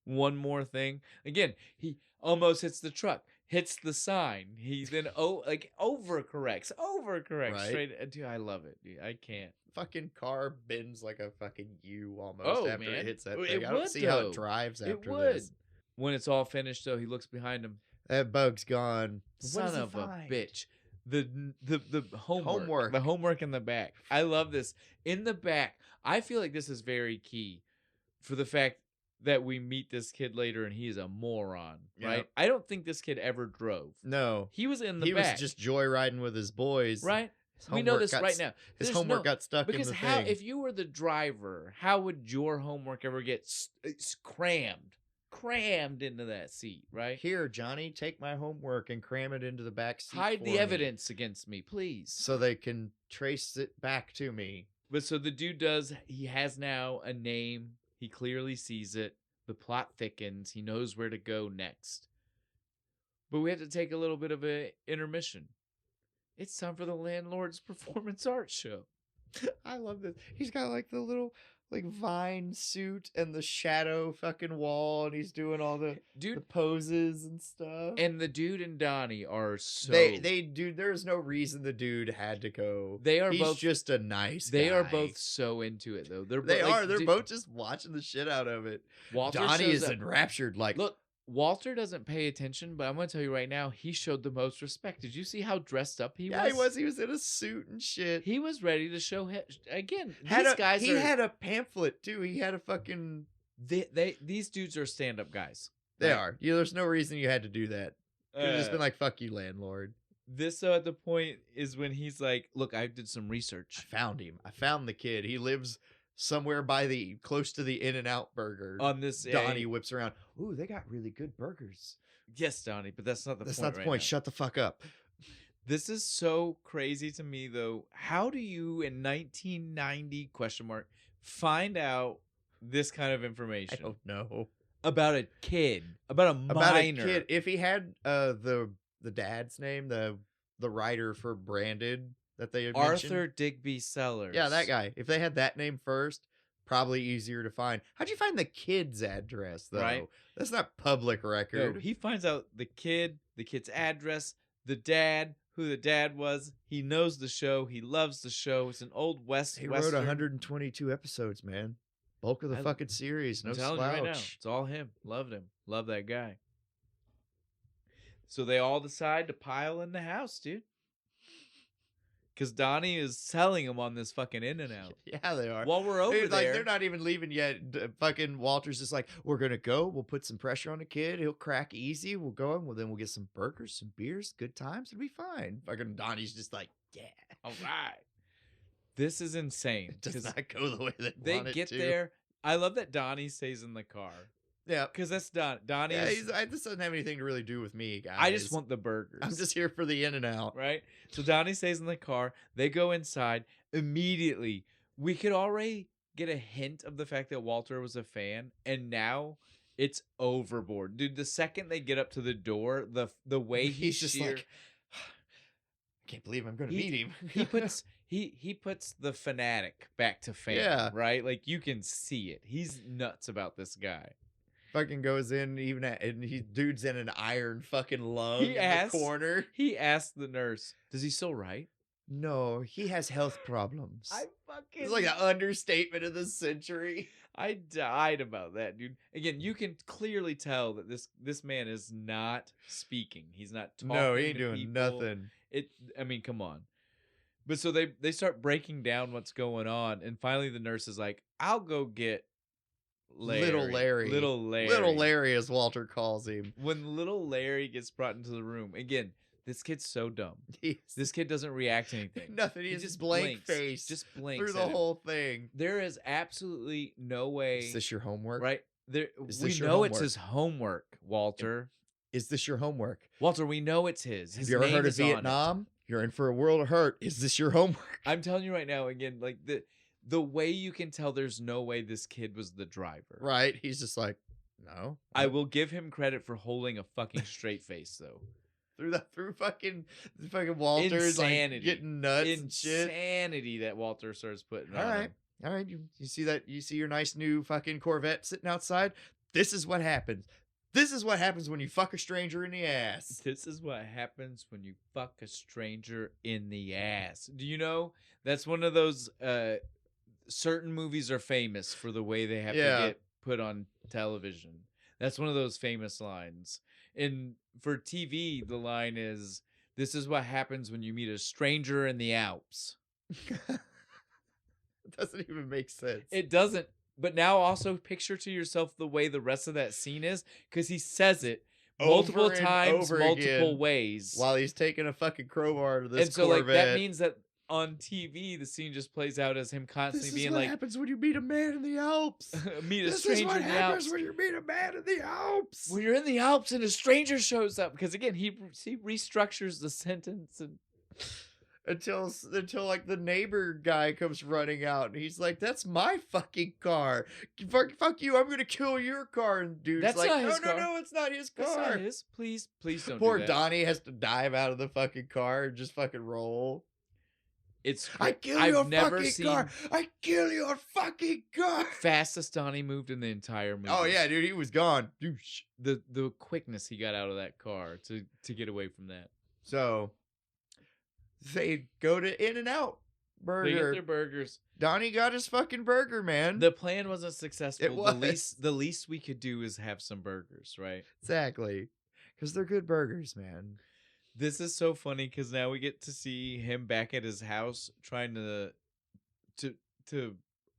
one more thing. Again, he almost hits the truck, hits the sign. He then overcorrects right. straight. Dude, I love it, dude. I can't. Fucking car bends like a fucking U almost after it hits that thing. I don't see how it drives after this. When it's all finished, though, he looks behind him. That bug's gone. Son of a bitch. The homework. The homework in the back. I love this. In the back, I feel like this is very key for the fact that we meet this kid later and he is a moron, right? I don't think this kid ever drove. No. He was in the back. He was just joyriding with his boys. Right? We know this right now. His homework got stuck in the thing. Because if you were the driver, how would your homework ever get crammed into that seat, right? Here, Johnny, take my homework and cram it into the back seat. Hide the evidence against me, please. So they can trace it back to me. But so the dude he has now a name. He clearly sees it. The plot thickens. He knows where to go next. But we have to take a little bit of an intermission. It's time for the landlord's performance art show. I love this. He's got like the little like vine suit and the shadow fucking wall, and he's doing all the poses and stuff. And the dude and Donnie are so dude, there's no reason the dude had to go. He's both just a nice guy. They are both so into it though. They're both just watching the shit out of it. Donnie is enraptured. Like, look, Walter doesn't pay attention, but I'm going to tell you right now, he showed the most respect. Did you see how dressed up he was? Yeah, he was. He was in a suit and shit. He was ready to show again. He had a pamphlet too. He had a fucking. These dudes are stand-up guys. They are. Yeah, there's no reason you had to do that. Could have just been like, "Fuck you, landlord." This at the point is when he's like, "Look, I did some research. I found him. I found the kid. He lives somewhere close to the In-N-Out Burger." On this, Donnie whips around. Ooh, they got really good burgers. Yes, Donnie, but that's not the point. That's not the point. Shut the fuck up. This is so crazy to me, though. How do you, in 1990 ? Find out this kind of information? I don't know. About a kid, about a minor. About a kid. If he had the dad's name, the writer for Branded that they had mentioned. Arthur Digby Sellers. Yeah, that guy. If they had that name first, probably easier to find. How'd you find the kid's address, though? Right. That's not public record. No, he finds out the kid's address, the dad, who the dad was. He knows the show. He loves the show. It's an old Western. He wrote 122 episodes, man. Bulk of the fucking series. No slouch. Right now, it's all him. Loved him. Love that guy. So they all decide to pile in the house, dude. Because Donnie is selling them on this fucking In-N-Out. Yeah, they are. While we're over there. Like, they're not even leaving yet. Fucking Walter's just like, we're going to go. We'll put some pressure on the kid. He'll crack easy. We'll go in. Well, then we'll get some burgers, some beers, good times. It'll be fine. Fucking Donnie's just like, yeah. All right. This is insane. It does not go the way they want it to. They get there. I love that Donnie stays in the car. Yeah, because that's Donnie. Yeah, this doesn't have anything to really do with me, guys. I just want the burgers. I'm just here for the In-N-Out. Right? So Donnie stays in the car. They go inside. Immediately, we could already get a hint of the fact that Walter was a fan, and now it's overboard. Dude, the second they get up to the door, the way he's just like, I can't believe I'm going to meet him. He puts the fanatic back to fan, right? Like, you can see it. He's nuts about this guy. Fucking goes in, and dude's in an iron fucking lung in the corner. He asked the nurse, "Does he still write?" No, he has health problems. It's like an understatement of the century. I died about that, dude. Again, you can clearly tell that this man is not speaking. He's not talking. No, he ain't doing nothing. I mean, come on. But so they start breaking down what's going on, and finally the nurse is like, "I'll go get Little Larry, as Walter calls him." When little Larry gets brought into the room, again, this kid's so dumb. This kid doesn't react to anything. Nothing. He just blank face. Just blinks through the whole thing. There is absolutely no way. Is this your homework? Right? We know it's his homework, Walter. Is this your homework? Walter, we know it's his. Have you ever heard of Vietnam? You're in for a world of hurt. Is this your homework? I'm telling you right now, again, like the way you can tell there's no way this kid was the driver. Right. He's just like, no. I will give him credit for holding a fucking straight face, though. Through fucking Walter's like getting nuts and shit. Insanity that Walter starts putting on him. All right. You see that? You see your nice new fucking Corvette sitting outside? This is what happens. This is what happens when you fuck a stranger in the ass. This is what happens when you fuck a stranger in the ass. Do you know that's one of those certain movies are famous for the way they have to get put on television. That's one of those famous lines. And for TV, the line is, "This is what happens when you meet a stranger in the Alps." It doesn't even make sense. It doesn't. But now also picture to yourself the way the rest of that scene is, because he says it multiple times, multiple ways. While he's taking a fucking crowbar to this and so, Corvette. Like, that means that on TV, the scene just plays out as him constantly being like... This is what happens when you meet a man in the Alps. Meet a stranger in the Alps. This is what happens when you meet a man in the Alps. When you're in the Alps and a stranger shows up. Because, again, he restructures the sentence. And until like the neighbor guy comes running out and he's like, "That's my fucking car. Fuck you. I'm gonna kill your car." And dude's That's like, not his car. No, it's not his car. That's not his. Please don't Poor do that. Donnie has to dive out of the fucking car and just fucking roll. I've never fucking seen car. I kill your fucking car. Fastest Donnie moved in the entire movie. Oh yeah, dude, he was gone. The quickness he got out of that car to get away from that. So they go to In-N-Out Burger. They get their burgers. Donnie got his fucking burger, man. The plan wasn't successful. It was. The least we could do is have some burgers, right? Exactly. Because they're good burgers, man. This is so funny because now we get to see him back at his house trying to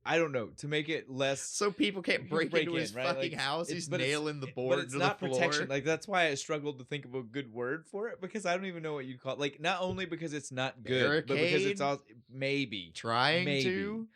I don't know, to make it less so people can't break into his fucking house. He's nailing the board to the floor. But it's not protection. Like that's why I struggled to think of a good word for it because I don't even know what you call it. Like not only because it's not good, barricade? But because it's all maybe trying to.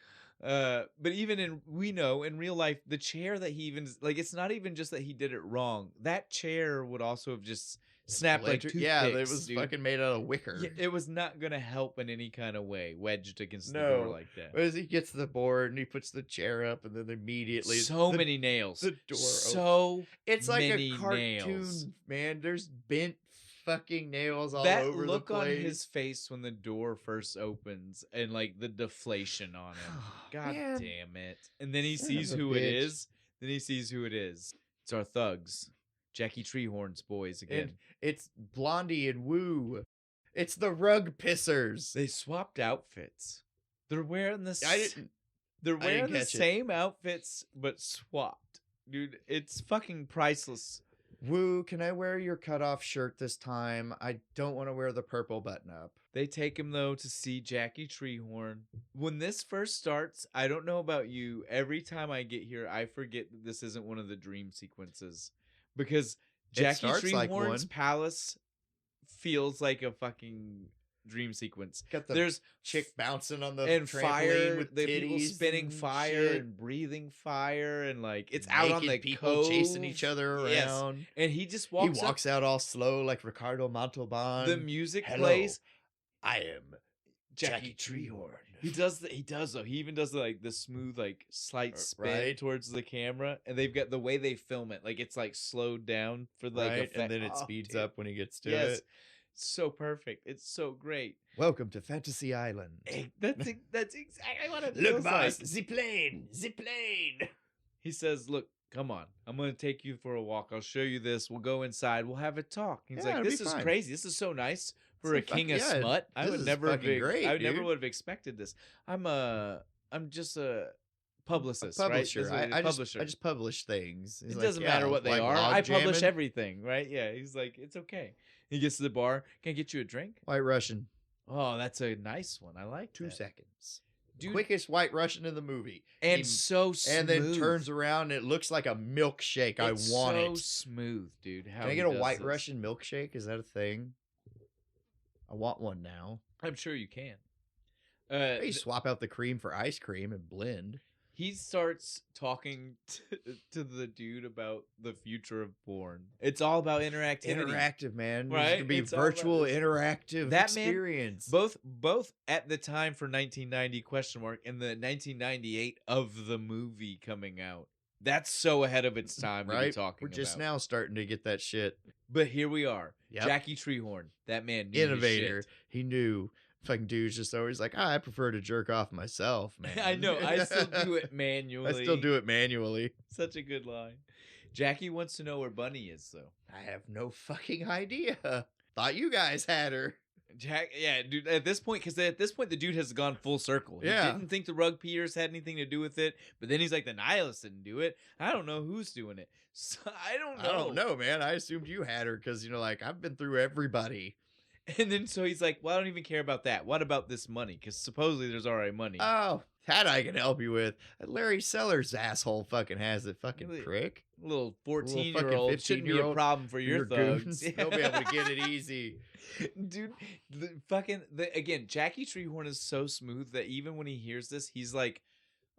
But even we know in real life, the chair that he even like, it's not even just that he did it wrong. That chair would also have just snapped like toothpicks. Yeah, it was fucking made out of wicker. Yeah, it was not gonna help in any kind of way, wedged against the door like that. As he gets the board and he puts the chair up, and then immediately many nails. The door. It's like a cartoon, nails. Man. There's bent fucking nails all over the place. That look on his face when the door first opens and like the deflation on him. God damn it! And then he sees who it is. It's our thugs. Jackie Treehorn's boys again. And it's Blondie and Woo. It's the rug pissers. They swapped outfits. They're wearing the same outfits but swapped. Dude, it's fucking priceless. Woo, can I wear your cutoff shirt this time? I don't want to wear the purple button up. They take him though to see Jackie Treehorn. When this first starts, I don't know about you, every time I get here I forget that this isn't one of the dream sequences. Because Jackie Treehorn's palace feels like a fucking dream sequence. There's chick bouncing on the and trampoline fire, with the titties people spinning fire shit. And breathing fire and like it's naked out on the people cove. Chasing each other around. Yes. And he just walks out all slow like Ricardo Montalban. The music plays. I am Jackie Treehorn. He does though. He even does the smooth slight spin towards the camera, and they've got the way they film it, like it's like slowed down for effect. And then it speeds up when he gets to it. It's so perfect. It's so great. Welcome to Fantasy Island. That's exactly what it feels Look, boss, the plane. He says, "Look, come on. I'm going to take you for a walk. I'll show you this. We'll go inside. We'll have a talk." He's like, "This is crazy. This is so nice for a king of smut. I would never would have expected this. I'm just a publicist, publisher. Right? I just publish things. It doesn't matter what they are. I publish everything, right? Yeah. He's like, it's okay. He gets to the bar. Can I get you a drink? White Russian. Oh, that's a nice one. I like 2 seconds. Dude. Quickest White Russian in the movie. And so smooth. And then turns around and it looks like a milkshake. I want it. So smooth, dude. Can I get a White Russian milkshake? Is that a thing? I want one now. I'm sure you can. You swap out the cream for ice cream and blend. He starts talking to the dude about the future of porn. It's all about interactivity. Interactive, man. Right? It's going to be virtual interactive experience. Man, both at the time for 1990 and the 1998 of the movie coming out. That's so ahead of its time to be talking We're just now starting to get that shit. But here we are. Yep. Jackie Treehorn. That man knew innovator. His shit. He knew. Fucking dude's just always like, I prefer to jerk off myself, man. I know. I still do it manually. Such a good line. Jackie wants to know where Bunny is, though. I have no fucking idea. Thought you guys had her. Dude, at this point, the dude has gone full circle. He didn't think the rug peers had anything to do with it, but then he's like, the nihilist didn't do it. I don't know who's doing it. So, I don't know, man. I assumed you had her because, I've been through everybody. And then so he's like, well, I don't even care about that. What about this money? Because supposedly there's already money. Oh, that I can help you with. Larry Sellers asshole fucking has it, fucking prick. Little 14-year-old shouldn't be a problem for your thugs. They'll be able to get it easy. Dude, again, Jackie Treehorn is so smooth that even when he hears this, he's like,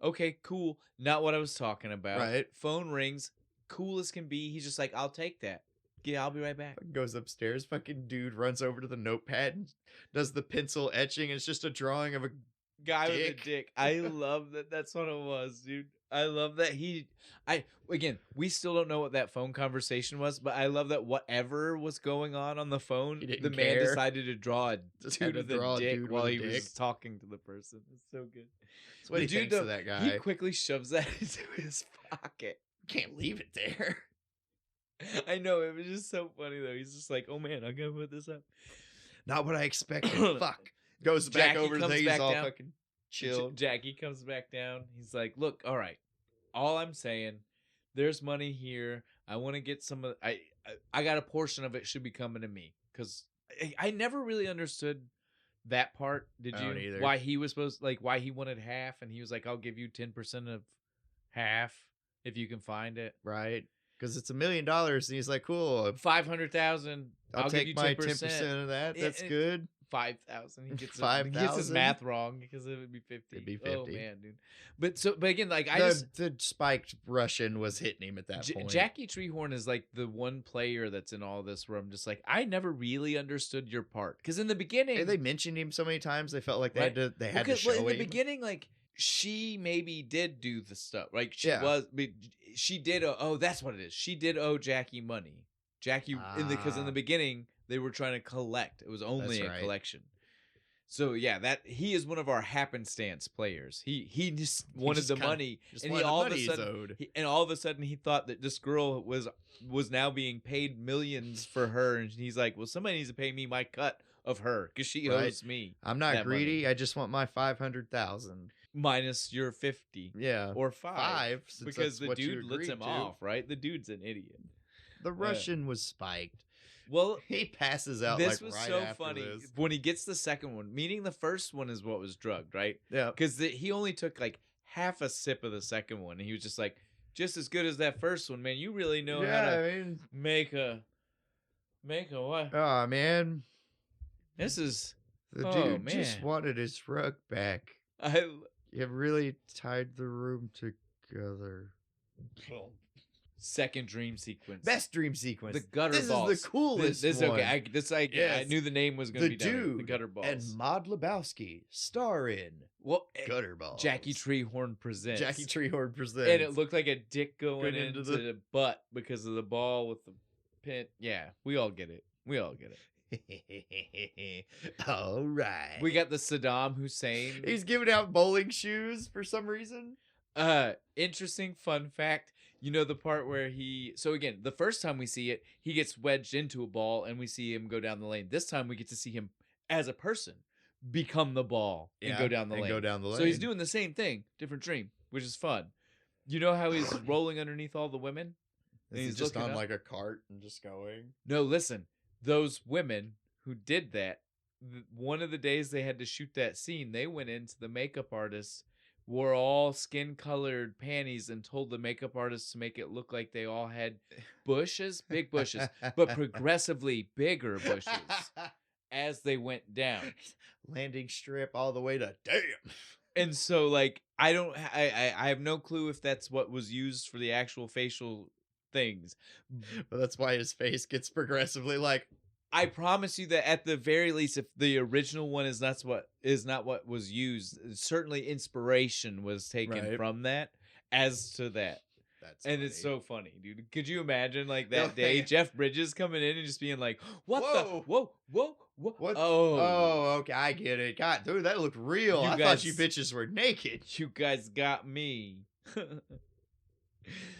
okay, cool. Not what I was talking about. Right. Phone rings. Cool as can be. He's just like, I'll take that. Yeah, I'll be right back. Goes upstairs. Fucking dude runs over to the notepad and does the pencil etching. It's just a drawing of a guy dick. with a dick. I love that. That's what it was, dude. I love that again, we still don't know what that phone conversation was, but I love that whatever was going on the phone, the man decided to draw a dude with a dick while he was talking to the person. It's so good. That's what he thinks of that guy. He quickly shoves that into his pocket. Can't leave it there. I know, it was just so funny though. He's just like, oh man, I'm gonna put this up. Not what I expected. Fuck. Goes back over to things all fucking chill. Jackie comes back down. He's like, look, all right. All I'm saying, there's money here. I want to get some of I got a portion of it should be coming to me. Because I never really understood that part. Did you? Either. Why he was why he wanted half and he was like, I'll give you 10% of half if you can find it. Right. Because it's $1 million, and he's like, "Cool, 500,000. I'll take my 10% of that. That's good. 5,000. He gets 5,000. He gets his math wrong because it would be 50. It'd be 50. Oh man, dude. But again, like the spiked Russian was hitting him at that point. Jackie Treehorn is like the one player that's in all this where I'm just like, I never really understood your part because in the beginning they mentioned him so many times they felt like they had to show in the him. beginning, like. She maybe did do the stuff. Like she did. That's what it is. She did owe Jackie money. Jackie, because in the beginning they were trying to collect. It was only a collection. So yeah, that he is one of our happenstance players. He just wanted the money, and all of a sudden he thought that this girl was now being paid millions for her, and he's like, well, somebody needs to pay me my cut of her because she owes me. I'm not greedy. Money. I just want my 500,000. Minus your 50. Yeah. Or 5 because the dude lets him off, right? The dude's an idiot. The Russian was spiked. Well, he passes out. This was so funny when he gets the second one. Meaning the first one is what was drugged, right? Yeah. Because he only took like half a sip of the second one, and he was just like, just as good as that first one, man. You really know how to make a what? Oh man, this is the dude just wanted his rug back. You really tied the room together. Second dream sequence. Best dream sequence. The gutter balls. This is the coolest this one. Okay. I knew the name was going to be done. The gutter balls. And Big Lebowski star in gutter balls. Jackie Treehorn presents. And it looked like a dick going into the butt because of the ball with the pin. Yeah, we all get it. All right. We got the Saddam Hussein. He's giving out bowling shoes for some reason. Interesting fun fact. You know the part where so again, the first time we see it, he gets wedged into a ball and we see him go down the lane. This time we get to see him as a person become the ball and go down the lane. So he's doing the same thing, different dream, which is fun. You know how he's rolling underneath all the women? And he's just on like a cart and just going? No, listen. Those women who did that, one of the days they had to shoot that scene, they went into the makeup artist, wore all skin-colored panties, and told the makeup artist to make it look like they all had bushes, big bushes, but progressively bigger bushes as they went down. Landing strip all the way to damn. And so, like, I have no clue if that's what was used for the actual facial things. But that's why his face gets progressively like. I promise you that at the very least, if the original one is not what was used, certainly inspiration was taken from that as to that. That's and funny. It's so funny, dude. Could you imagine like that day, Jeff Bridges coming in and just being like, "What Whoa. What? Oh, okay, I get it. God, dude, that looked real. I thought you bitches were naked. You guys got me."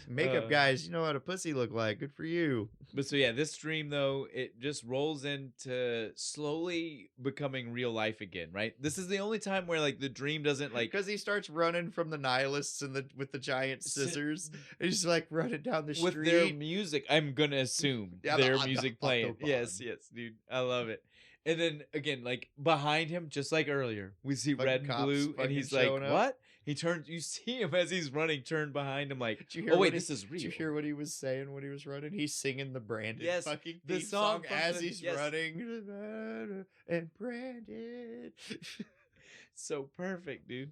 Makeup guys, you know what a pussy look like. Good for you. But so yeah, this dream though, it just rolls into slowly becoming real life again, right? This is the only time where like the dream doesn't like, because he starts running from the nihilists and with the giant scissors. And he's like running down the street with their music. I'm gonna assume their music playing. Yes, dude, I love it. And then again, like behind him, just like earlier, we see red and blue, and he's like, "What?" He turns. You see him as he's running, turn behind him, like, "Oh wait, this is real." Did you hear what he was saying when he was running? He's singing the Branded fucking the theme song as he's running. And Branded, so perfect, dude.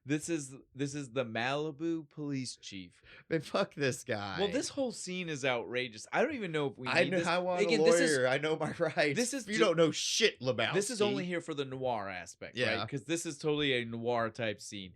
This is the Malibu police chief. Man, fuck this guy. Well, this whole scene is outrageous. I don't even know if we need this. I want a lawyer. I know my rights. This is you don't know shit, Lebowski. This is only here for the noir aspect, right? Because this is totally a noir type scene.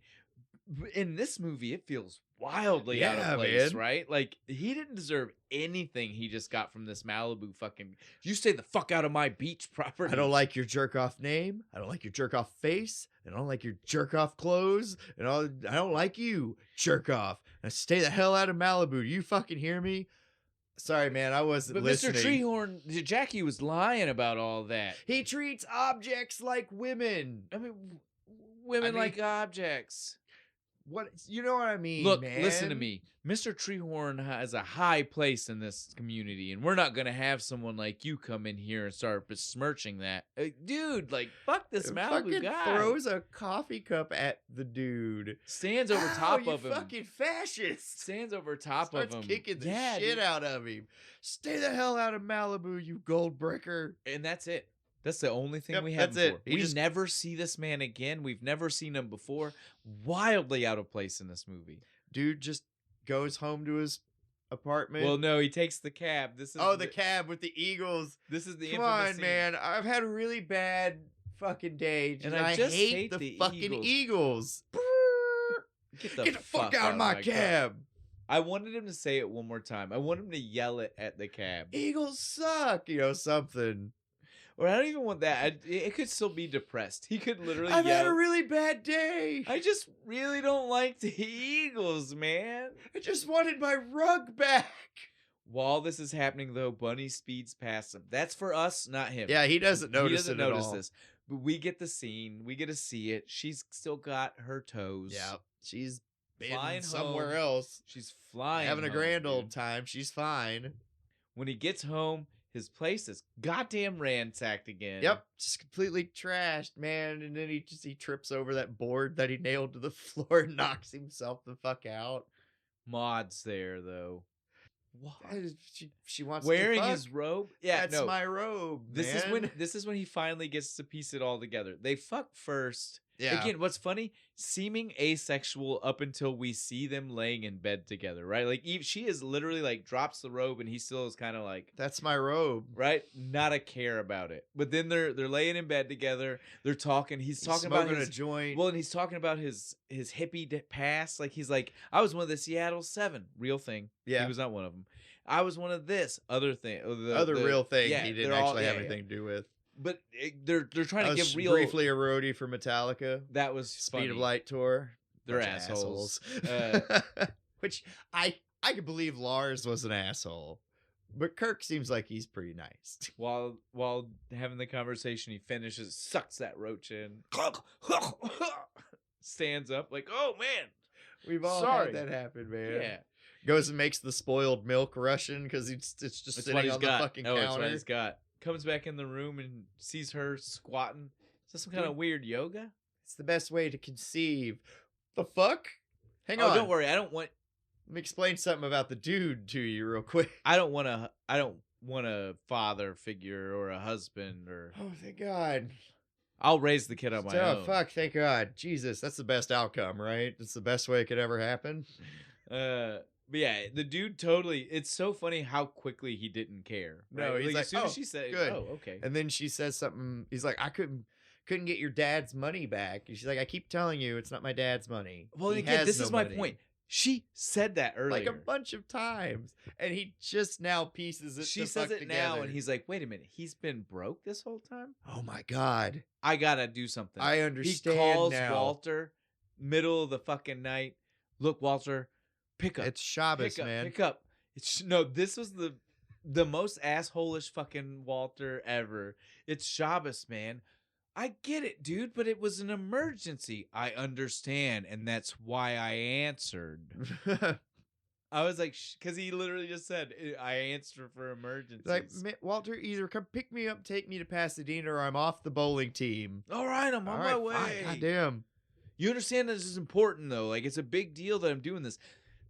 In this movie, it feels wildly out of place, man. Right? Like, he didn't deserve anything he just got from this Malibu fucking... You stay the fuck out of my beach property. I don't like your jerk-off name. I don't like your jerk-off face. I don't like your jerk-off clothes. And I don't like you, jerk-off. And stay the hell out of Malibu. Do you fucking hear me? Sorry, man, I wasn't listening. Mr. Treehorn, Jackie was lying about all that. He treats objects like women. I mean, women like objects. What, you know what I mean? Look, man. Listen to me. Mr. Treehorn has a high place in this community, and we're not gonna have someone like you come in here and start besmirching that, dude. Like, fuck this Malibu guy. Throws a coffee cup at the dude. Stands over top of him. Fucking fascist. Stands over top of him. Starts kicking the shit out of him. Stay the hell out of Malibu, you gold bricker. And that's it. That's the only thing we have. That's it. We never see this man again. We've never seen him before. Wildly out of place in this movie. Dude just goes home to his apartment. Well, no, he takes the cab. This is the cab with the Eagles. This is the Come infamous on, scene. man. I've had a really bad fucking day, and I just hate the fucking Eagles. Get the fuck out of my cab. I wanted him to say it one more time. I want him to yell it at the cab. Eagles suck, something. Or I don't even want that. It could still be depressed. He could literally I've had a really bad day. I just really don't like the Eagles, man. I just wanted my rug back. While this is happening, though, Bunny speeds past him. That's for us, not him. Yeah, he doesn't notice He doesn't notice all. this. But we get the scene. We get to see it. She's still got her toes. Yeah, she's flying somewhere home. else. She's flying having a home, grand dude. old time. She's fine. When he gets home, his place is goddamn ransacked again. Yep, just completely trashed, man. And then he trips over that board that he nailed to the floor and knocks himself the fuck out. Maud's there though. What? She wants wearing to fuck? His robe. Yeah, that's my robe. This man. is when he finally gets to piece it all together. They fuck first. Yeah. Again, what's funny? Seeming asexual up until we see them laying in bed together, right? Like she is literally like drops the robe and he still is kind of like, that's my robe, right? Not a care about it. But then they're laying in bed together. They're talking. He's talking about a joint. Well, and he's talking about his hippie past. Like he's like, I was one of the Seattle 7, real thing. Yeah, he was not one of them. I was one of this other thing, the real thing. Yeah, he didn't actually have anything to do with. But they're trying to give real. Briefly a roadie for Metallica. That was Speed of Light tour. They're assholes. Which I can believe Lars was an asshole, but Kirk seems like he's pretty nice. While having the conversation, he finishes, sucks that roach in, stands up like, oh man, we've all had that happen, man. Yeah. Goes and makes the spoiled milk Russian because it's just sitting on the fucking counter. That's what he's got. Comes back in the room and sees her squatting. Is this some kind of weird yoga? It's the best way to conceive. The fuck? Hang on. Oh, don't worry. I don't want. Let me explain something about the dude to you real quick. I don't want a father figure or a husband or. Oh, thank God. I'll raise the kid on my own. Oh, fuck. Thank God. Jesus, that's the best outcome, right? It's the best way it could ever happen. But yeah, the dude totally. It's so funny how quickly he didn't care. Right? No, he's like, as soon as she said, good. Oh, okay. And then she says something. He's like, I couldn't get your dad's money back. And she's like, I keep telling you, it's not my dad's money. Well, again, this is my point. She said that earlier, like a bunch of times, and he just now pieces it. She says it now, and he's like, "Wait a minute, he's been broke this whole time." Oh my God! I gotta do something. I understand. He calls now. Walter, middle of the fucking night. Look, Walter, pick up. It's Shabbos, man. Pick up. This was the most asshole-ish fucking Walter ever. It's Shabbos, man. I get it, dude, but it was an emergency. I understand, and that's why I answered. I was like, because he literally just said, I answer for emergencies. Like, Walter, either come pick me up, take me to Pasadena, or I'm off the bowling team. All right, I'm on my way. Fine. God damn. You understand this is important, though. Like, it's a big deal that I'm doing this.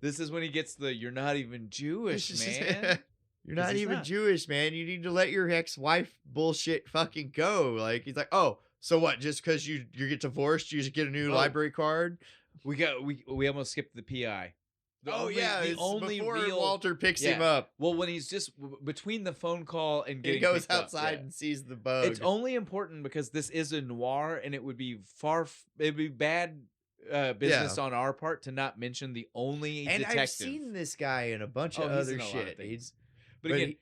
This is when he gets you're not even Jewish, man. You're not even Jewish, man. You need to let your ex-wife bullshit fucking go. Like, he's like, oh, so what? Just because you get divorced, you just get a new library card? We almost skipped the PI. The only before real Walter picks him up. Well, when he's just between the phone call and getting he goes outside and sees the bug. It's only important because this is a noir, and it would be bad business on our part to not mention the only detective. I've seen this guy in a bunch of other shit. But again,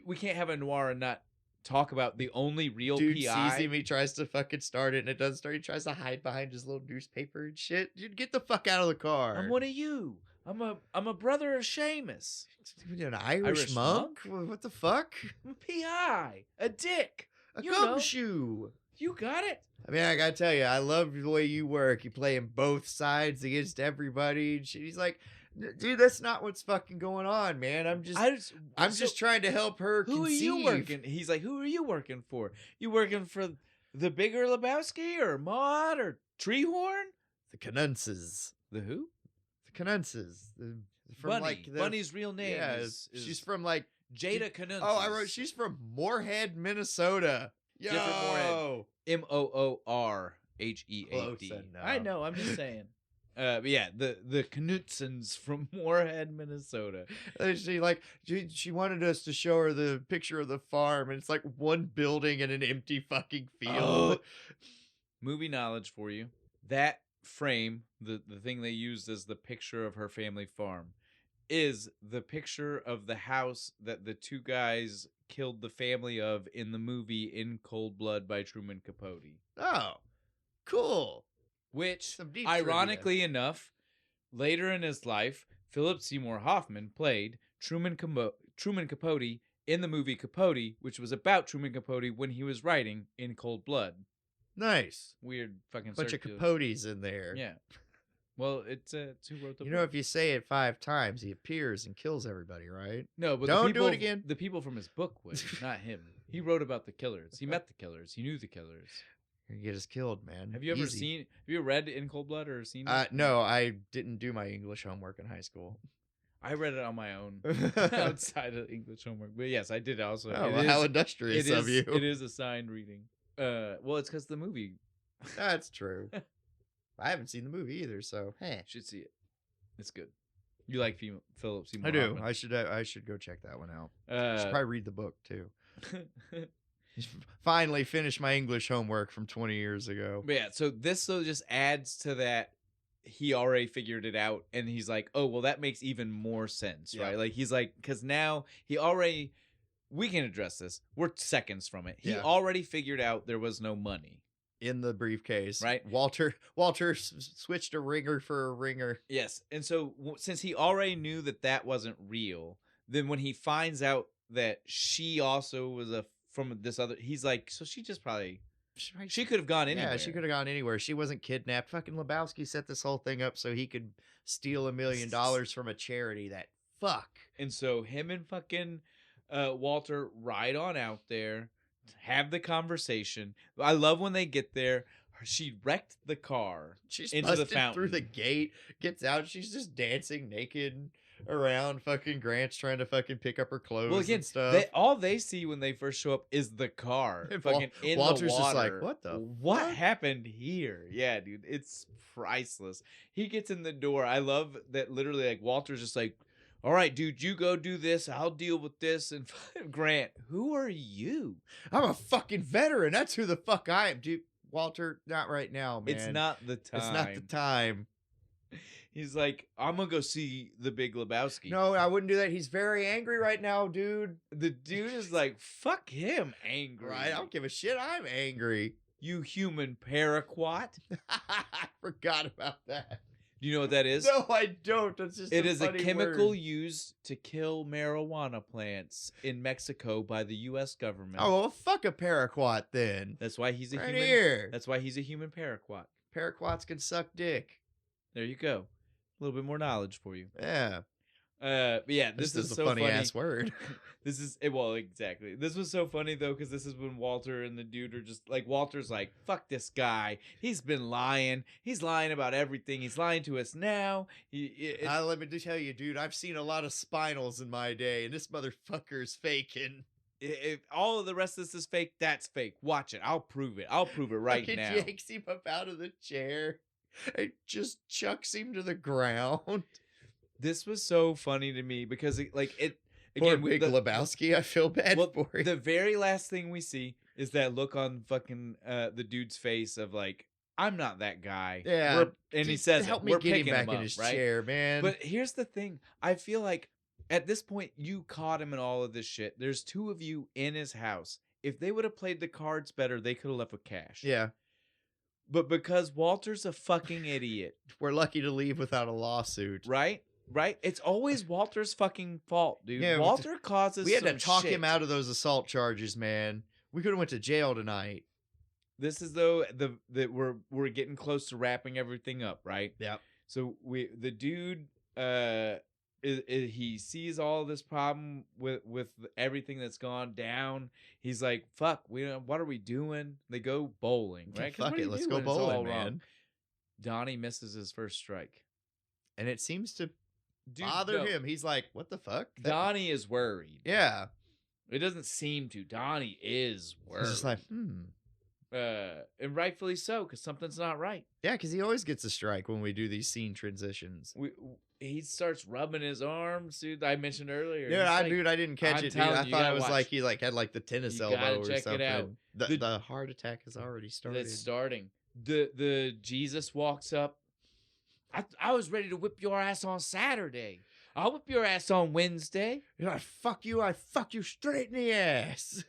we can't have a noir and not talk about the only real dude PI. Sees him, he tries to fucking start it, and it doesn't start. He tries to hide behind his little newspaper and shit. Dude, get the fuck out of the car. I'm one of you. I'm a brother of Seamus. An Irish monk? What the fuck? I'm a PI. A dick. A gumshoe. You got it. I mean, I gotta tell you, I love the way you work. You playing both sides against everybody. He's like, dude, that's not what's fucking going on, man. I'm just trying to help her conceive. Who are you working? He's like, who are you working for? You working for the bigger Lebowski or Maud or Treehorn? The Canunces. The who? Canunces. Bunny. Bunny's real name is she's from like Jada Canunces. Oh, I wrote she's from Moorhead, Minnesota. Yo, different Moorhead. Moorhead. I know. I'm just saying. But yeah, the Knutsons from Moorhead, Minnesota. She wanted us to show her the picture of the farm, and it's like one building and an empty fucking field. Oh. Movie knowledge for you. That frame, the thing they used as the picture of her family farm, is the picture of the house that the two guys killed the family of in the movie In Cold Blood by Truman Capote. Oh, cool. Which, ironically enough, later in his life, Philip Seymour Hoffman played Truman Capote in the movie Capote, which was about Truman Capote when he was writing In Cold Blood. Nice. Weird fucking bunch of Capotes in there. Yeah. Well, it's who wrote the book. You know, if you say it 5 times, he appears and kills everybody, right? No, but don't do it again. The people from his book would, not him. He wrote about the killers. He met the killers. He knew the killers. You're gonna get us killed, man. Have you ever read In Cold Blood or seen it? No, I didn't do my English homework in high school. I read it on my own outside of English homework. But yes, I did also. How industrious of you. It is assigned reading. Well, it's because the movie. That's true. I haven't seen the movie either, so you should see it. It's good. You like Philip Seymour? I do. Hoffman. I should go check that one out. I should probably read the book too. Finally finished my English homework from 20 years ago. But yeah, so this just adds to that. He already figured it out, and he's like, "Oh, well, that makes even more sense, right?" Like he's like, because now he already. We can address this. We're seconds from it. He already figured out there was no money in the briefcase. Right. Walter switched a ringer for a ringer. Yes. And so since he already knew that wasn't real, then when he finds out that she also was from this other, he's like, so she just probably, she could have gone anywhere. Yeah, she could have gone anywhere. She wasn't kidnapped. Fucking Lebowski set this whole thing up so he could steal $1 million from a charity. That fuck. And so him and fucking Walter ride on out there, have the conversation. I love when they get there. She wrecked the car. She's into the fountain through the gate, gets out. She's just dancing naked around fucking Grant's trying to fucking pick up her clothes and stuff. All they see when they first show up is the car. Fucking in Walter's the water. Just like, what happened here? Yeah, dude, it's priceless. He gets in the door. I love that literally, like, Walter's just like, all right, dude, you go do this. I'll deal with this. And Grant, who are you? I'm a fucking veteran. That's who the fuck I am, dude. Walter, not right now, man. It's not the time. It's not the time. He's like, I'm going to go see the Big Lebowski. No, I wouldn't do that. He's very angry right now, dude. The dude is like, fuck him, angry. Right? I don't give a shit. I'm angry. You human paraquat. I forgot about that. Do you know what that is? No, I don't. That's just it is a chemical used to kill marijuana plants in Mexico by the U.S. government. Oh, well, fuck a paraquat then. That's why he's a right human. Here. That's why he's a human paraquat. Paraquats can suck dick. There you go. A little bit more knowledge for you. Yeah. But yeah, this is a so funny ass word. This is well, exactly. This was so funny though, because this is when Walter and the dude are just like, Walter's like, fuck this guy. He's been lying. He's lying about everything. He's lying to us now. Let me tell you, dude. I've seen a lot of spinals in my day, and this motherfucker's faking. If all of the rest of this is fake, that's fake. Watch it. I'll prove it. I'll prove it right now. Yanks him up out of the chair. It just chucks him to the ground. This was so funny to me because Poor Big Lebowski, I feel bad for him. The very last thing we see is that look on fucking the dude's face of like, I'm not that guy. Yeah. And he says, help me get him back in his chair, man. But here's the thing. I feel like at this point, you caught him in all of this shit. There's two of you in his house. If they would have played the cards better, they could have left with cash. Yeah. But because Walter's a fucking idiot. We're lucky to leave without a lawsuit. Right? It's always Walter's fucking fault, dude. Yeah, Walter causes. We had to talk him out of those assault charges, man. We could have went to jail tonight. This is though that we're getting close to wrapping everything up, right? Yeah. So the dude he sees all this problem with everything that's gone down. He's like, "Fuck, what are we doing?" They go bowling, right? Fuck it, let's go bowling, man. Wrong. Donnie misses his first strike, and it seems to bother him. He's like, "What the fuck?" Donnie is worried. Yeah, it doesn't seem to. Donnie is worried. He's just like, and rightfully so, because something's not right. Yeah, because he always gets a strike when we do these scene transitions. He starts rubbing his arms, dude. I mentioned earlier. Yeah, I didn't catch it, dude. I thought it was like he had like the tennis elbow or something. It out. The heart attack has already started. It's starting. The Jesus walks up. I was ready to whip your ass on Saturday. I'll whip your ass on Wednesday. You're like, fuck you. I fuck you straight in the ass.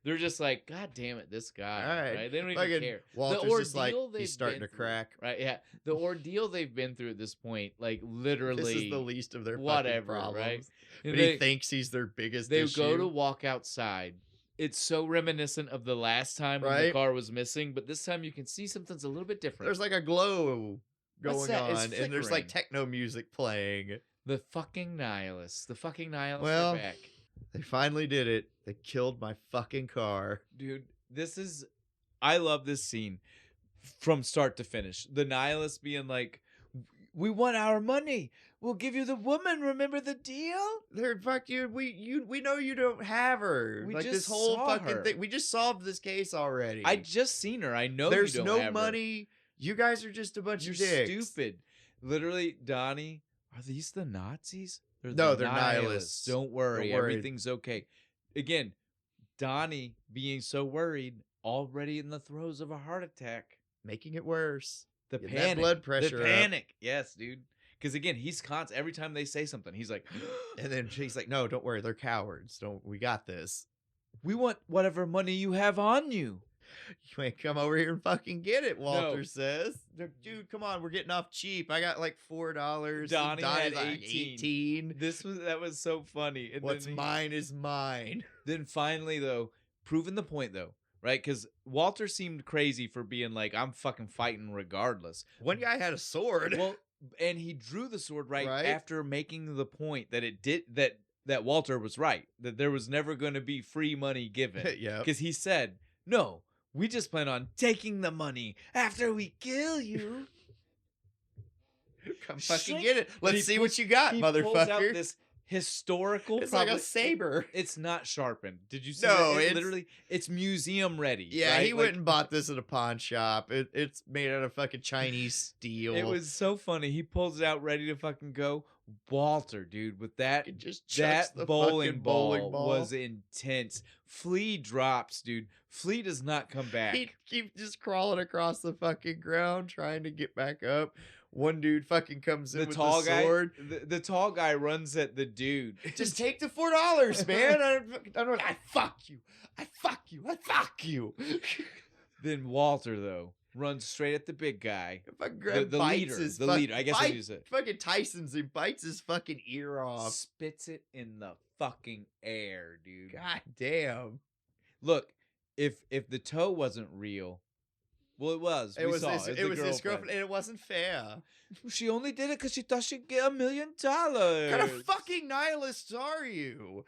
They're just like, God damn it, this guy. All right? They don't even care. Walter's just like, he's starting to crack. Right, yeah. The ordeal they've been through at this point, like literally. This is the least of their fucking problems. Right? But he thinks he's their biggest issue. They go to walk outside. It's so reminiscent of the last time when the car was missing, but this time you can see something's a little bit different. There's like a glow going on, and there's like techno music playing. The fucking nihilists. Are back. They finally did it. They killed my fucking car. Dude, I love this scene from start to finish. The nihilists being like, we want our money. We'll give you the woman. Remember the deal? They're fuck you. We know you don't have her. We like just this whole saw fucking her. thing. We just solved this case already. I just seen her. I know there's you don't no have money. Her. You guys are just a bunch of dicks. You're stupid. Literally, Donnie. Are these the Nazis? They're nihilists. Don't worry. Everything's okay. Again, Donnie being so worried, already in the throes of a heart attack. Making it worse. The Getting panic. That blood pressure. The panic. Yes, dude. Because again, he's constant. Every time they say something, he's like... And then she's like, no, don't worry. They're cowards. We got this. We want whatever money you have on you. You ain't come over here and fucking get it, Walter says. Dude, come on, we're getting off cheap. I got like $4. Donnie had like 18. That was so funny. And what's mine is mine. Then finally, though, proving the point, though, right? Because Walter seemed crazy for being like, I'm fucking fighting regardless. One guy had a sword. Well, and he drew the sword right after making the point that it did that Walter was right, that there was never going to be free money given. Yeah. Because he said, no. We just plan on taking the money after we kill you. Come fucking get it. Let's see what you got, motherfucker. He pulls out this historical... It's like a saber. It's not sharpened. Did you see that? It's literally... It's museum ready. Yeah, right? He went and bought this at a pawn shop. It's made out of fucking Chinese steel. It was so funny. He pulls it out ready to fucking go. Walter, dude, with that bowling ball was intense. Flea drops, dude. Flea does not come back. He keeps just crawling across the fucking ground trying to get back up. One dude fucking comes in with the sword. The tall guy runs at the dude. Just take the $4, man. I fuck you. I fuck you. I fuck you. Then Walter, though, runs straight at the big guy. The leader. I guess I use it. Fucking Tyson's and bites his fucking ear off. Spits it in the fucking air, dude. God damn. Look, if the toe wasn't real, well, it was. It was his girlfriend, and it wasn't fair. She only did it because she thought she'd get $1 million. What kind of fucking nihilists are you?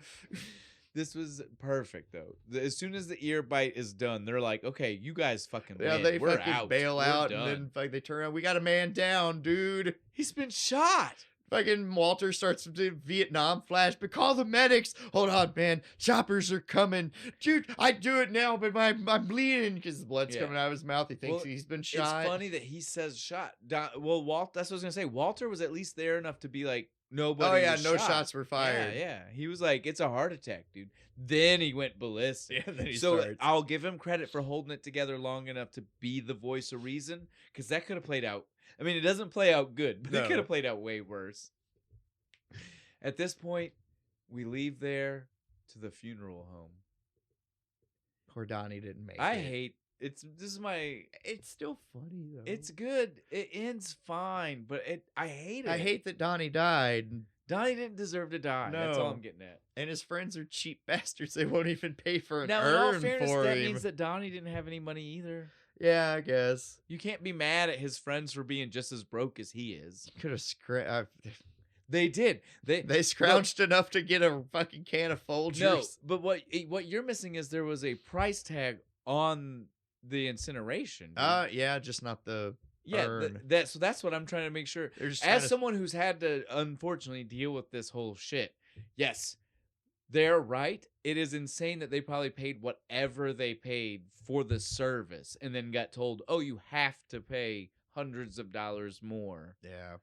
This was perfect, though. As soon as the ear bite is done, they're like, okay, you guys fucking win. Yeah, they We're fucking out. bail out, and then they turn around. We got a man down, dude. He's been shot. Fucking Walter starts to Vietnam flashback. Call the medics. Hold on, man. Choppers are coming. Dude, I do it now, but I'm bleeding because the blood's coming out of his mouth. He thinks he's been shot. It's funny that he says shot. Well, Walt. That's what I was gonna say. Walter was at least there enough to be like, nobody. Oh yeah, was no shot. shots were fired. Yeah. He was like, it's a heart attack, dude. Then he went ballistic. Yeah, then he so starts. I'll give him credit for holding it together long enough to be the voice of reason, because that could have played out. I mean, it doesn't play out good, but it could have played out way worse. At this point, we leave there to the funeral home. Poor Donnie didn't make it. I hate it's. This is my. It's still funny though. It's good. It ends fine, but I hate it. I hate that Donnie died. Donnie didn't deserve to die. No. That's all I'm getting at. And his friends are cheap bastards. They won't even pay for an now, urn in all fairness, for that him. means that Donnie didn't have any money either. Yeah, I guess. You can't be mad at his friends for being just as broke as he is. Could have scratched. They did. They scrounged enough to get a fucking can of Folgers. No, but what you're missing is there was a price tag on the incineration. Yeah, just not the urn. So that's what I'm trying to make sure. As someone who's had to unfortunately deal with this whole shit, yes, they're right. It is insane that they probably paid whatever they paid for the service and then got told, oh, you have to pay hundreds of dollars more. Yeah.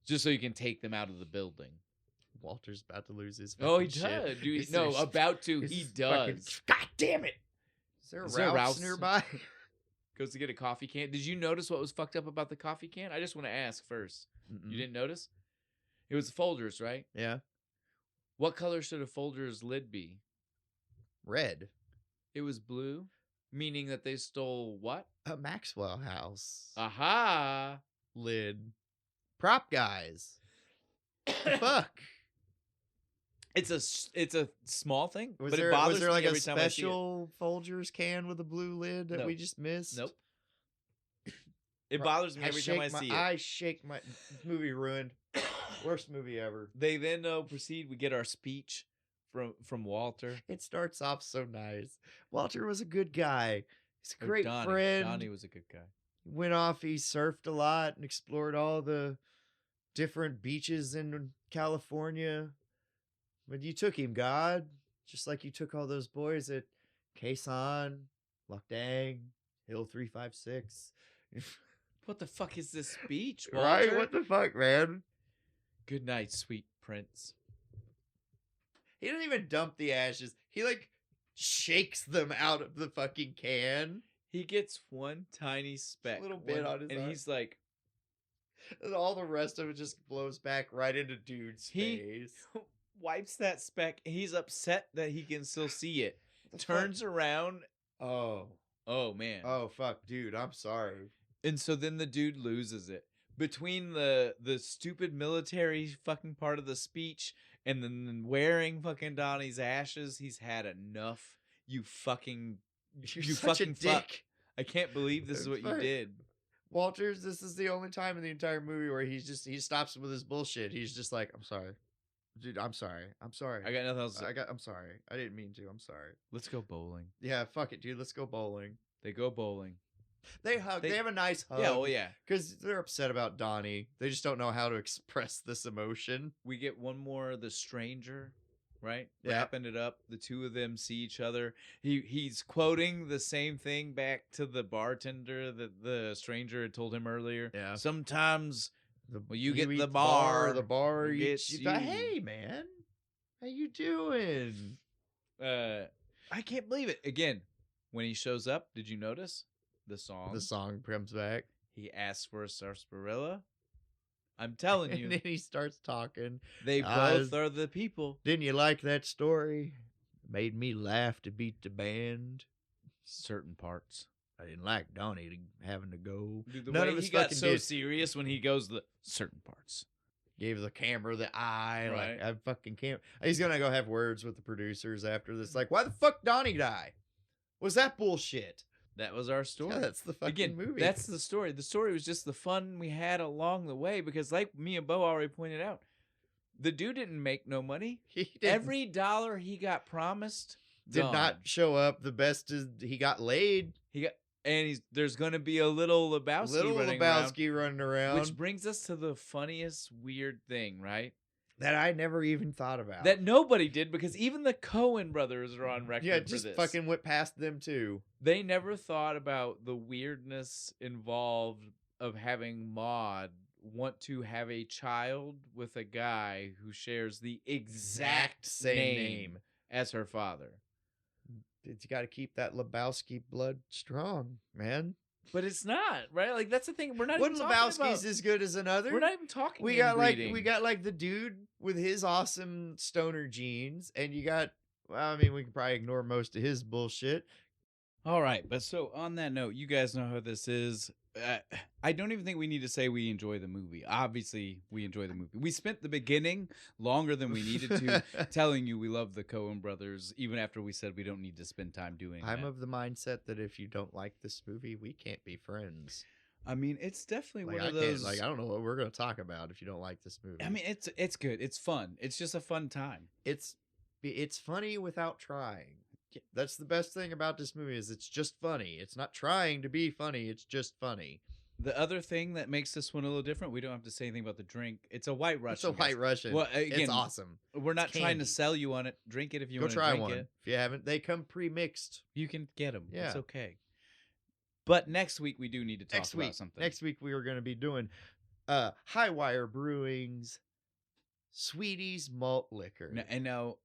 Just so you can take them out of the building. Walter's about to lose his he shit. does. About to. He does. God damn it. Is there a Ralph's nearby? Goes to get a coffee can. Did you notice what was fucked up about the coffee can? I just want to ask first. Mm-mm. You didn't notice? It was Folgers, right? Yeah. What color should a Folgers lid be? Red. It was blue, meaning that they stole what? A Maxwell House. Aha! Lid. Prop guys. Fuck. It's a small thing, was but there, it bothers was there me like every a time I see it. special Folgers can with a blue lid that No. we just missed? Nope. It bothers me every time I see it. I shake my movie ruined. Worst movie ever. They then proceed. We get our speech from Walter. It starts off so nice. Walter was a good guy. He's a great friend. Donnie was a good guy. Went off. He surfed a lot and explored all the different beaches in California. But you took him, God, just like you took all those boys at Quezon, Lac Dang, Hill 356. What the fuck is this speech, Walter? Right? What the fuck, man? Good night, sweet prince. He doesn't even dump the ashes. He like shakes them out of the fucking can. He gets one tiny speck, a little bit on his and arm. he's like, and all the rest of it just blows back right into dude's face. Wipes that speck. He's upset that he can still see it. Turns around. Oh man. Oh fuck, dude. I'm sorry. And so then the dude loses it. Between the stupid military fucking part of the speech and then wearing fucking Donnie's ashes, he's had enough. You fucking such a dick. Fuck. I can't believe this is what you did. Walters, this is the only time in the entire movie where he stops with his bullshit. He's just like, I'm sorry. Dude, I'm sorry. I'm sorry. I got nothing else. I'm sorry. I didn't mean to. I'm sorry. Let's go bowling. Yeah, fuck it, dude. Let's go bowling. They go bowling. They hug. They have a nice hug. Yeah, well, yeah. Because they're upset about Donnie. They just don't know how to express this emotion. We get one more, the stranger, right? Yeah. Wrapping it up. The two of them see each other. He's quoting the same thing back to the bartender that the stranger had told him earlier. Yeah. Sometimes you get eat the bar. The bar gets you. you. Hey, man. How you doing? I can't believe it. Again, when he shows up, did you notice? The song comes back. He asks for a sarsaparilla. I'm telling you. And then he starts talking. They both are the people. Didn't you like that story? Made me laugh to beat the band. Certain parts. I didn't like Donnie having to go. Dude, None of us he got so serious when he goes the certain parts. Gave the camera the eye. Right. Like, I fucking can't. He's going to go have words with the producers after this. Like, why the fuck Donnie die? Was that bullshit? That was our story. Yeah, that's the fucking movie. That's the story. The story was just the fun we had along the way because, like me and Bo already pointed out, the dude didn't make no money. Every dollar he got promised did not show up. The best is he got laid. And there's going to be a little Lebowski running around. Which brings us to the funniest weird thing, right? That I never even thought about. That nobody did, because even the Coen Brothers are on record for this. Yeah, just fucking went past them too. They never thought about the weirdness involved of having Maude want to have a child with a guy who shares the exact same name as her father. You got to keep that Lebowski blood strong, man. But it's not, right? Like, that's the thing. We're not One even talking Lebowski's about... as good as another. We're not even talking we got like the dude with his awesome stoner genes, and you got, well, I mean, we can probably ignore most of his bullshit. All right, but so on that note, you guys know how this is. I don't even think we need to say we enjoy the movie. Obviously, we enjoy the movie. We spent the beginning longer than we needed to telling you we love the Coen Brothers, even after we said we don't need to spend time doing that. I'm of the mindset that if you don't like this movie, we can't be friends. I mean, it's definitely like, one of those... I don't know what we're going to talk about if you don't like this movie. I mean, it's good. It's fun. It's just a fun time. It's funny without trying. That's the best thing about this movie is it's just funny. It's not trying to be funny. It's just funny. The other thing that makes this one a little different, we don't have to say anything about the drink. It's a White Russian. It's a White Russian. Well, again, it's awesome. We're not trying to sell you on it. Drink it if you want to try drink one. it. If you haven't, they come pre-mixed. You can get them. Yeah. It's okay. But next week we do need to talk about something. Next week we are going to be doing High Wire Brewing's Sweeties Malt Liquor. Now,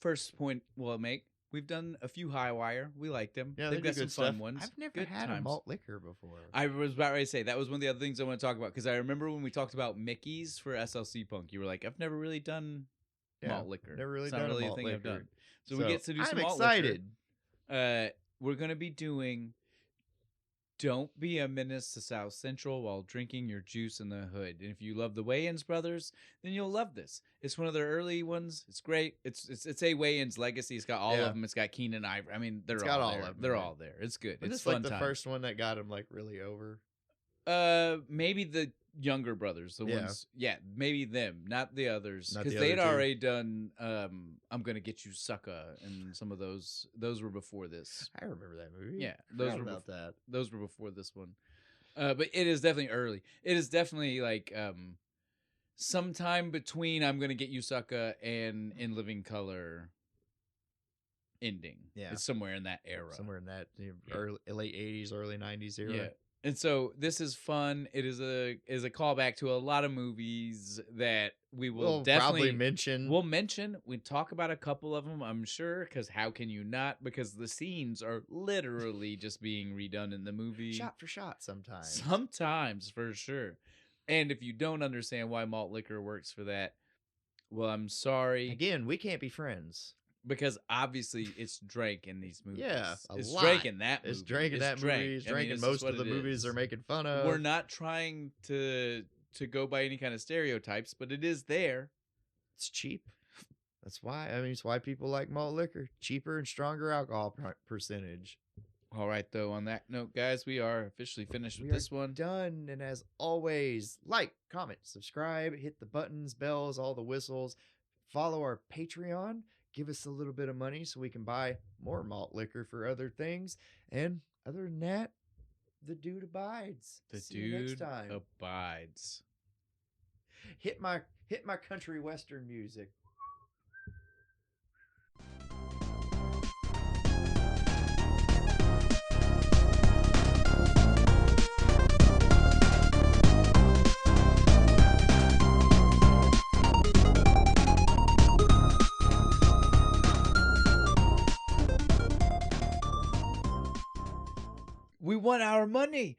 first point we'll make. We've done a few High Wire. We like them. Yeah, they've got some stuff. fun ones. I've never good had times. a malt liquor before. I was about ready to say that was one of the other things I want to talk about because I remember when we talked about Mickey's for SLC Punk, you were like, "I've never really done malt liquor. Never really it's done not really a malt a thing liquor. I've done." So we get to do some I'm malt excited. liquor. We're gonna be doing Don't Be a Menace to South Central while drinking your juice in the hood. And if you love the Wayans brothers, then you'll love this. It's one of their early ones. It's great. It's a Wayans legacy. It's got all of them. It's got Keenan Ivory. I mean, they're all there. Of them. They're all there. It's good. It's fun. Like the first one that got him like really over. Maybe the younger brothers, the ones. Yeah, maybe them, not the others, because the they'd other two. already done. I'm gonna get you, sucker, and some of those. Those were before this. I remember that movie. Yeah, those were about that. Those were before this one. But it is definitely early. It is definitely like sometime between I'm Gonna Get You, Sucker and In Living Color ending. Yeah, it's somewhere in that era. Somewhere in that late 80s, early 90s era. Yeah. And so this is fun. It is a callback to a lot of movies that we'll definitely probably mention. We'll mention. We talk about a couple of them, I'm sure, because how can you not? Because the scenes are literally just being redone in the movie. Shot for shot sometimes. Sometimes, for sure. And if you don't understand why malt liquor works for that, well, I'm sorry. Again, we can't be friends. Because obviously it's drank in these movies. Yeah, it's drank in that movie. It's drank in that movie. It's drank in most of the movies they're making fun of. We're not trying to go by any kind of stereotypes, but it is there. It's cheap. That's why. I mean, it's why people like malt liquor. Cheaper and stronger alcohol percentage. All right, though. On that note, guys, we are officially finished with this one. Done. And as always, like, comment, subscribe, hit the buttons, bells, all the whistles. Follow our Patreon. Give us a little bit of money so we can buy more malt liquor for other things. And other than that, the dude abides. See you next time. Abides. Hit my country western music. We want our money.